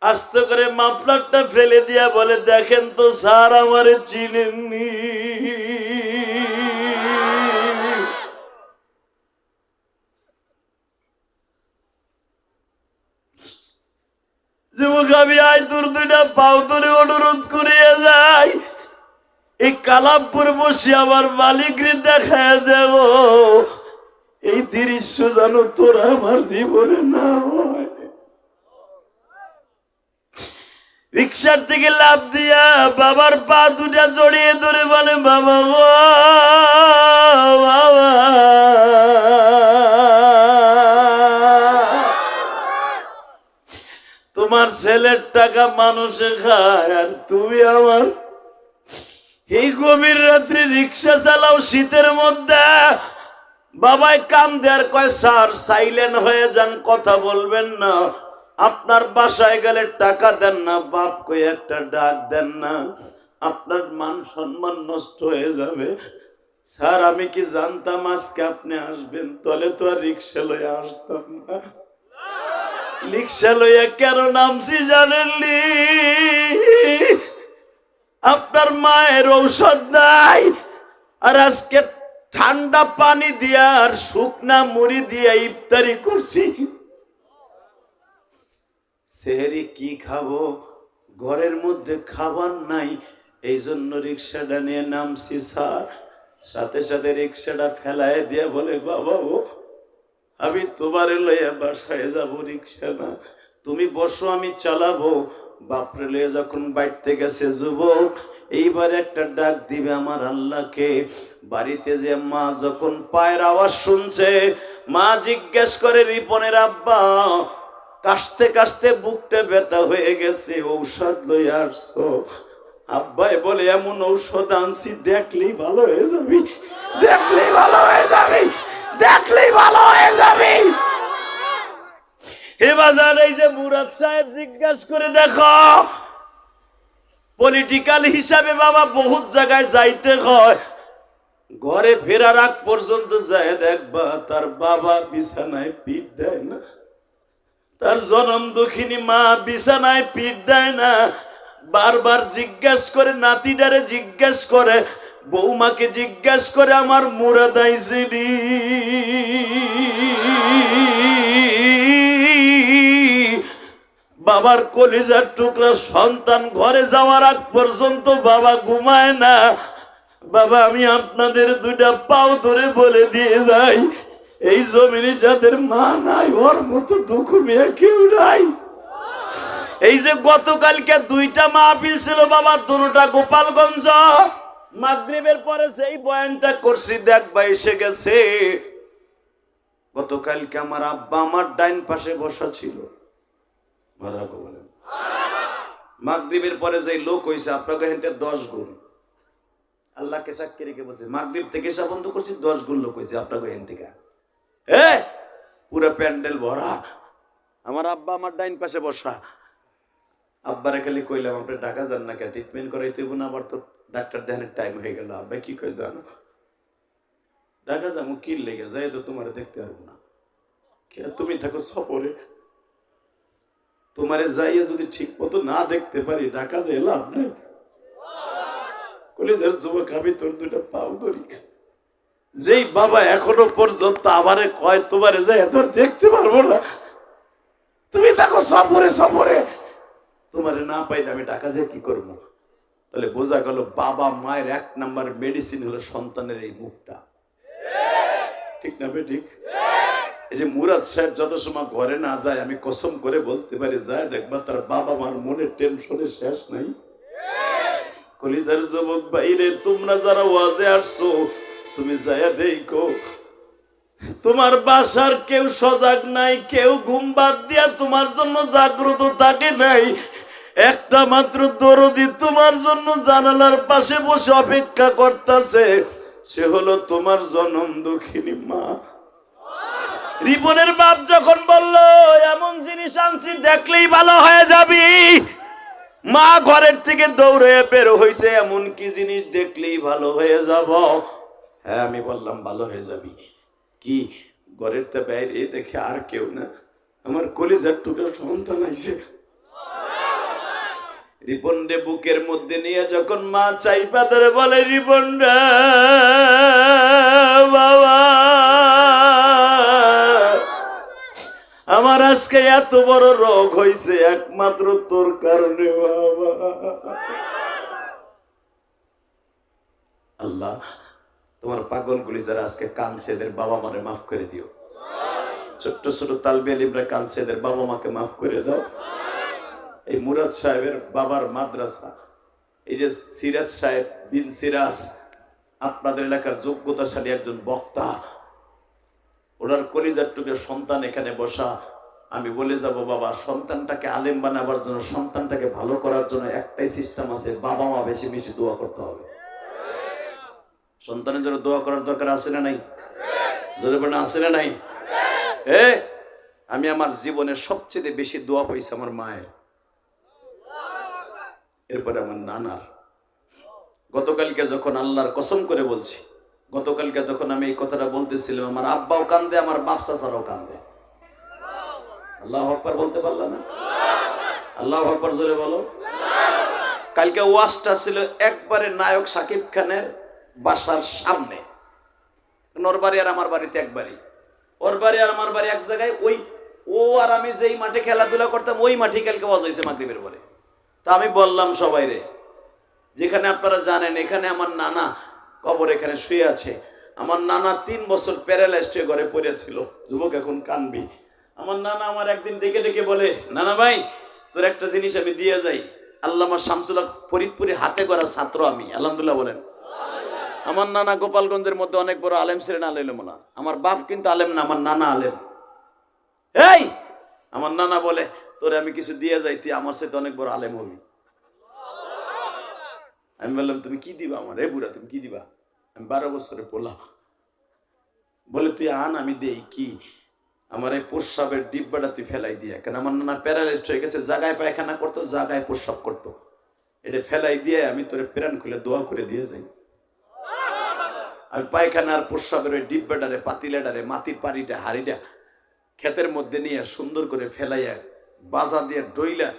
আস্তে করে মাফলারটা ফেলে দিয়া বলে, দেখেন তো স্যার, আমারে চিনেননি। যুবক, আমি আয় তোর 2টা পাও ধরে অনুরোধ করিয়া যাই, এই কালামপুর বসে আমার মালিকরে দেখায় দেব, এই দৃশ্য যেন তোরা আমার জীবনে না হয়। রিক্সার থেকে লাফ দিয়া বাবার পা 2টা জড়িয়ে ধরে বলে, বাবা গো বাবা, তোমার ছেলের টাকা মানুষে খায়, আর তুমি আমার এই গভীর রাত্রে রিক্সা চালাও শীতের মধ্যে। বাবাই কান দেয়ার কয়, স্যার সাইলেন্ট হয়ে যান, কথা বলবেন না, আপনার বাসায় গেলে টাকা দেন না, বাপ কই একটা ডাক দেন না, আপনার মান সম্মান নষ্ট হয়ে যাবে। স্যার, আমি কি জানতাম আজকে আপনি আসবেন? তলে তো আর রিক্সা লয়ে আসতাম না। রিক্সা লইয়া কেন নামছি জানেননি? আপনার মায়ের ঔষধ নাই, আর আজকে ঠান্ডা পানি দিয়া আর শুকনা মুড়ি দিয়া ইফতারি করছি। সেহরি কি খাবো, ঘরের মধ্যে খাবার নাই, এই জন্য রিক্সাটা নিয়ে নামছি স্যার। সাথে সাথে রিক্সাটা ফেলায় দিয়া বলে, বাবা ও, আমি তোমারে লইয়া বাসায় যাবো, রিক্সা না, তুমি বসো, আমি চালাবো। বাপরে লইয়া যখন বাইতে গেছে যুবক, এইবার একটা ডাক দিবে আমার আল্লাহকে। বাড়িতে যে মা যখন পায়ের আওয়াজ শুনছে, মা জিজ্ঞেস করে রিপনের আব্বা কাশতে কাশতে বুকটা ব্যথা হয়ে গেছে, ঔষধ লই আসছো? আব্বাই বলে এমন ঔষধ আনছি দেখলেই ভালো হয়ে যাবি, দেখলেই ভালো হয়ে যাবি, দেখলেই ভালো হয়ে যাবি। হে বাজার, এই যে মুরাদ সাহেব জিজ্ঞাসা করে দেখো, পলিটিক্যাল হিসাবে বাবা বহুত জায়গায় যাইতে হয়, ঘরে ফেরার আগ পর্যন্ত যায় দেখবা তার বাবা বিছানায় পিঠ দেয় না, তার জনম দুঃখিনী মা বিছানায় পিঠ দেয় না। বারবার জিজ্ঞেস করে, নাতিটারে জিজ্ঞেস করে, বৌমাকে জিজ্ঞেস করে, আমার মুরাদ আইছে নি? বাবার কলিজার টুকরা সন্তান ঘরে যাওয়ার আগ পর্যন্ত বাবা ঘুমায় না। বাবা, আমি আপনাদের দুইটা পাও ধরে বলে দিয়ে যাই, এই জমিনে যাদের মা নাই ওর মতো দুঃখ মেয়ে কেউ নাই। এই যে গতকালকে দুইটা মাহফিল ছিল বাবা, দুটোটা গোপালগঞ্জ। মাগরিবের পরে সেই বয়ানটা করছি, দেখবা এসে গেছে। গতকালকে আমার আব্বা আমার ডাইন পাশে বসা ছিল। মাগরিবের পরে যে লোক হয়েছে আপনাকে হেনতে 10 গুণ, আল্লাহকে সাক্ষী রেখে বলছে, মাগরিব থেকে এসা বন্ধ করছি 10 গুণ লোক হয়েছে আপনাকে হেন থেকে। পুরো প্যান্ডেল ভরা, আমার আব্বা আমার ডাইন পাশে বসা। আব্বারে খালি কইলাম, আপনি ঢাকা যান না কে, ট্রিটমেন্ট করাইতে হইব না, আবার তো ডাক্তার দেখানোর টাইম হয়ে গেল। আব্বা কি কই, জানো ঢাকা যাবো কি লেগে যায়, তো তোমার দেখতে পারবো না, তুমি থাকো সফরে, তোমারে যাইয়া যদি ঠিক মতো না দেখতে পারি ঢাকা যাই লাভ নেই। কলেজের যুবক, আমি তোর দুইটা পাও ধরি। যেই বাবা এখনো পর্যন্ত আমারে কয় তোমারে যাই তোর দেখতে পারবো না, তুমি থাকো সফরে, সফরে তোমারে না পাইলে আমি ঢাকা যাই কি করবো? তাহলে বোঝা গেল বাবা মায়ের 1 নাম্বার মেডিসিন হলো সন্তানের এই মুখটা, ঠিক না বেঠিক? এই যে মুরাদ সাহেব যত সময় ঘরে না যায়, আমি কসম করে বলতে পারি, যায় দেখবা তার বাবা মার মনে টেনশনে শেষ নাই। কলিজার যুবক বাইরে, তোমরা যারা ওয়াজে আসছো, তুমি যায়া দেখো তোমার বাসার কেউ সজাগ নাই, কেউ ঘুম বাদ দিয়া তোমার জন্য জাগ্রত থাকে নাই। একটা মাত্র দরদি তোমার জন্য জানালার পাশে বসে অপেক্ষা করতেছে, সে হলো তোমার জনম দুঃখিনী মা। রিপনের বাপ যখন বলল এমন জিনিস আনছি দেখলেই ভালো হয়ে যাবি, মা ঘরের থেকে দৌড়ে বের হয়েছে, এমন কি জিনিস দেখলেই ভালো হয়ে যাব? হ্যাঁ, আমি বললাম ভালো হয়ে যাবি। কি? ঘরের তো বাইরে দেখে আর কেউ না, আমার কলিজার টুকরা সন্তান আইছে। রিপন রে বুকের মধ্যে নিয়ে যখন মা চাইপা ধরে বলে, রিপন রে বাবা, আমার আজকে এত বড় রোগ হয়েছে একমাত্র তোর কারণে বাবা। আল্লাহ, তোমার পাগলগুলি যারা আজকে কাঁদছে এদের বাবা মারে মাফ করে দিও। ছোট্ট ছোট তালবে আলিমরা কাঁদছে, এদের বাবা মাকে মাফ করে দাও। এই মুরাদ সাহেবের বাবার মাদ্রাসা, এই যে সিরাজ সাহেব বিন সিরাজ, আপনাদের এলাকার যোগ্যতাশালী একজন বক্তা, ওনার কলিজার টুকরা সন্তান এখানে বসা। আমি বলে যাব, বাবা সন্তানটাকে আলেম বানাবার জন্য, সন্তানটাকে ভালো করার জন্য একটাই সিস্টেম আছে, বাবা মা বেশি বেশি দোয়া করতে হবে। সন্তানের জন্য দোয়া করার দরকার আছে না নাই? জোরে বলেন, আছে না নাই? আমি আমার জীবনের সবচেয়ে বেশি দোয়া পাইছি আমার মায়ের, এরপরে আমার নানার। গতকালকে যখন আল্লাহর কসম করে বলছি, গতকালকে যখন আমি এই কথাটা বলতেছিলাম, আমার আব্বাও কান্দে, আমার বাপ চাচারাও কান্দে। আল্লাহু আকবার বলতে পারলা না? আল্লাহু আকবার জোরে বলো। কালকে ওয়াজটা ছিল একবারে নায়ক সাকিব খানের বাসার সামনে। ওর বাড়ি আর আমার বাড়িতে একবারই, ওর বাড়ি আর আমার বাড়ি এক জায়গায়। ওই ও আর আমি যেই মাঠে খেলাধুলা করতাম ওই মাঠে কালকে ওয়াজ হয়েছে মাগরিবের পরে। তা আমি বললাম সবাই রে, যেখানে আপনারা জানেন এখানে আমার নানা কবর এখানে শুয়ে আছে। আমার নানা 3 বছর প্যারালাইজড হয়ে ঘরে পড়েছিল। যুবক এখন কানবি। আমার নানা আমার একদিন ডেকে ডেকে বলে, নানা ভাই তোর একটা জিনিস আমি দিয়ে যাই। আল্লামা শামসুল হক ফরিদপুরে হাতে গড়া ছাত্র আমি, আলহামদুলিল্লাহ বলেন। আমার নানা গোপালগঞ্জের মধ্যে অনেক বড় আলেম ছিলেন, আলেম না। আমার বাপ কিন্তু আলেম না, আমার নানা আলেম। এই আমার নানা বলে, তোরে আমি কিছু দিয়ে যাই, তুই আমার সাথে অনেক বড় আলেম হবি। আমি বললাম, তুমি কি দিবা আমার? এ বুড়া, তুমি কি দিবা? আমি 12 বছরে পড়লাম। বলে, তুই আন, আমি দেই। কি? আমার এই প্রস্রাবের ডিব্বাটা তুই ফেলাই দিয়ে। কেন আমার নানা প্যারালাইজড হয়ে গেছে, জায়গায় পায়খানা করতো, জায়গায় প্রস্রাব করতো। এটা ফেলাই দিয়ে আমি তোরে প্রাণ খুলে দোয়া করে দিয়ে যাই। আমি পায়খানা আর প্রস্রাবের ওই ডিব্বাটারে, পাতিলাটারে, মাটির পানিটা, হাড়িটা ক্ষেতের মধ্যে নিয়ে সুন্দর করে ফেলাইয়া বাজা দিয়ে ডইলা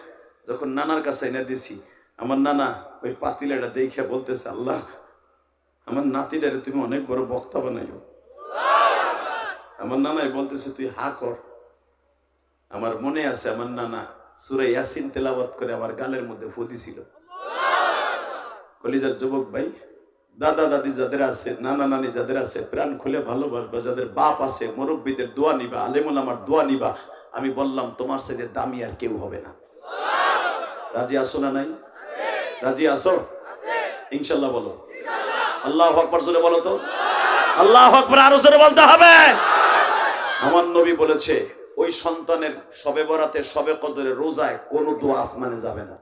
যখন নানার কাছে এনে দিছি, আমার নানা ওই পাতিলাটা দেখে বলতেছে, আল্লাহ, আমার নাতিটারে তুমি অনেক বড় বক্তা বানাইও। আমার নানাই বলতেছে, তুই হা কর। আমার মনে আছে, আমার নানা সূরা ইয়াসিন তেলাওয়াত করে আমার গালের মধ্যে ফু দিছিল। কলিজার যুবক ভাই, দাদা দাদি যাদের আছে, নানা নানি যাদের আছে, প্রাণ খুলে ভালোবাসবা। যাদের বাপ আছে, মুরব্বীদের দোয়া নিবা, আলেমুল আমার দোয়া নিবা। আমি বললাম, তোমার সাথে দামি আর কেউ হবে না। রাজি আসো না? নাই রাজি আসো? ইনশাল্লাহ বলো। আল্লাহু আকবার জোরে বলো তো। আল্লাহু আকবার আরো জোরে বলতে হবে। আমার নবী বলেছে, ওই সন্তানের শবে বরাতে, শবে কদরে, রোজায় কোনো দোয়া আসমানে যাবে না।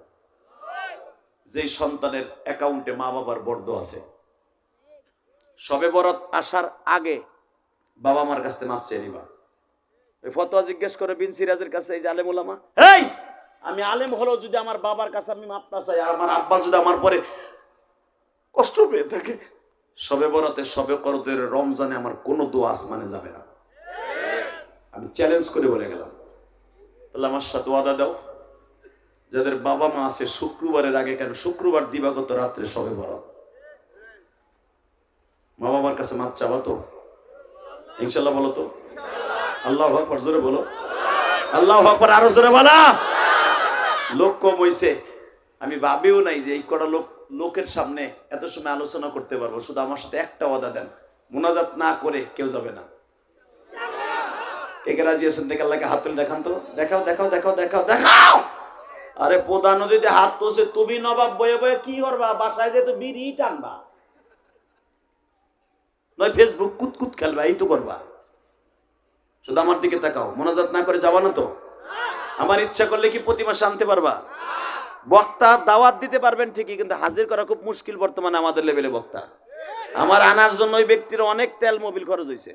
যেই সন্তানের অ্যাকাউন্টে মা বাবার বর্দ আছে, শবে বরাত আসার আগে বাবা মার কাছে মাপ চেয়ে নিবা। ওই ফতোয়া জিজ্ঞেস করে বিন সিরাজের কাছে, এই যে আলেম ওলামা, এই আমি আলেম হলো যদি আমার বাবার কাছে আমি মাপ না চাই, আর আমার আব্বা যদি আমার পরে কষ্ট পেয়ে থাকে, শবে বরাতে, শবে কদরে, রমজানে আমার কোনো দোয়া আসমানে যাবে না। আমি চ্যালেঞ্জ করে বলে গেলাম। তাহলে আমার সাথে ওয়াদা দাও, যাদের বাবা মা আছে শুক্রবারের আগে, কেন শুক্রবার দিবাগত রাত্রে শবে বরাত, মা বাবার কাছে মাপ চাবা তো? ইনশাল্লাহ বলো তো। আল্লাহু আকবার জোরে বলো। আল্লাহু আকবার আরো জোরে বলা। লোক কম হইছে, আমি ভাবিও নাই যে এই কটা লোকের সামনে এত সময় আলোচনা করতে পারবো। শুধু আমার সাথে একটা ওয়াদা দেন, মুনাজাত না করে কেউ যাবে না। কে কে রাজি আছেন? দেখে আল্লাহকে হাত তুলে দেখান তো। দেখাও দেখাও দেখাও দেখাও দেখাও। আরে প্রধান নদীতে হাত তুলছে, তুমি নবাব বয়ে বয়ে কি করবা? বাসায় যেতে বিড়ি টানবা, নয় ফেসবুক কুতকুত খেলবা, এই তো করবা। শুধু আমার দিকে তাকাও। মোনাজাত না করে যাবা না তো? আমার ইচ্ছা করলে কি প্রতি মাসে আনতে পারবা? বক্তা দাওয়াত দিতে পারবেন ঠিকই, কিন্তু হাজির করা খুব মুশকিল বর্তমানে আমাদের লেভেলে বক্তা। আমার আনার জন্য ওই ব্যক্তির অনেক তেল মোবিল খরচ হয়েছে।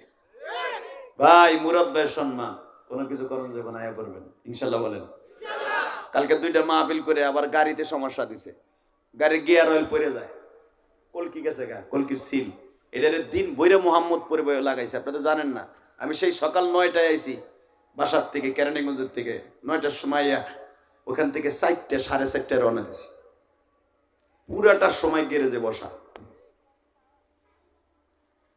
ভাই, মুরাদ ভাইয়ের সম্মান, কোনো কিছু করণ যাবে না, আয়া করবেন ইনশাল্লাহ বলেন। কালকে 2টা মাহফিল করে আবার গাড়িতে সমস্যা দিছে, গাড়ির গিয়ার অয়েল পড়ে যায়, কলকি গেছে গা, কলকির সিল। এটারে দিন বইরে মোহাম্মদপুরে বই লাগাইছে, আপনি তো জানেন না। আমি সেই সকাল 9টায় আইছি বাসার থেকে, কেরানীগঞ্জের থেকে। 9টার সময় ওখান থেকে 4টে, 4:30টায় রওনা দিছি। পুরাটার সময় গ্যারেজে বসা।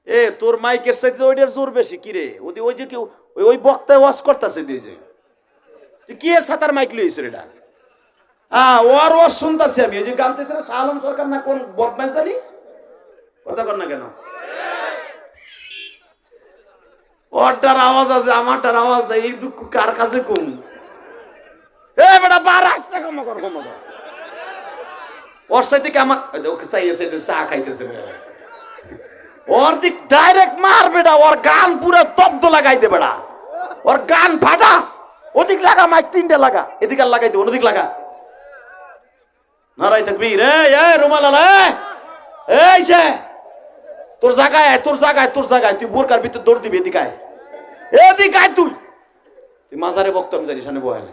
এ তোর মাইকের সাথে ওইটার জোর বেশি। কিরে ওই যে কেউ ওই বক্তায় ওয়াজ করতেছে দিয়ে যে, তুই কি এর সাতার মাইক লইছিস এটা? হ্যাঁ, ওর ওয়াজ শুনতেছি আমি। ওই যে গানতেছে না, শাহ আলম সরকার না কোন বদমাইশ জানি, কথা কর না কেন? ওরটার আওয়াজ আছে, আমারটার আওয়াজ নাই, এই দুঃখ কার কাছে কম? এ বেটা বার আসছে, ক্ষমা কর ক্ষমা কর। ওর সাথে কি আমার ওকে চাইছে চা খাইতেছে, ওর দিক ডাইরেক্ট মার বেটা। ওর গান পুরো তব্দ লাগাই দে বেটা, ওর গান ফাটা। ওদিক লাগা মাইক 3টে লাগা, এদিকে আর লাগাই দে, ওদিক লাগা। নারাই তাকবীর। এই রুমাল আলা, এই যে তোর জায়গায়, তোর জায়গায়, তোর জায়গায়। তুই বোরকার ভিতরে দৌড় দিবি, এদিকে আয়, এদিকে আয়। তুই মাজারে বক্তব্য জানিস, সামনে বয় না।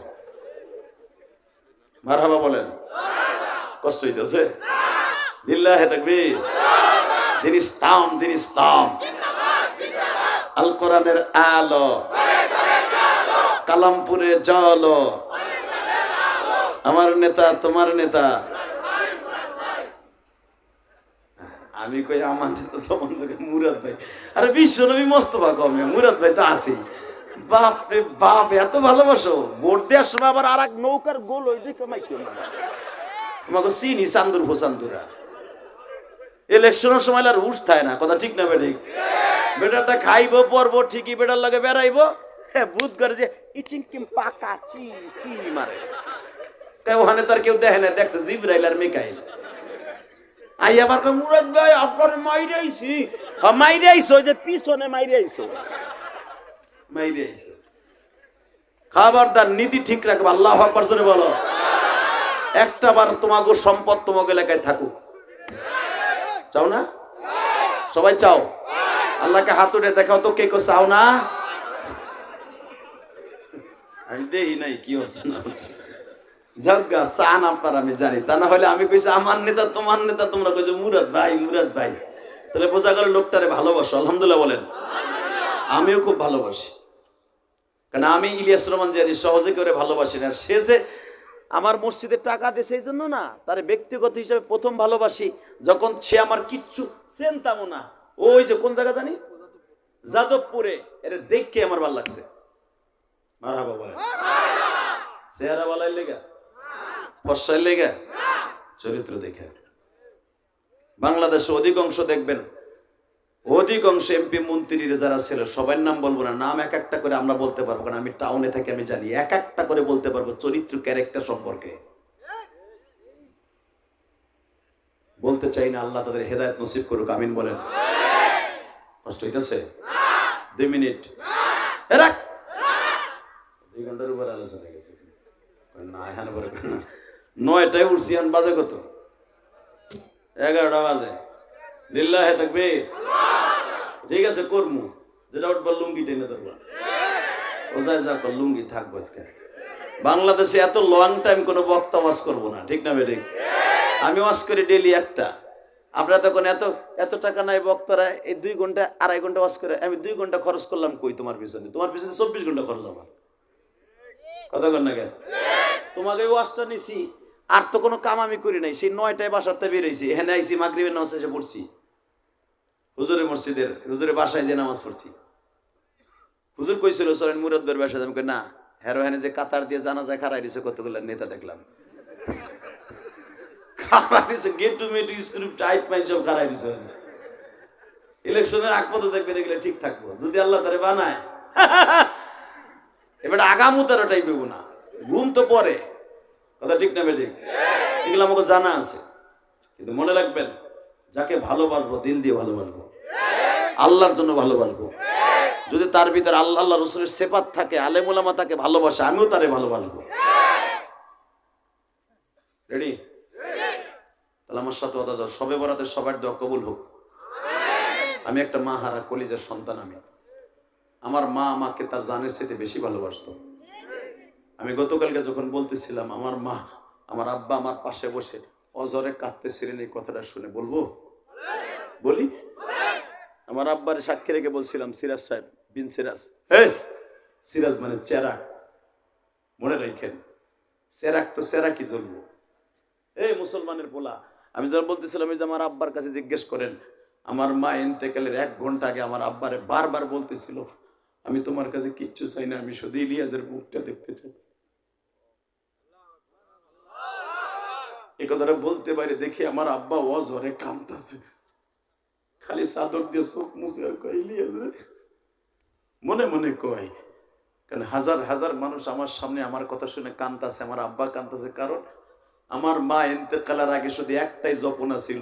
মারহাবা বলেন। কষ্ট হইতেছে? লিল্লাহি তাকবীর। দিন ইসলাম, দিন ইসলাম, আল কোরআনের আলো, কালামপুরে জল, আমার নেতা তোমার নেতা। আমি কই আমার নেতা তোমার নেতা মুরাদ ভাই। আরে বিশ্বনবী মোস্তফা কমে, মুরাদ ভাই তো আছেই। বাপ রে বাপ, এত ভালোবাসো। ভোট দেওয়ার সময় আবার আর এক নৌকার গোল ওই দিকে মাইকে তোমাকে চিনি, চান্দুর হোসান্দুরা। ইলেকশনের সময় আর হুশ থাকে না, কথা ঠিক না বেঠিক? বেটাটা খাইবো পরবো ঠিকই, বেটার লাগে বেড়াইবো। হ্যাঁ, বুধ করে যে ইচিংকিম পাকা চি চি মারে। ওখানে তো আর কেউ দেখে না, দেখছে জিবরাইল আর মিকাইল। আই আবার কই মুরাদ ভাই আপনার মাইরে আইছি। মাইরে আইছো, ওই যে পিছনে মাইরে আইছো, মাইরে আইছো। খাবারদার, নীতি ঠিক রাখবে। আল্লাহু আকবার জোরে বলো। একটা বার তোমাগো সম্পদ তোমাকে এলাকায় থাকুক, চাও না? সবাই চাও? আল্লাহকে হাত উঠে দেখাও তো, কে কো চাও না? আমি দেখি নাই কি হচ্ছে না হচ্ছে। যজ্ঞা চান আপনার, আমি জানি। তা না হলে আমি কইছি আমার নেতা তোমার নেতা, তোমরা কইছো মুরাদ ভাই মুরাদ ভাই। তাহলে বোঝা গেল লোকটারে ভালোবাসো। আলহামদুলিল্লাহ বলেন। আমিও খুব ভালোবাসি, কারণ আমি ইলিয়াস রহমান জিয়াদি সহজে করে ভালোবাসি না। সে যে আমার মসজিদে টাকা দেয় সেই জন্য না, তার ব্যক্তিগত হিসাবে প্রথম ভালোবাসি। যখন সে আমার কিচ্ছু চেনতামও না, ওই যে কোন জায়গা জানি, যাদবপুরে, এর দেখকে আমার ভালো লাগছে। মারহাবা বলেন। চেহারা বলাই লেগা, ফসাই লেগা, চরিত্র দেখে। বাংলাদেশে অধিকাংশ দেখবেন, অধিকাংশ এমপি মন্ত্রীরা যারা ছিল, সবার নাম বলবো না, নাম এক একটা করে আমরা বলতে পারবো, কারণ আমি টাউনে থাকি, আমি জানি। এক একটা করে বলতে পারবো চরিত্র, ক্যারেক্টার সম্পর্কে। বলতে চাই না, আল্লাহ তাদের হেদায়েত নসিব করুক, আমিন বলেন। কষ্ট হইতেছে? 2 মিনিট রাখ, 2 ঘন্টার উপর আলোচনা গেছে না। এখানে পরে 9টায় উঠছি, এখন বাজে কত? 11টা বাজে। লিল্লাহে তাকবীর। ঠিক আছে, কর্মু যেটা উঠবার লুঙ্গি টেনে ধরবা, ও যায় যা কর, লুঙ্গি থাকবো আজকে। বাংলাদেশে এত লং টাইম কোনো বক্তা ওয়াজ করবো না, ঠিক না বেঠিক? আমি ওয়াজ করি ডেলি একটা। আমরা তখন এত এত টাকা নাই বক্তারা, এই 2 ঘন্টা 2.5 ঘন্টা ওয়াজ করে আমি 2 ঘন্টা খরচ করলাম কই তোমার পিছনে? তোমার পিছনে 24 ঘন্টা খরচ আমার। কথা কর না কেন? তোমাকে ওয়াজটা নিছি, আর তো কোনো কাম আমি করি নাই। সেই 9টায় বাসাতে বেরিয়েছি, এখানে আইছি, মাগরিবের নামাজ শেষে পড়ছি হুজুরের মসজিদের, হুজুরের বাসায় যে নামাজ পড়ছি। হুজুর কইছিল চলেন মুরাদ ভাইয়ের বাসায়। আমি কই না, হেরো হেনে যে কাতার দিয়ে জানাজায় খাড়াই দিছে কতগুলো নেতা দেখলাম, খাড়াই দিছে গেট টু মেট স্ক্রিপ্ট টাইপ মাইন সব খাড়াই দিছে। ইলেকশনের আগ পর্যন্ত দেখবেন এগুলো ঠিক থাকবো যদি আল্লাহ তারে বানায়। এবার আগামু তারা টাইপ দেবো না, ঘুম তো পরে। কথা ঠিক না বেঠিক? এগুলো আমাকে জানা আছে, কিন্তু মনে রাখবেন, যাকে ভালোবাসবো দিল দিয়ে ভালোবাসবো, আল্লাহর জন্য ভালোবাসবো। যদি তার ভিতরে আল্লাহ আল্লাহ রসুলের সেফাত থাকে, আলেম ওলামা তাকে ভালোবাসে, আমিও তারে ভালোবাসবো। রেডি? তাহলে আমার সাথে কথা দাও, সবে বরাতের সবার দোয়া কবুল হোক। আমি একটা মা হারা কলিজার সন্তান। আমার মা আমাকে তার জানের চাইতে বেশি ভালোবাসতো। আমি গতকালকে যখন বলতেছিলাম, আমার মা, আমার আব্বা আমার পাশে বসে অজরে কাঁদতেছিলেন, এই কথাটা শুনে বলবো? বলি? আমার আব্বার সাক্ষী রেখে বলছিলাম, সিরাজ সাহেব বিন সিরাজ। সিরাজ মানে চেরাক, মনে রাখেন। চেরাক তো চেরাকই জ্বলবো। এই মুসলমানের পোলা। আমি যখন বলতেছিলাম, এই যে আমার আব্বার কাছে জিজ্ঞেস করেন, আমার মা ইন্তেকালের 1 ঘন্টা আগে আমার আব্বারে বারবার বলতেছিল, আমি তোমার কাছে কিচ্ছু চাই না, আমি শুধু ইলিয়াসের মুখটা দেখতে চাই। এই কথাটা বলতে পারি দেখি আমার আব্বা অজরে কাঁদতেছে, খালি চাদর দিয়ে চোখ মুছে আর কয় ইলিয়াস রে, মনে মনে কয়। কারণ হাজার হাজার মানুষ আমার সামনে আমার কথা শুনে কাঁদতেছে, আমার আব্বা কাঁদতেছে, কারণ আমার মা ইন্তেকালের আগে শুধু একটাই জপনা ছিল,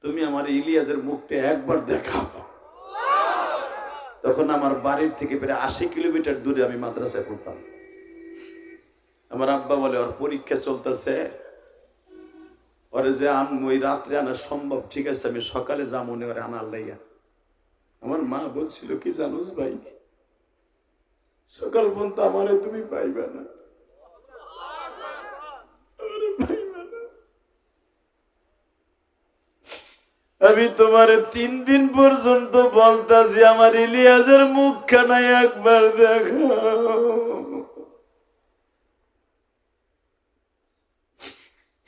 তুমি আমার ইলিয়াসের মুখটা একবার দেখাও। তখন আমার বাড়ির থেকে প্রায় 80 কিলোমিটার দূরে আমি মাদ্রাসায় পড়তাম। আমার আব্বা বলে, ওর পরীক্ষা চলতেছে, ওরে যে ওই রাত্রে আনা সম্ভব, ঠিক আছে আমি সকালে যাবো নি ওরে আনার লাইয়া। আমার মা বলছিল কি জানোস ভাই, সকাল পর্যন্ত আমারে তুমি পাইবে না, আমি তোমার 3 দিন পর্যন্ত বলতাছি আমার ইলিয়াসের মুখখানা একবার দেখো।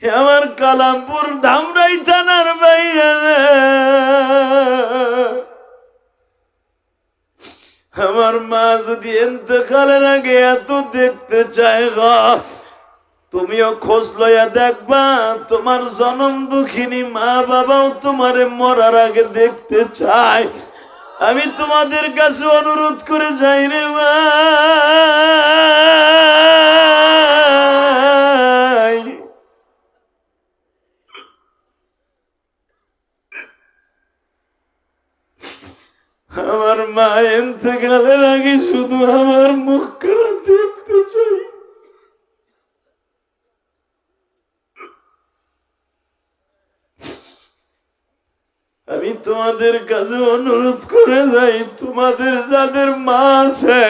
আমার কালামপুর ধামরাই থানার বাইরে আমার মা যদি ইন্তেকালের আগে এত দেখতে চায়, তুমিও খোঁজ লইয়া দেখবা, তোমার জনম দুঃখিনী মা বাবাও তোমারে মরার আগে দেখতে চায়। আমি তোমাদের কাছে অনুরোধ করে যাই রে ভাই, মা ইন্তেকালের আগে শুধু আমার মুখখানা দেখতে চাই। আমি তোমাদের কাছে অনুরোধ করে যাই, তোমাদের যাদের মা আছে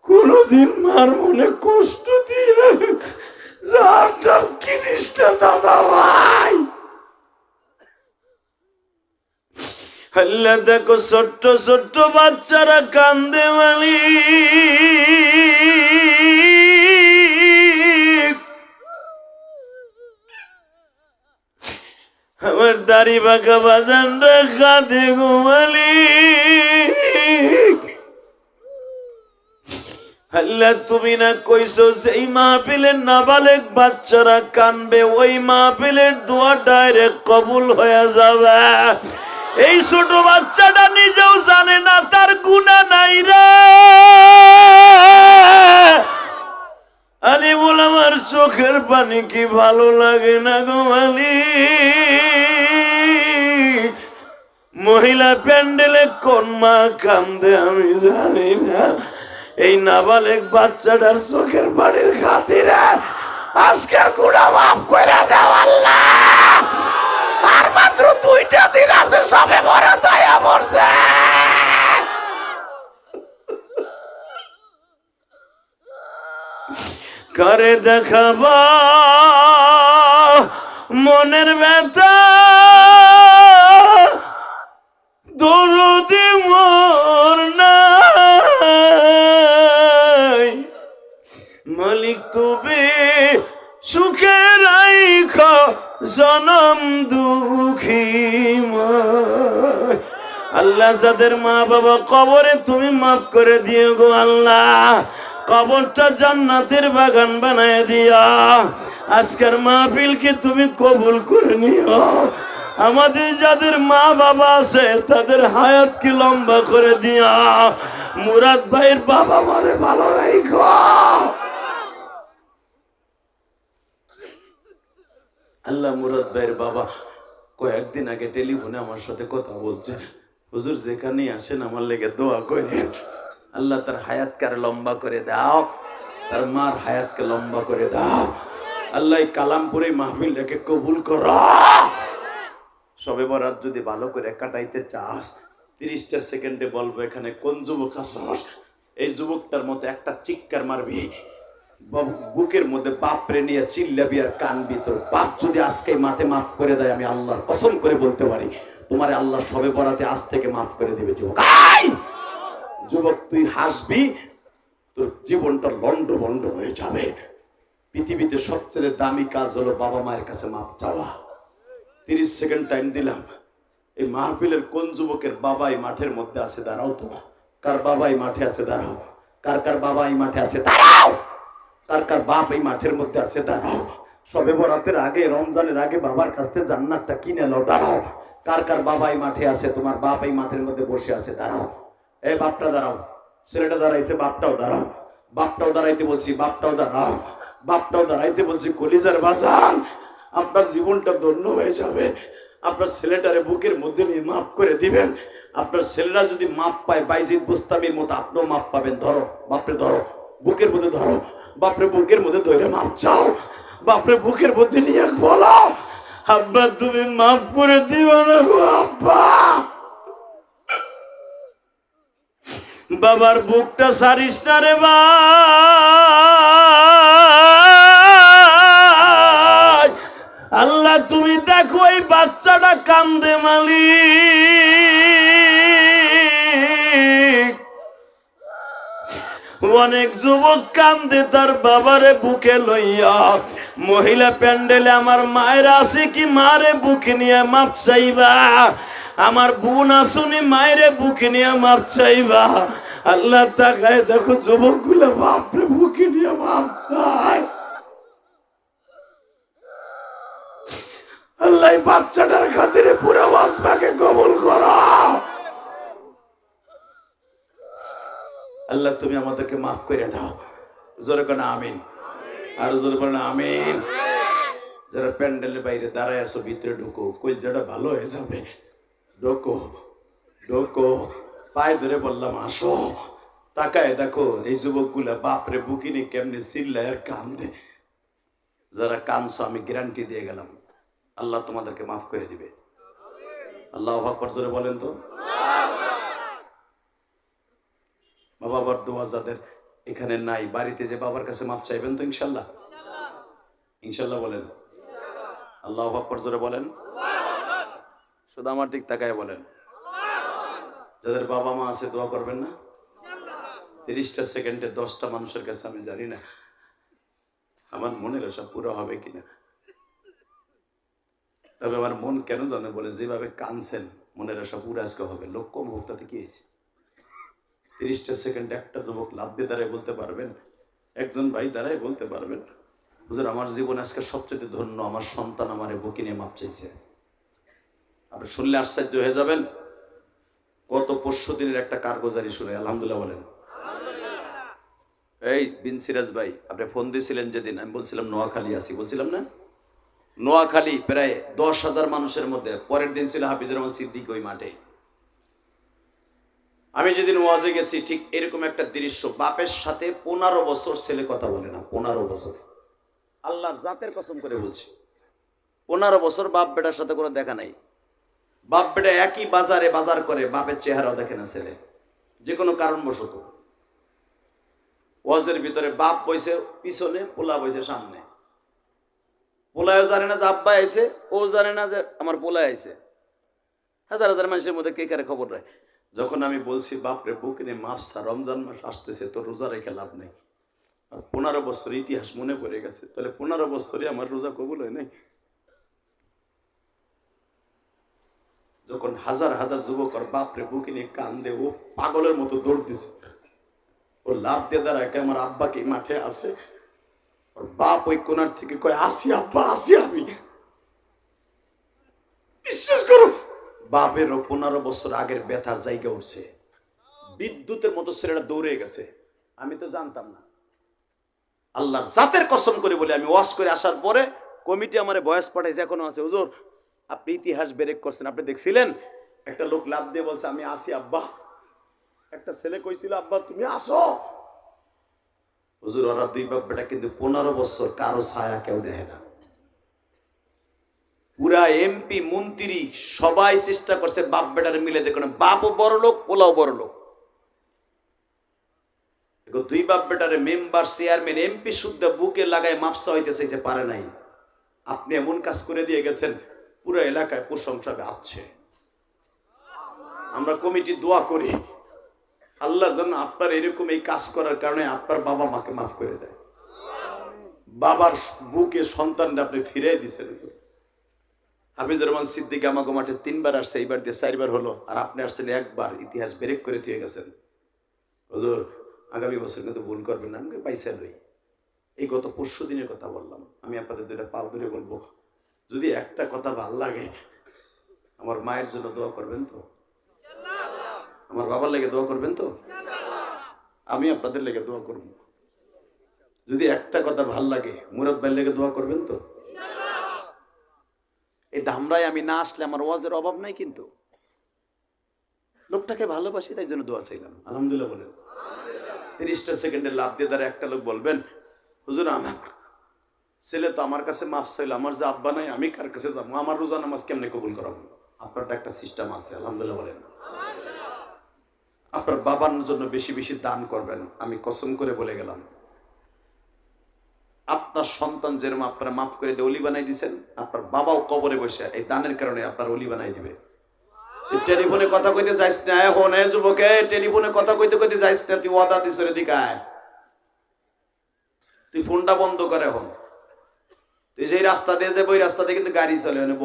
কোনদিন মার মনে কষ্ট দিয়ে যার কিরিশটা দাদা ভাই। আল্লাহ দেখো ছোট্ট ছোট্ট বাচ্চারা কান্দে মালিক, আমার দাড়ি বাঁকা বাজানরা কাঁদে গো মালিক। আল্লাহ তুমি না কইছো সেই মাহফিলের নাবালেগ বাচ্চারা কানবে, ওই মাহফিলের দোয়া ডাইরেক্ট কবুল হয়ে যাবে। এই ছোট বাচ্চাটা নিজেও জানে না তার গুনাহ নাই রে। আলী বল আমার চোখের পানি কি ভালো লাগে না গো মালিক। মহিলা প্যান্ডেলে কোন মা কান্দে আমি জানি না, এই নাবালেগ বাচ্চাটার চোখের পানির খাতিরে আজকের গুনাহ মাফ করে দাও আল্লাহ। আর মাত্র 2টা দিন আছে, সবে বরাত আয়া পড়ছে। করে দেখাবা মনের ব্যথা, দরদি মোর নাই মালিক। তুমি সুখে রাইখ জনম দুঃখী মায়। আল্লাহ যাদের মা বাবা কবরে তুমি মাফ করে দিও গো আল্লাহ, কবরটা জান্নাতের বাগান বানায় দিয়া। আজকের মাহফিলকে তুমি কবুল করে নিও। আমাদের যাদের মা বাবা আছে তাদের হায়াতকে লম্বা করে দিয়া। মুরাদ ভাইয়ের বাবা মারে ভালো রাখো। আল্লাহ মুরাদ ভাইয়ের বাবা কয়েকদিন আগে টেলিফোনে আমার সাথে কথা বলছে, হুজুর যেখানেই আসেন আমার লেগে দোয়া করেন, আল্লাহ তার হায়াতকে লম্বা করে দাও, তার মার হায়াতকে লম্বা করে দাও। আল্লাহ কালামপুরে মাহফিলটাকে কবুল করো। সবে বরাত যদি ভালো করে কাটাইতে চাস 30টা সেকেন্ডে বলবো এখানে কোন যুবক আসস, এই যুবকটার মতো একটা চিৎকার মারবি, বুকের মধ্যে বাপরে নিয়ে চিল্লাবি আর কানবি। তোর বাপ যদি আজকে মাঠে মাফ করে দেয়, আমি আল্লাহর কসম করে বলতে পারি তোমার আল্লাহ সবে বরাতে আজ থেকে মাফ করে দিবে। যুবক যুবক তুই হাসবি, তোর জীবনটা লন্ড বন্ড হয়ে যাবে। পৃথিবীতে সবচেয়ে দামি কাজ হলো বাবা মায়ের কাছে মাপ চাওয়া। 30 সেকেন্ড টাইম দিলাম। এই মাহফিলের কোন যুবকের বাবা এই মাঠের মধ্যে আছে দাঁড়াও তো। কার বাবা এই মাঠে আছে দাঁড়াও। কার কার বাবা এই মাঠে আছে দাঁড়াও। কার কার বাপ এই মাঠের মধ্যে আছে দাঁড়াও। সবে বরাতের আগে রমজানের আগে বাবার কাছ থেকে জান্নাতটা কিনে নাও দাঁড়াও। কার কার বাবা এই মাঠে আছে, তোমার বাপ এই মাঠের মধ্যে বসে আছে দাঁড়াও। এই বাপটা দাঁড়াও, ছেলেটা দাঁড়াইছে বাপটাও দাঁড়াও। বাপটাও দাঁড়াইতে বলছি, বাপটাও দাঁড়াও। বাপটাও দাঁড়াইতে বলছি। কলিজার বাজান আপনার জীবনটা ধন্য হয়ে যাবে। আপনার ছেলেটারে বুকের মধ্যে নিয়ে মাফ করে দিবেন। আপনার ছেলেরা যদি মাপ পায় বাইজিদ বুস্তামির মতো আপনিও মাপ পাবেন। ধরো বাপরে, ধরো বুকের মধ্যে ধরো। বাপরে বুকের মধ্যে ধরে মাপ চাও। বাপরে বুকের মধ্যে নিয়ে বলো, আব্বা তুমি মাফ করে দিবা না গো আব্বা। বাবার বুকটা সারিস না রে ভাই। আল্লাহ তুমি দেখো এই বাচ্চাটা কান্দে মালিক। অনেক যুবক কান্দে তার বাবারে বুকে লইয়া। মহিলা প্যান্ডেলে আমার মায়ের আছে কি মারে বুকে নিয়ে মাপ চাইবা। আমার বোন আসুনি মায়েরে বুকে নিয়ে মাপ চাইবা। আল্লাহ তাকায় দেখো যুবক গুলো বাপরে বুকে নিয়ে মাপ চায়। আল্লাহ বাচ্চাটার খাতিরে পুরো বাসপাকে কবুল করো। আল্লাহ তুমি আমাদেরকে মাফ করে দাও। জোরে কোন আমিন, আর জোরে বলেন আমিন। যারা প্যান্ডেলের বাইরে দাঁড়ায় আছো ভিতরে ঢুকো, কলজাটা ভালো হয়ে যাবে। ঢোকো ঢোকো পায়ে ধরে বললাম আসো, তাকায় দেখো এই যুবকগুলা বাপরে বুকিনি কেমনে চিল্লায় আর কান্দে। যারা কানছো আমি গ্যারান্টি দিয়ে গেলাম আল্লাহ তোমাদেরকে মাফ করে দিবে। আল্লাহু আকবার জোরে বলেন তো। মা বাবার দোয়া যাদের এখানে নাই, বাড়িতে যে বাবার কাছে মাফ চাইবেন তো ইনশাল্লাহ? ইনশাল্লাহ বলেন। আল্লাহু আকবার জোরে বলেন। শুধু আমার দিক তাকায় বলেন। যাদের বাবা মা আছে দোয়া করবেন না? 30টা সেকেন্ডে 10টা মানুষের কাছে আমি জানি না আমার মনের আশা পুরো হবে কিনা, তবে আমার মন কেন জানে বলে যেভাবে কানছেন মনের আশা পুরো আজকে হবে। লোক কম হোক তাতে কি হয়েছে? 30টা সেকেন্ডে একটা যুবক লাভ দিয়ে দাঁড়ায় বলতে পারবেন, একজন ভাই দাঁড়ায় বলতে পারবেন, হুজুর আমার জীবন আজকে সবচেয়ে ধন্য, আমার সন্তান আমার বুকে নিয়ে মাপ চাইছে। আপনি শুনলে আশ্চর্য হয়ে যাবেন। গত 5 দিনের একটা কারগুজারি শুনে আলহামদুলিল্লাহ বলেন। এই বিন সিরাজ ভাই, আপনি ফোন দিয়েছিলেন যেদিন, আমি বলছিলাম নোয়াখালী আসি, বলছিলাম না? নোয়াখালী প্রায় 10,000 মানুষের মধ্যে, পরের দিন ছিল হাফিজুর রহমান সিদ্দিক ওই মাঠে। আমি যেদিন ওয়াজে গেছি ঠিক এরকম একটা দৃশ্য, বাপের সাথে 15 বছর ছেলে কথা বলে না, 15 বছর, আল্লাহর জাতের কসম করে বলছি, 15 বছর বাপ বেটার সাথে কোনো দেখা নাই। বাপ বেটা একই বাজারে বাজার করে, বাপের চেহারাও দেখে না ছেলে, যে কোনো কারণবশত। ওয়াজের ভিতরে বাপ বইছে পিছনে, পোলা বইছে সামনে। পোলায়ও জানে না যে আব্বা আইছে, ও জানে না যে আমার পোলা আইছে। হাজার হাজার মানুষের মধ্যে কে কারে খবর রায়। যখন আমি বলছি বাপরে বুক নিয়ে মাপসা, রমজান মাস আসতেছে, তো রোজা রেখে লাভ নেই, আর 15 বছর ইতিহাস মনে পড়ে গেছে, তাহলে 15 বছরই আমার রোজা কবুল হয় নাই। যখন হাজার হাজার যুবক আর বাপরে বুকে নিয়ে কান্দে, ও পাগলের মতো দৌড় দিছে, ও লাভ দিয়ে দাঁড়ায় আমার আব্বা কি মাঠে আছে, ওর বাপ ওই কোনার থেকে কয় আসি আব্বা আসি আমি। বিশ্বাস করো বাপেরও 15 বছর আগের ব্যথা জায়গা উঠছে, বিদ্যুতের মতো ছেলেটা দৌড়ে গেছে। আমি তো জানতাম না, আল্লাহর জাতের কসম করে বলি, আমি ওয়াজ করে আসার পরে কমিটি আমারে ভয়েস পাঠাইছে, এখনো আছে, হুজুর আপনি ইতিহাস ব্রেক করছেন, আপনি দেখছিলেন একটা লোক লাভ দিয়ে বলছে আমি আসি আব্বা, একটা ছেলে কইছিল আব্বা তুমি আসো। হুজুর ওরা দুই বাপ বেটা কিন্তু 15 বছর কারো ছায়া কেউ দেখে না। পুরা এমপি মন্ত্রী সবাই চেষ্টা করছে বাপ বেটার মিলে দেখুন, বাপও বড় লোক পোলাও বড় লোক, দুই বাপ বেটারে মেম্বার চেয়ারম্যান এমপি শুদ্ধ বুকে লাগায় মাপসা হইতেছে যে পারে নাই। আপনি এমন কাজ করে দিয়ে গেছেন পুরো এলাকায় প্রশংসা আছে। আমরা কমিটি দোয়া করি আল্লাহ যেন আপনার এরকম এই কাজ করার কারণে আপনার বাবা মাকে মাফ করে দেয়। বাবার বুকে সন্তানটা আপনি ফিরিয়ে দিচ্ছেন। হাফিজুর রহমান সিদ্দিক আমাকে মাঠে 3 বার আসছে, এইবার দিয়ে 4 বার হলো, আর আপনি আসছেন একবার, ইতিহাস ব্রেক করে দিয়ে গেছেন। হুজুর আগামী বছর কিন্তু ভুল করবেন না, আমাকে পাইসা লই। এই গত 5 দিনের কথা বললাম, আমি আপনাদের দুইটা পাও ধরে বলবো, যদি একটা কথা ভাল লাগে আমার মায়ের জন্য দোয়া করবেন তো, আমার বাবার লেগে দোয়া করবেন তো, আমি আপনাদের লেগে দোয়া করব। যদি একটা কথা ভাল লাগে মুরাদ ভাইয়ের লেগে দোয়া করবেন তো। এই ধামরায় আমি না আসলে আমার ওয়াজের অভাব নাই, কিন্তু লোকটাকে ভালোবাসি তাই জন্য দোয়া চাইলাম। আলহামদুলিল্লাহ বলেন। 30টা সেকেন্ডে লাভ দিয়ে দ্বারা একটা লোক বলবেন হুজুর আমার ছেলে তো আমার কাছে মাফ চাইল, আমার যে আব্বা নাই আমি কার কাছে যাবো, আমার রোজা নামাজ কেমনে কবুল করাবো? আপনারটা একটা সিস্টেম আছে, আলহামদুলিল্লাহ বলেন। আপনার বাবার জন্য বেশি বেশি দান করবেন। আমি কসম করে বলে গেলাম, আপনার সন্তান যেরকম আপনারা মাফ করে দিয়ে অলি বানাই দিচ্ছেন, আপনার বাবাও কবরে বসে এই দানের কারণে আপনার অলি বানাই দিবে। টেলিফোনে কথা কইতে যাইস না এখন, যুবকে টেলিফোনে কথা কইতে কইতে যাইস না, তুই ওয়াদা দিস রে দিকায়, তুই ফোনটা বন্ধ করে এখন, তুই যেই রাস্তা দিয়ে যাবো ওই রাস্তা দিয়ে কিন্তু গাড়ি চলে নেব,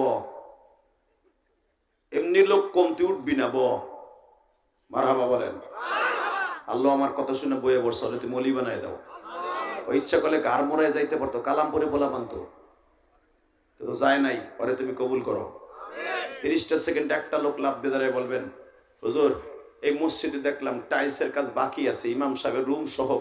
এমনি লোক কম তুই উঠবি না, মারহাবা বলেন। আল্লাহ আমার কথা শুনে বইয়ে বসে তুমি অলি বানাই দাও। ওই ইচ্ছা করলে গার মোড়ায় যাইতে পারতো, কালামপুরে বলা মানতো, তো যায় নাই, পরে তুমি কবুল করো। 30টা সেকেন্ড একটা লোক লাভ দিয়ে দাঁড়ায় বলবেন হুজুর এই মসজিদে দেখলাম টাইলসের কাজ বাকি আছে, ইমাম সাহেবের রুম সহ